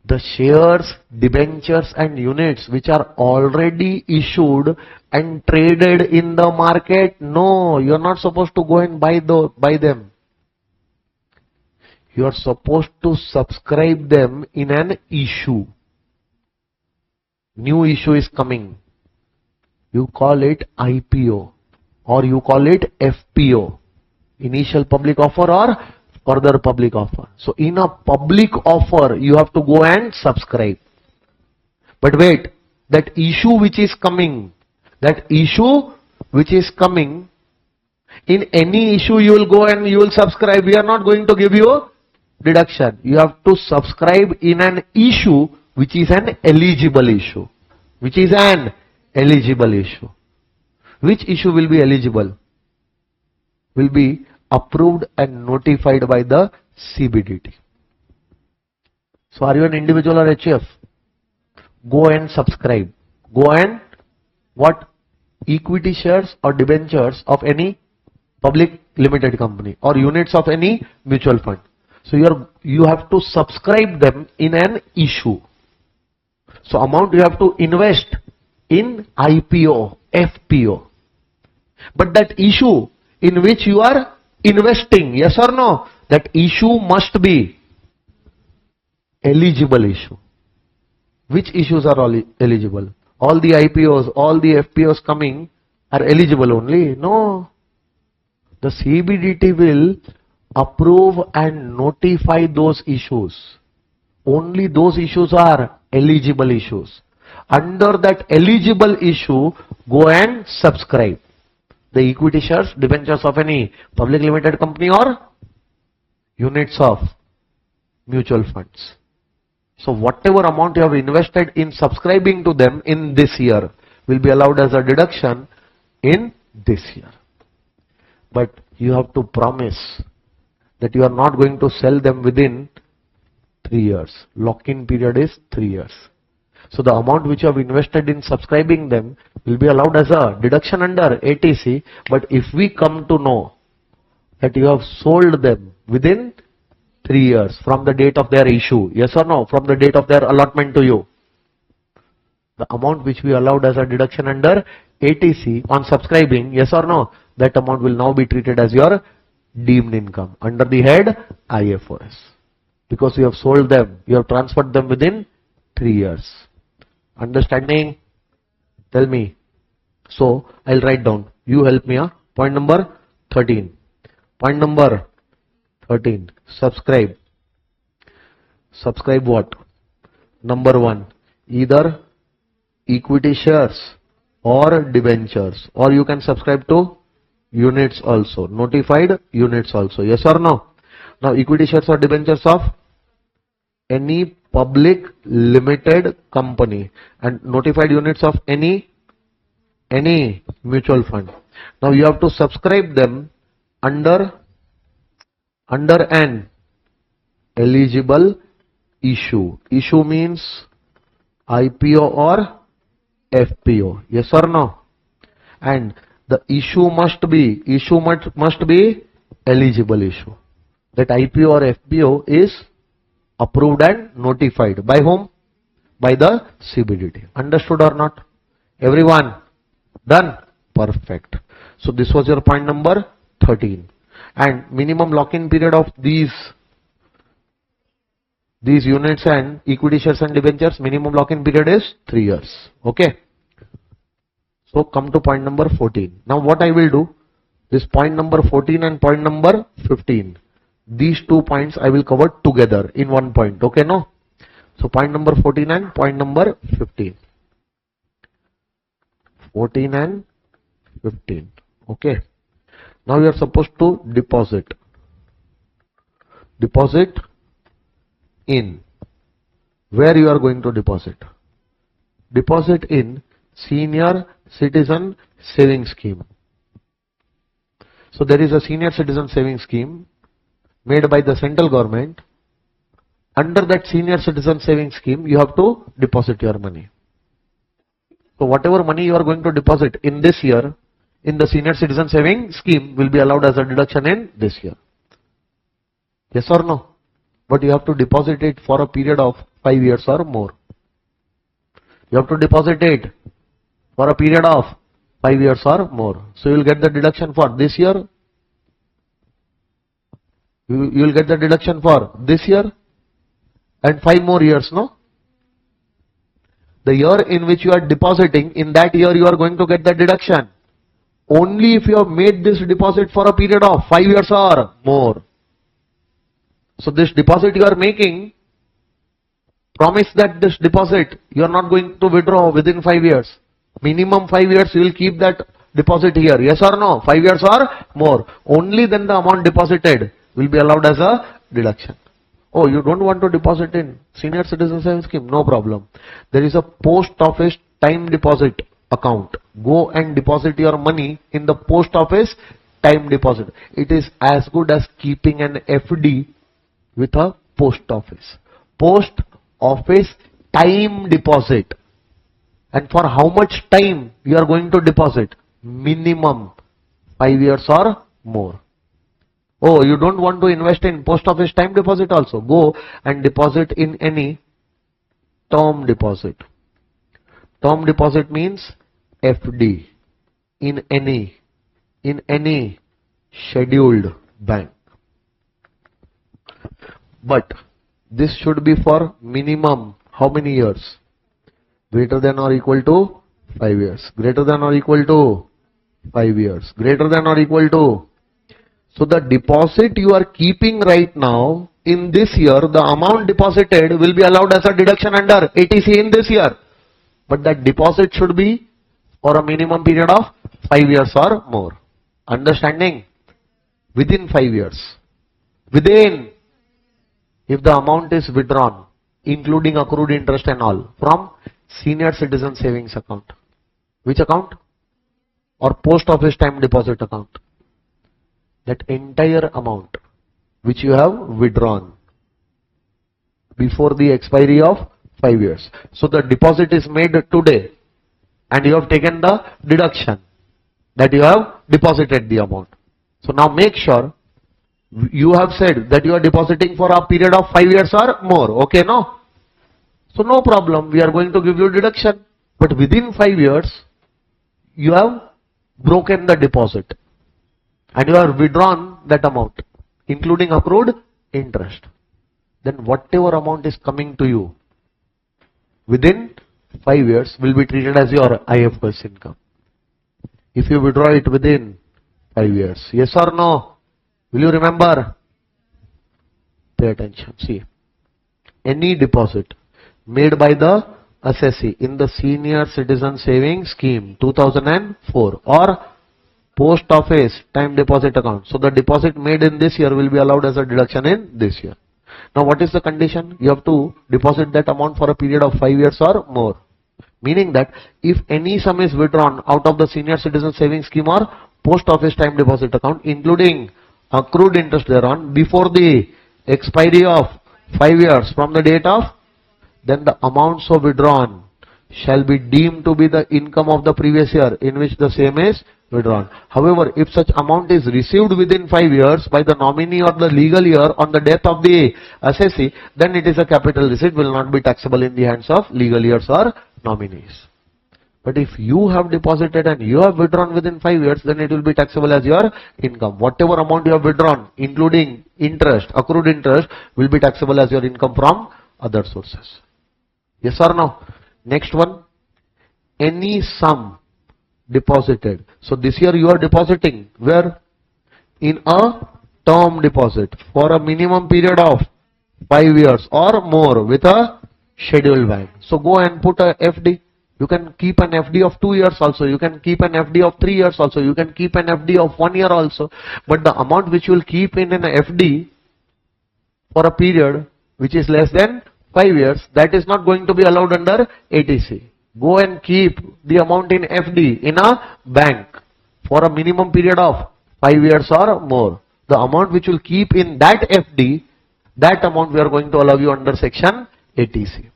The shares, debentures and units which are already issued and traded in the market, no, you are not supposed to go and buy them. You are supposed to subscribe them in an issue. New issue is coming. You call it IPO or you call it FPO. Initial public offer or further public offer. So in a public offer, you have to go and subscribe. But wait, that issue which is coming, in any issue you will go and you will subscribe. We are not going to give you deduction. You have to subscribe in an issue which is an eligible issue. Which is an eligible issue. Which issue will be eligible? Will be approved and notified by the CBDT. So are you an individual or HUF? Go and subscribe. Go and what? Equity shares or debentures of any public limited company or units of any mutual fund. So you have to subscribe them in an issue. So amount you have to invest in IPO, FPO. But that issue in which you are investing, yes or no, that issue must be eligible issue. Which issues are all eligible? All the IPOs, all the FPOs coming are eligible only? No. The CBDT will approve and notify those issues. Only those issues are eligible issues. Under that eligible issue, go and subscribe the equity shares, debentures of any public limited company or units of mutual funds. So whatever amount you have invested in subscribing to them in this year will be allowed as a deduction in this year. But you have to promise that you are not going to sell them within 3 years. Lock-in period is 3 years. So the amount which you have invested in subscribing them will be allowed as a deduction under ATC. But if we come to know that you have sold them within 3 years from the date of their issue, yes or no, from the date of their allotment to you, The amount which we allowed as a deduction under ATC on subscribing, yes or no, that amount will now be treated as your deemed income under the head IFRS. Because you have sold them, you have transferred them within 3 years. Understanding? Tell me. So, I'll write down. You help me. Point number 13. Point number 13. Subscribe. Subscribe what? Number 1. Either equity shares or debentures, or you can subscribe to units also, notified units also, yes or no? Now equity shares or debentures of any public limited company and notified units of any mutual fund. Now you have to subscribe them under an eligible issue. Issue means IPO or FPO, yes or no? And the issue must be eligible issue. That IPO or FPO is approved and notified by whom? By the CBDT. Understood or not? Everyone? Done? Perfect. So this was your point number 13. And minimum lock-in period of these units and equity shares and debentures, minimum lock-in period is 3 years. Okay. So come to point number 14. Now what I will do, this point number 14 and point number 15, these 2 points I will cover together in one point. Okay, no? So point number 14 and point number 15. 14 and 15. Okay. Now you are supposed to deposit. Deposit in. Where you are going to deposit? Deposit in Senior Citizen Savings Scheme. So there is a Senior Citizen Savings Scheme made by the central government. Under that Senior Citizen Savings Scheme, you have to deposit your money. So whatever money you are going to deposit in this year, in the Senior Citizen Savings Scheme will be allowed as a deduction in this year. Yes or no? But you have to deposit it for a period of 5 years or more. You have to deposit it for a period of 5 years or more. So you will get the deduction for this year. You will get the deduction for this year and 5 more years, no? The year in which you are depositing, in that year you are going to get the deduction. Only if you have made this deposit for a period of 5 years or more. So this deposit you are making, promise that this deposit you are not going to withdraw within 5 years. Minimum 5 years you will keep that deposit here. Yes or no? 5 years or more. Only then the amount deposited will be allowed as a deduction. Oh, you don't want to deposit in Senior Citizen Savings Scheme? No problem. There is a post office time deposit account. Go and deposit your money in the post office time deposit. It is as good as keeping an FD with a post office. Post office time deposit. And for how much time you are going to deposit? Minimum 5 years or more. Oh, you don't want to invest in post office time deposit also? Go and deposit in any term deposit. Term deposit means FD in any scheduled bank. But this should be for minimum how many years? Greater than or equal to 5 years. Greater than or equal to 5 years. Greater than or equal to. So the deposit you are keeping right now in this year, the amount deposited will be allowed as a deduction under ATC in this year. But that deposit should be for a minimum period of 5 years or more. Understanding? Within 5 years. Within. If the amount is withdrawn, including accrued interest and all, from Senior Citizen Savings account. Which account? Or post office time deposit account. That entire amount which you have withdrawn before the expiry of 5 years. So the deposit is made today and you have taken the deduction that you have deposited the amount. So now make sure you have said that you are depositing for a period of 5 years or more. Okay, no? So no problem. We are going to give you deduction. But within 5 years, you have broken the deposit and you have withdrawn that amount, including accrued interest. Then whatever amount is coming to you within 5 years will be treated as your IFRS income. If you withdraw it within 5 years, yes or no? Will you remember? Pay attention. See, any deposit made by the assessee in the Senior Citizen Savings Scheme 2004 or Post Office Time Deposit Account. So the deposit made in this year will be allowed as a deduction in this year. Now what is the condition? You have to deposit that amount for a period of 5 years or more. Meaning that if any sum is withdrawn out of the Senior Citizen Savings Scheme or Post Office Time Deposit Account, including accrued interest thereon, before the expiry of 5 years from the date of, then the amount so withdrawn shall be deemed to be the income of the previous year in which the same is withdrawn. However, if such amount is received within 5 years by the nominee or the legal year on the death of the assessee, then it is a capital receipt, will not be taxable in the hands of legal heirs or nominees. But if you have deposited and you have withdrawn within 5 years, then it will be taxable as your income. Whatever amount you have withdrawn, including interest, accrued interest, will be taxable as your income from other sources. Yes or no? Next one, any sum deposited. So this year you are depositing where? In a term deposit for a minimum period of 5 years or more with a scheduled bank. So go and put a FD. You can keep an FD of 2 years also. You can keep an FD of 3 years also. You can keep an FD of 1 year also. But the amount which you will keep in an FD for a period which is less than 5 years, that is not going to be allowed under ATC. Go and keep the amount in FD in a bank for a minimum period of 5 years or more. The amount which you will keep in that FD, that amount we are going to allow you under section ATC.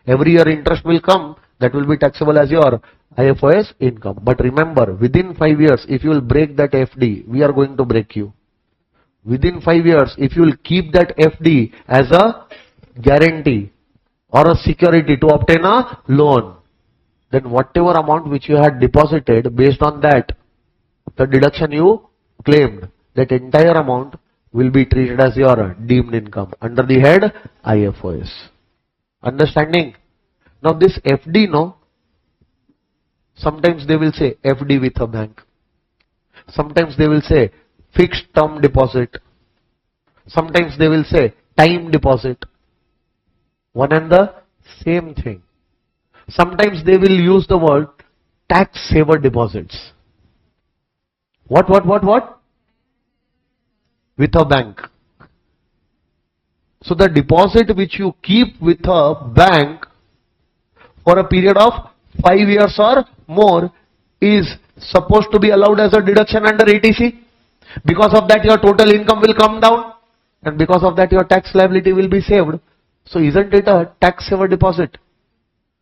Every year interest will come, that will be taxable as your IFRS income. But remember, within 5 years, if you will break that FD, we are going to break you. Within 5 years, if you will keep that FD as a guarantee or a security to obtain a loan, then whatever amount which you had deposited, based on that, the deduction you claimed, that entire amount will be treated as your deemed income under the head IFRS. Understanding? Now this FD, no, sometimes they will say FD with a bank. Sometimes they will say fixed term deposit. Sometimes they will say time deposit. One and the same thing. Sometimes they will use the word tax saver deposits. What? With a bank. So the deposit which you keep with a bank for a period of 5 years or more is supposed to be allowed as a deduction under ATC. Because of that your total income will come down, and because of that your tax liability will be saved. So isn't it a tax saver deposit?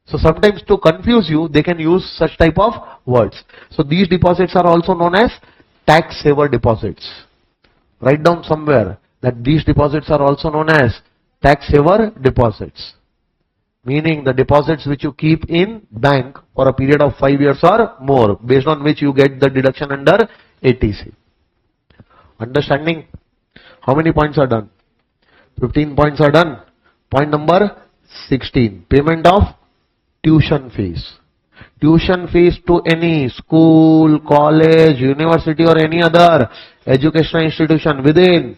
So sometimes to confuse you, they can use such type of words. So these deposits are also known as tax saver deposits. Write down somewhere that these deposits are also known as tax saver deposits. Meaning the deposits which you keep in bank for a period of 5 years or more, based on which you get the deduction under ATC. Understanding? How many points are done? 15 points are done. Point number 16. Payment of tuition fees. Tuition fees to any school, college, university or any other educational institution within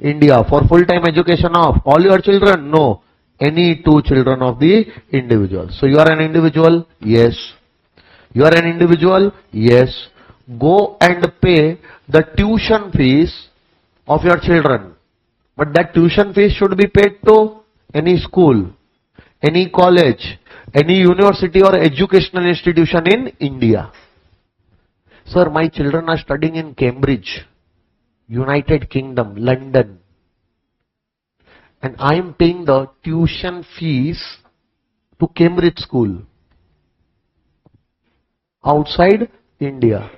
India for full-time education of all your children? No. Any 2 children of the individual. So you are an individual? Yes. You are an individual? Yes. Go and pay the tuition fees of your children. But that tuition fees should be paid to any school, any college, any university or educational institution in India. Sir, my children are studying in Cambridge, United Kingdom, London, and I am paying the tuition fees to Cambridge school outside India.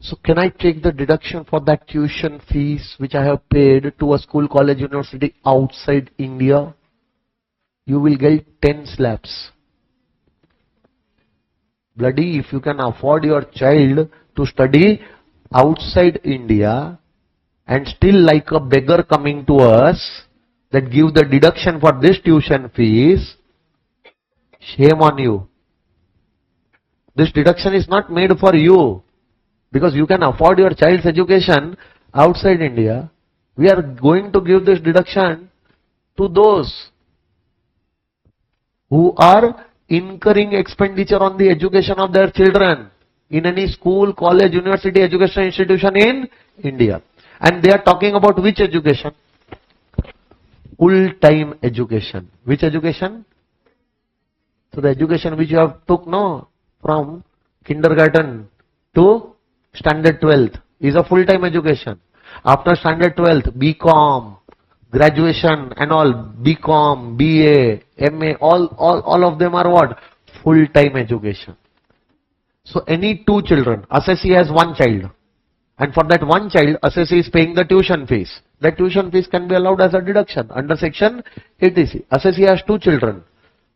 So can I take the deduction for that tuition fees which I have paid to a school, college, university outside India? You will get 10 slaps. Bloody, if you can afford your child to study outside India and still like a beggar coming to us that give the deduction for this tuition fees, shame on you. This deduction is not made for you because you can afford your child's education outside India. We are going to give this deduction to those who are incurring expenditure on the education of their children in any school, college, university, educational institution in India. And they are talking about which education? Full-time education. Which education? So the education which you have took from kindergarten to standard 12th is a full-time education. After standard 12th, BCom, graduation and all, BCom, BA, MA, all of them are what? Full-time education. So any two children, assessee has one child, and for that one child, assessee is paying the tuition fees. That tuition fees can be allowed as a deduction under section 80C. Assessee has two children.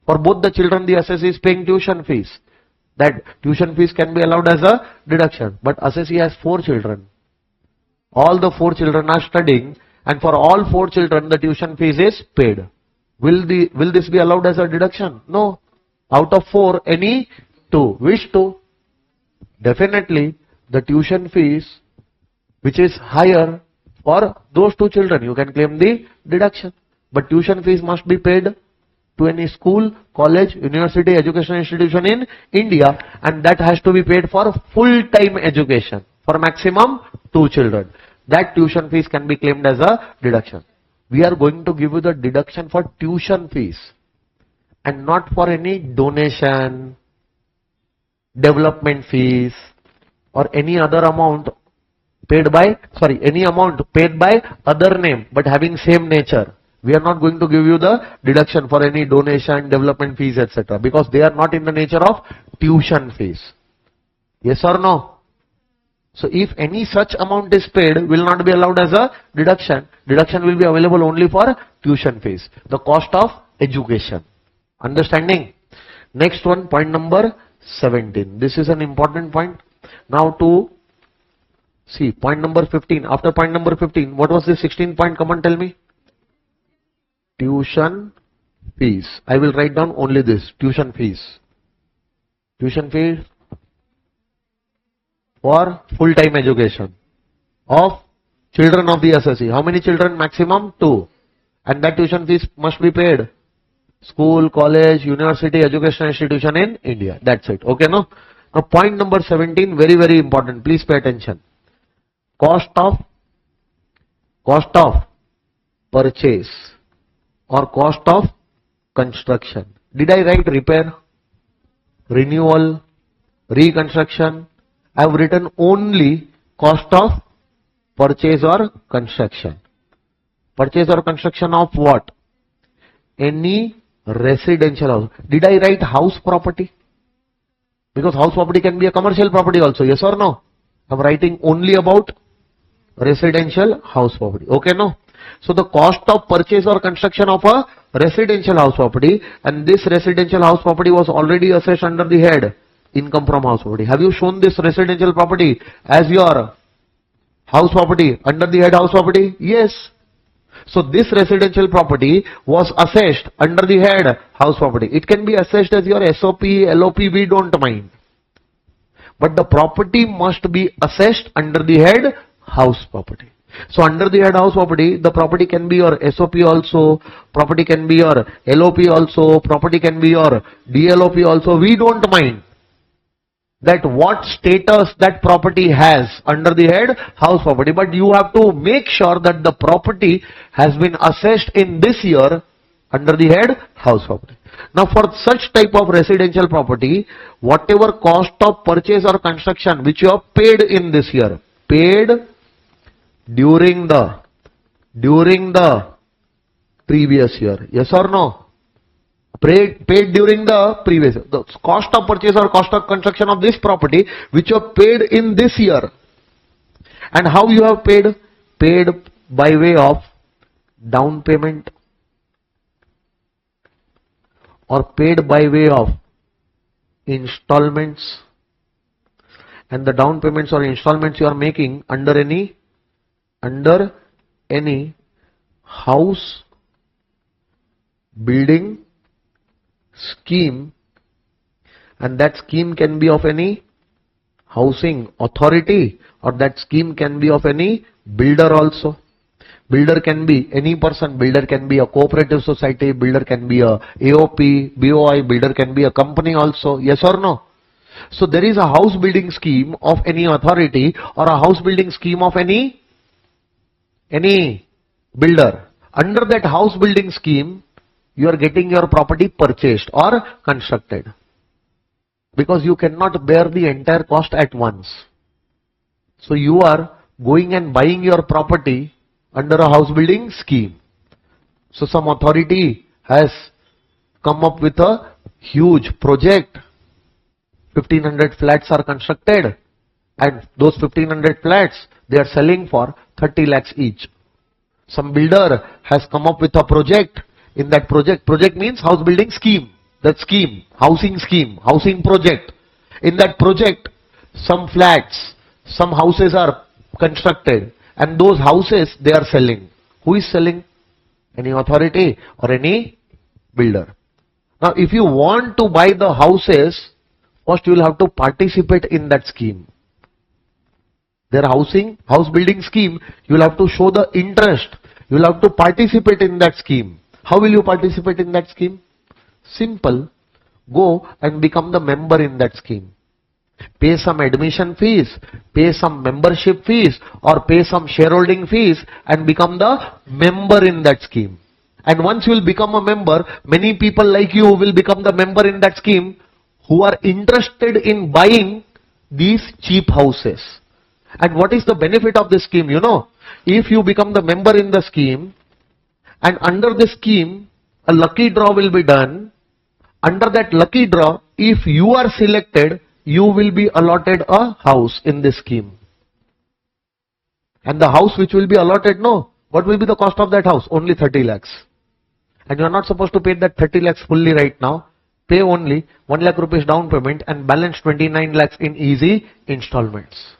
For both the children, the assessee is paying tuition fees. That tuition fees can be allowed as a deduction. But assessee has 4 children. All the 4 children are studying, and for all 4 children, the tuition fees is paid. Will this be allowed as a deduction? No. Out of 4, any 2. Which 2? Definitely the tuition fees which is higher for those 2 children. You can claim the deduction. But tuition fees must be paid to any school, college, university, educational institution in India, and that has to be paid for full-time education for maximum 2 children. That tuition fees can be claimed as a deduction. We are going to give you the deduction for tuition fees and not for any donation, development fees, or any other amount paid by, any amount paid by other name but having same nature. We are not going to give you the deduction for any donation, development fees, etc. because they are not in the nature of tuition fees. Yes or no? So if any such amount is paid, will not be allowed as a deduction. Deduction will be available only for tuition fees, the cost of education. Understanding? Next one, point number 17. This is an important point. Now to see point number 15. After point number 15, what was the 16th point? Come on, tell me. Tuition fees. I will write down only this, tuition fees. Tuition fees for full-time education of children of the assessee. How many children? Maximum 2. And that tuition fees must be paid. School, college, university, educational institution in India. That's it. Okay, no? Now point number 17, very, very important. Please pay attention. Cost of purchase or cost of construction. Did I write repair, renewal, reconstruction? I have written only cost of purchase or construction. Purchase or construction of what? Any residential house. Did I write house property? Because house property can be a commercial property also. Yes or no? I am writing only about residential house property. Okay, no? So the cost of purchase or construction of a residential house property, and this residential house property was already assessed under the head income from house property. Have you shown this residential property as your house property under the head house property? Yes. So this residential property was assessed under the head house property. It can be assessed as your SOP, LOP, we don't mind. But the property must be assessed under the head house property. So under the head house property, the property can be your SOP also, property can be your LOP also, property can be your DLOP also, we don't mind. That what status that property has under the head house property, but you have to make sure that the property has been assessed in this year under the head house property. Now for such type of residential property, whatever cost of purchase or construction which you have paid in this year, paid during the previous year, yes or no? Paid during the previous year. The cost of purchase or cost of construction of this property which you have paid in this year. And how you have paid? Paid by way of down payment or paid by way of installments, and the down payments or installments you are making under any house building scheme, and that scheme can be of any housing authority, or that scheme can be of any builder also. Builder can be any person, builder can be a cooperative society, builder can be a AOP, BOI, builder can be a company also, yes or no? So there is a house building scheme of any authority or a house building scheme of any builder. Under that house building scheme, you are getting your property purchased or constructed, because you cannot bear the entire cost at once. So you are going and buying your property under a house building scheme. So some authority has come up with a huge project. 1500 flats are constructed, and those 1500 flats they are selling for 30 lakhs each. Some builder has come up with a project. In that project means house building scheme. That scheme, housing project. In that project, some flats, some houses are constructed, and those houses they are selling. Who is selling? Any authority or any builder. Now if you want to buy the houses, first you will have to participate in that scheme. Their house building scheme, you will have to show the interest. You will have to participate in that scheme. How will you participate in that scheme? Simple. Go and become the member in that scheme. Pay some admission fees, pay some membership fees, or pay some shareholding fees and become the member in that scheme. And once you will become a member, many people like you will become the member in that scheme who are interested in buying these cheap houses. And what is the benefit of this scheme? You know, if you become the member in the scheme, and under the scheme, a lucky draw will be done. Under that lucky draw, if you are selected, you will be allotted a house in this scheme. And the house which will be allotted, no, what will be the cost of that house? Only 30 lakhs. And you are not supposed to pay that 30 lakhs fully right now. Pay only 1 lakh rupees down payment and balance 29 lakhs in easy installments.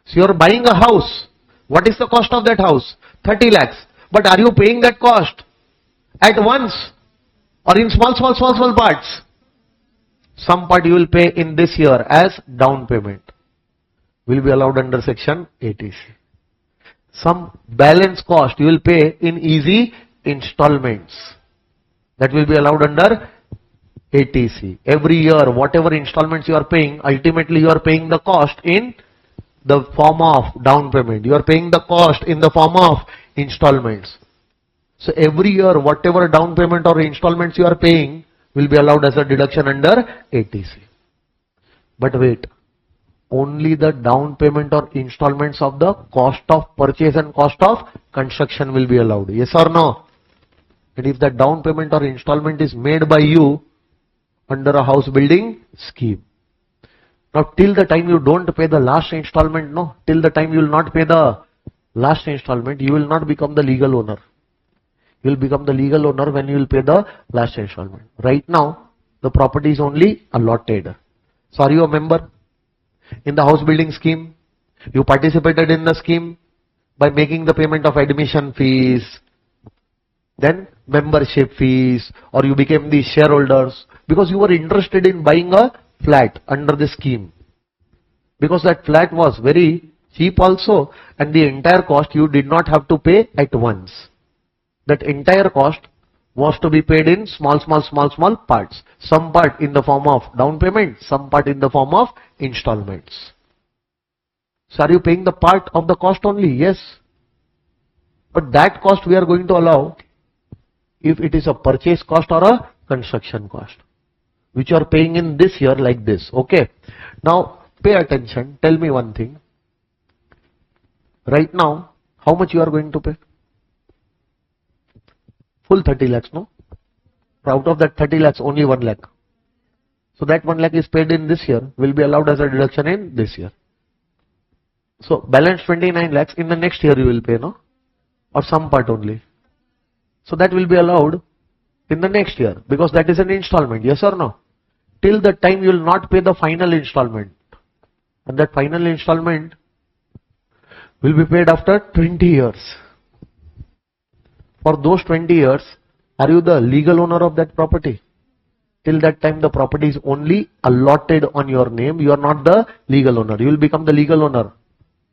So you are buying a house. What is the cost of that house? 30 lakhs. But are you paying that cost at once or in small parts? Some part you will pay in this year as down payment. Will be allowed under section 80C. Some balance cost you will pay in easy installments. That will be allowed under 80C. Every year, whatever installments you are paying, ultimately you are paying the cost in the form of down payment. You are paying the cost in the form of installments. So every year, whatever down payment or installments you are paying will be allowed as a deduction under 80C. But wait, only the down payment or installments of the cost of purchase and cost of construction will be allowed. Yes or no? And if the down payment or installment is made by you under a house building scheme. Now till the time you don't pay the last installment, no, till the time you will not pay the last installment, you will not become the legal owner. You will become the legal owner when you will pay the last installment. Right now, the property is only allotted. So are you a member in the house building scheme? You participated in the scheme by making the payment of admission fees, then membership fees, or you became the shareholders because you were interested in buying a flat under the scheme. Because that flat was very cheap also, and the entire cost you did not have to pay at once. That entire cost was to be paid in small parts. Some part in the form of down payment, some part in the form of installments. So are you paying the part of the cost only? Yes. But that cost we are going to allow if it is a purchase cost or a construction cost, which you are paying in this year like this. Okay. Now pay attention. Tell me one thing. Right now, how much you are going to pay? Full 30 lakhs, no? Out of that 30 lakhs, only 1 lakh. So that 1 lakh is paid in this year, will be allowed as a deduction in this year. So balance 29 lakhs in the next year you will pay, no? Or some part only. So that will be allowed in the next year because that is an installment, yes or no? till the time you will not pay the final installment. And that final installment will be paid after 20 years. For those 20 years, are you the legal owner of that property? Till that time the property is only allotted on your name. You are not the legal owner. You will become the legal owner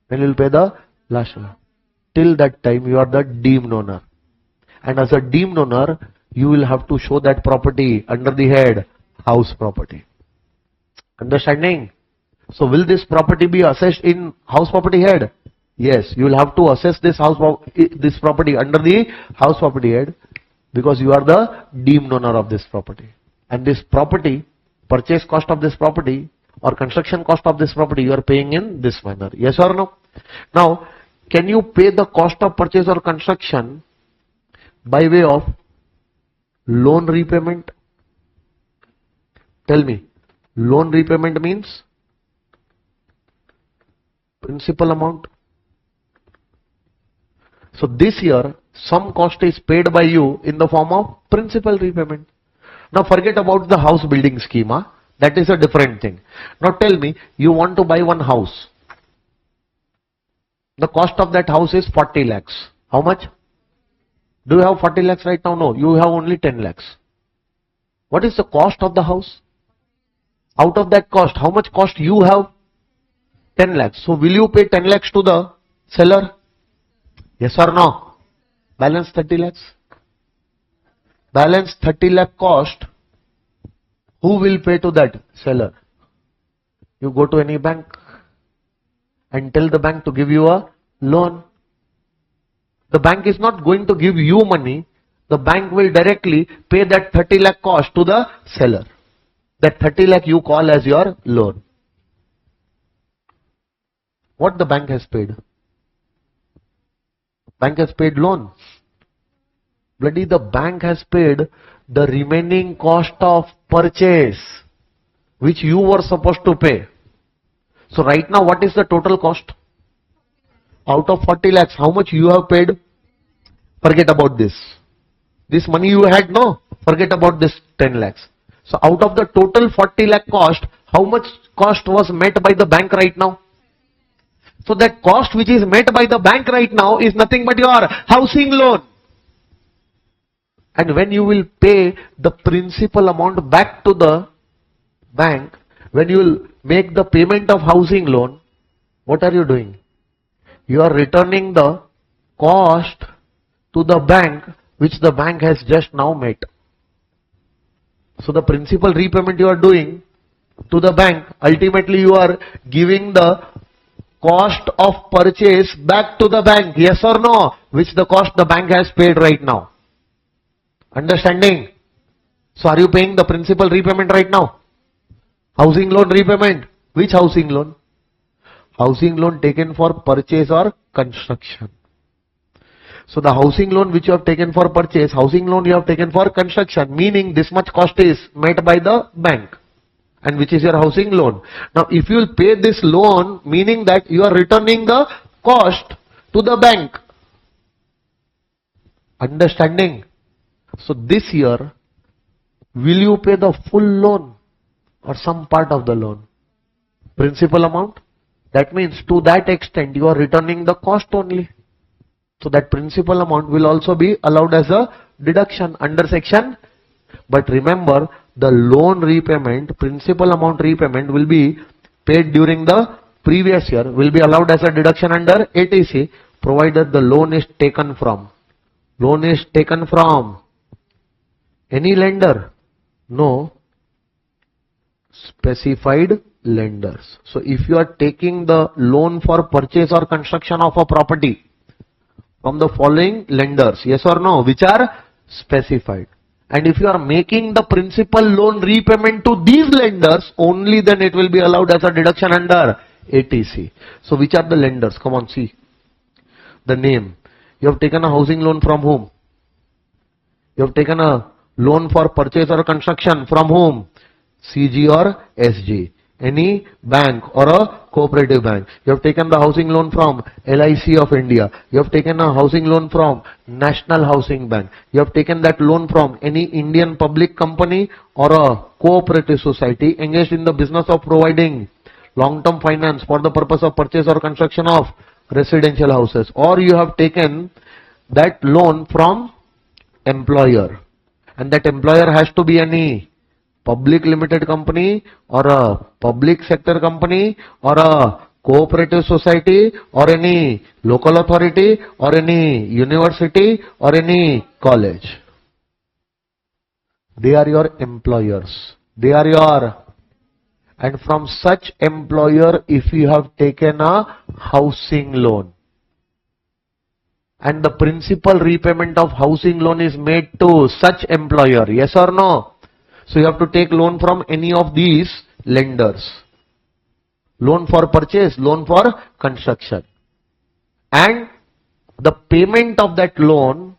when you will pay the last one. Till that time you are the deemed owner. And as a deemed owner, you will have to show that property under the head house property. Understanding? So will this property be assessed in house property head? Yes, you will have to assess this this property under the house property head, because you are the deemed owner of this property. And this property, purchase cost of this property or construction cost of this property, you are paying in this manner. Yes or no? Now, can you pay the cost of purchase or construction by way of loan repayment? Tell me, loan repayment means principal amount. So this year, some cost is paid by you in the form of principal repayment. Now forget about the house building schema. That is a different thing. Now tell me, you want to buy one house. The cost of that house is 40 lakhs. How much? Do you have 40 lakhs right now? No, you have only 10 lakhs. What is the cost of the house? Out of that cost, how much cost you have? 10 lakhs. So will you pay 10 lakhs to the seller? Yes or no? Balance 30 lakhs. Balance 30 lakh cost, who will pay to that? Seller. You go to any bank and tell the bank to give you a loan. The bank is not going to give you money. The bank will directly pay that 30 lakh cost to the seller. That 30 lakh you call as your loan. What the bank has paid? Bank has paid loan. Bloody, the bank has paid the remaining cost of purchase which you were supposed to pay. So right now what is the total cost? Out of 40 lakhs, how much you have paid? Forget about this. This money you had, no? Forget about this 10 lakhs. So out of the total 40 lakh cost, how much cost was met by the bank right now? So that cost which is met by the bank right now is nothing but your housing loan. And when you will pay the principal amount back to the bank, when you will make the payment of housing loan, what are you doing? You are returning the cost to the bank which the bank has just now met. So the principal repayment you are doing to the bank, ultimately you are giving the cost of purchase back to the bank. Yes or no? Which the cost the bank has paid right now. Understanding? So are you paying the principal repayment right now? Housing loan repayment. Which housing loan? Housing loan taken for purchase or construction. So the housing loan which you have taken for purchase, housing loan you have taken for construction, meaning this much cost is met by the bank, and which is your housing loan. Now if you will pay this loan, meaning that you are returning the cost to the bank. Understanding? So this year, will you pay the full loan or some part of the loan? Principal amount? That means to that extent you are returning the cost only. So that principal amount will also be allowed as a deduction under section. But remember, the loan repayment, principal amount repayment will be paid during the previous year, will be allowed as a deduction under ATC, provided the loan is taken from. Loan is taken from any lender? No. Specified lenders. So if you are taking the loan for purchase or construction of a property from the following lenders, yes or no, which are specified. And if you are making the principal loan repayment to these lenders, only then it will be allowed as a deduction under ATC. So which are the lenders? Come on, see. The name. You have taken a housing loan from whom? You have taken a loan for purchase or construction from whom? CG or SG. any bank or a cooperative bank. You have taken the housing loan from LIC of India. You have taken a housing loan from National Housing Bank. You have taken that loan from any Indian public company or a cooperative society engaged in the business of providing long-term finance for the purpose of purchase or construction of residential houses. Or you have taken that loan from employer, and that employer has to be any public limited company or a public sector company or a cooperative society or any local authority or any university or any college. They are your employers. They are your, and from such employer, if you have taken a housing loan, and the principal repayment of housing loan is made to such employer, yes or no? So you have to take loan from any of these lenders. Loan for purchase, loan for construction. And the payment of that loan,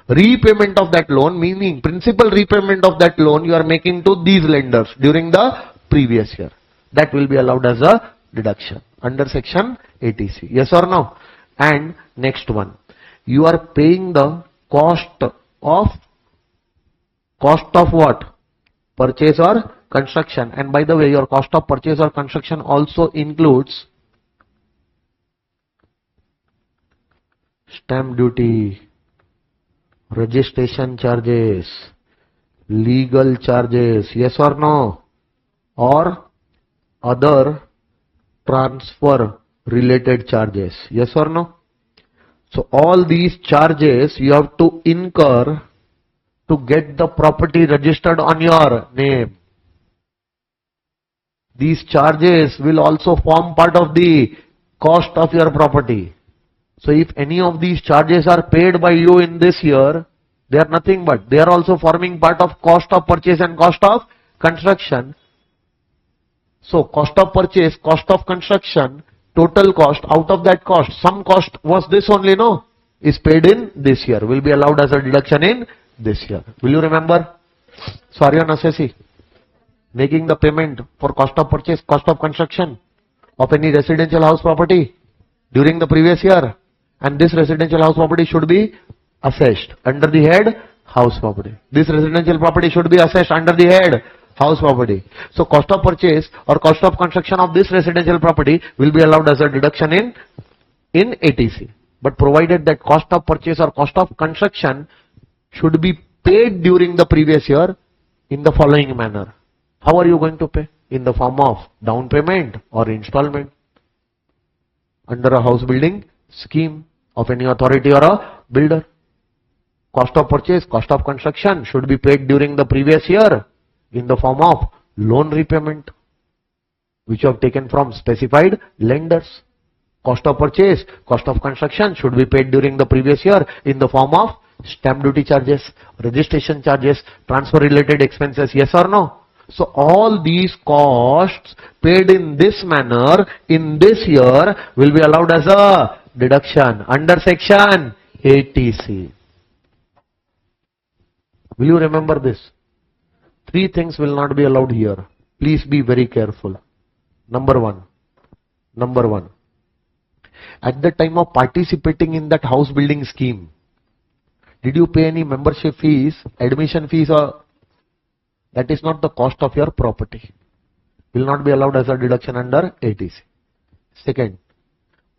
repayment of that loan, meaning principal repayment of that loan, you are making to these lenders during the previous year. That will be allowed as a deduction under section 80C. Yes or no? And next one. You are paying the cost of what? Purchase or construction. And by the way, your cost of purchase or construction also includes stamp duty, registration charges, legal charges, yes or no? Or other transfer related charges, yes or no? So all these charges you have to incur to get the property registered on your name. These charges will also form part of the cost of your property. So if any of these charges are paid by you in this year, they are nothing but, they are also forming part of cost of purchase and cost of construction. So cost of purchase, cost of construction, total cost, out of that cost, some cost was this only, no? Is paid in this year, will be allowed as a deduction in this year. Will you remember? Sorry on assessee. Making the payment for cost of purchase, cost of construction of any residential house property during the previous year. And this residential house property should be assessed under the head house property. This residential property should be assessed under the head house property. So cost of purchase or cost of construction of this residential property will be allowed as a deduction in ATC. But provided that cost of purchase or cost of construction should be paid during the previous year in the following manner. How are you going to pay? In the form of down payment or installment under a house building scheme of any authority or a builder. Cost of purchase, cost of construction should be paid during the previous year in the form of loan repayment, which you have taken from specified lenders. Cost of purchase, cost of construction should be paid during the previous year in the form of stamp duty charges, registration charges, transfer related expenses, yes or no? So all these costs paid in this manner in this year will be allowed as a deduction under section 80C. Will you remember this? Three things will not be allowed here. Please be very careful. Number one. At the time of participating in that house building scheme, did you pay any membership fees, admission fees, or that is not the cost of your property? Will not be allowed as a deduction under ATC. Second,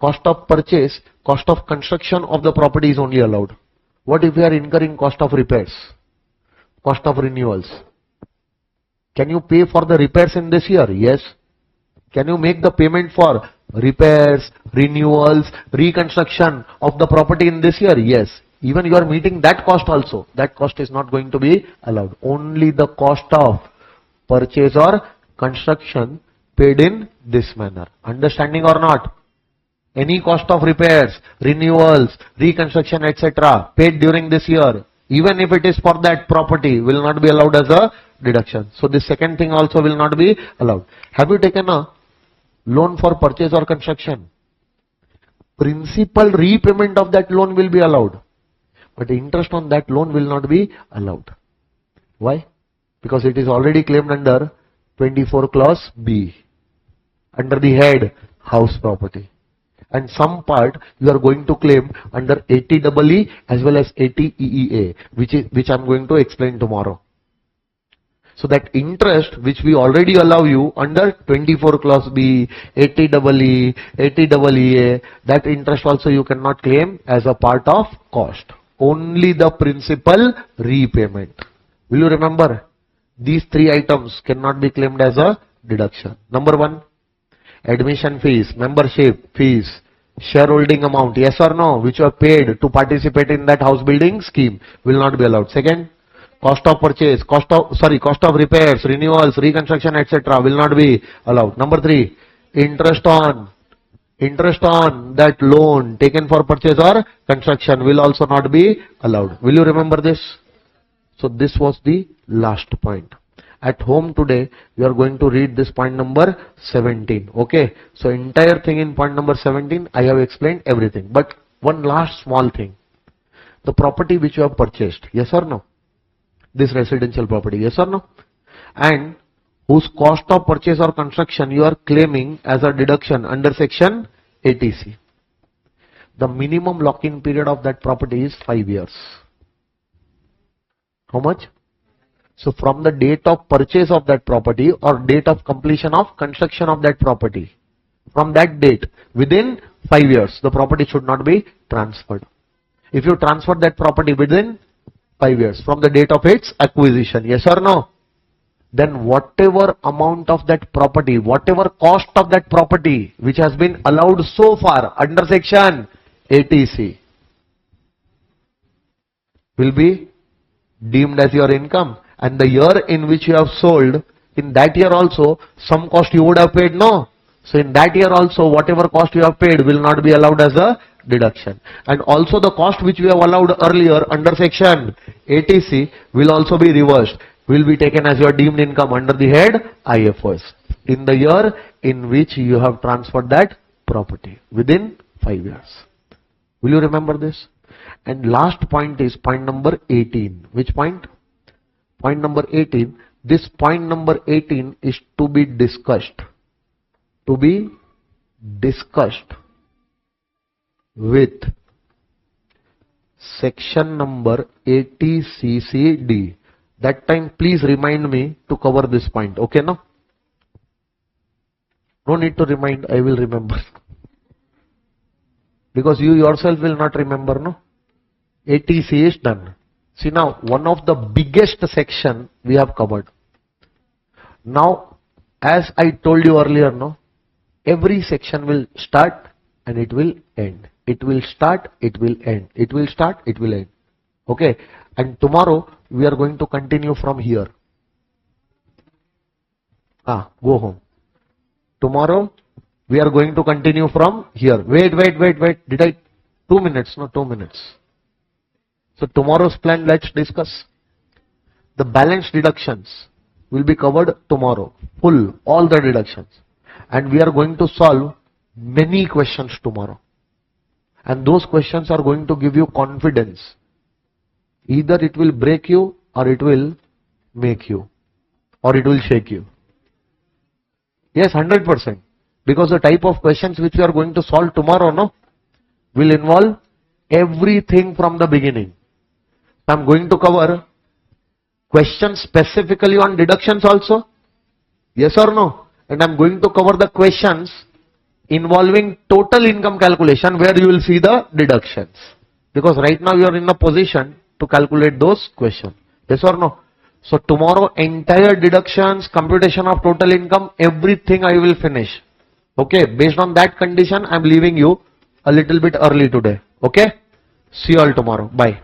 cost of purchase, cost of construction of the property is only allowed. What if you are incurring cost of repairs, cost of renewals? Can you pay for the repairs in this year? Yes. Can you make the payment for repairs, renewals, reconstruction of the property in this year? Yes. Even you are meeting that cost also. That cost is not going to be allowed. Only the cost of purchase or construction paid in this manner. Understanding or not? Any cost of repairs, renewals, reconstruction, etc. paid during this year, even if it is for that property, will not be allowed as a deduction. So this second thing also will not be allowed. Have you taken a loan for purchase or construction? Principal repayment of that loan will be allowed, but interest on that loan will not be allowed. Why? Because it is already claimed under 24 clause B. under the head house property. And some part you are going to claim under 80EE as well as 80EEA, which I'm going to explain tomorrow. So that interest which we already allow you under 24 clause B, 80EE, 80EEA, that interest also you cannot claim as a part of cost. Only the principal repayment. Will you remember? These three items cannot be claimed as a deduction. Number one, admission fees, membership fees, shareholding amount, yes or no, which you have paid to participate in that house building scheme will not be allowed. Second, cost of purchase, cost of repairs, renewals, reconstruction, etc. will not be allowed. Number three, interest on that loan taken for purchase or construction will also not be allowed. Will you remember this? So this was the last point. At home today, you are going to read this point number 17. Okay. So entire thing in point number 17, I have explained everything. But one last small thing. The property which you have purchased, yes or no? This residential property, yes or no? And whose cost of purchase or construction you are claiming as a deduction under section 80C. The minimum lock-in period of that property is 5 years. How much? So from the date of purchase of that property or date of completion of construction of that property, from that date, within 5 years, the property should not be transferred. If you transfer that property within 5 years from the date of its acquisition, yes or no, then whatever amount of that property, whatever cost of that property which has been allowed so far under section 80C will be deemed as your income. And the year in which you have sold, in that year also some cost you would have paid, no? So in that year also whatever cost you have paid will not be allowed as a deduction. And also the cost which we have allowed earlier under section 80C will also be reversed, will be taken as your deemed income under the head IFOs in the year in which you have transferred that property within 5 years. Will you remember this? And last point is point number 18. Which point? Point number 18. This point number 18 is to be discussed. To be discussed with section number 80CCD. That time please remind me to cover this point. Okay, no? No need to remind, I will remember. Because you yourself will not remember, no? 80C is done. See now, one of the biggest section we have covered. Now, as I told you earlier, no? Every section will start and it will end. It will start, it will end. It will start, it will end. Okay? And tomorrow, we are going to continue from here. Go home. Tomorrow, we are going to continue from here. Wait. Did I? 2 minutes, no, 2 minutes. So tomorrow's plan, let's discuss. The balance deductions will be covered tomorrow. Full, all the deductions. And we are going to solve many questions tomorrow. And those questions are going to give you confidence. Either it will break you or it will make you. Or it will shake you. Yes, 100%. Because the type of questions which we are going to solve tomorrow, no, will involve everything from the beginning. I'm going to cover questions specifically on deductions also. Yes or no? And I'm going to cover the questions involving total income calculation where you will see the deductions. Because right now you are in a position to calculate those questions. Yes or no? So tomorrow entire deductions, computation of total income, everything I will finish. Okay, based on that condition, I'm leaving you a little bit early today. Okay, see you all tomorrow. Bye.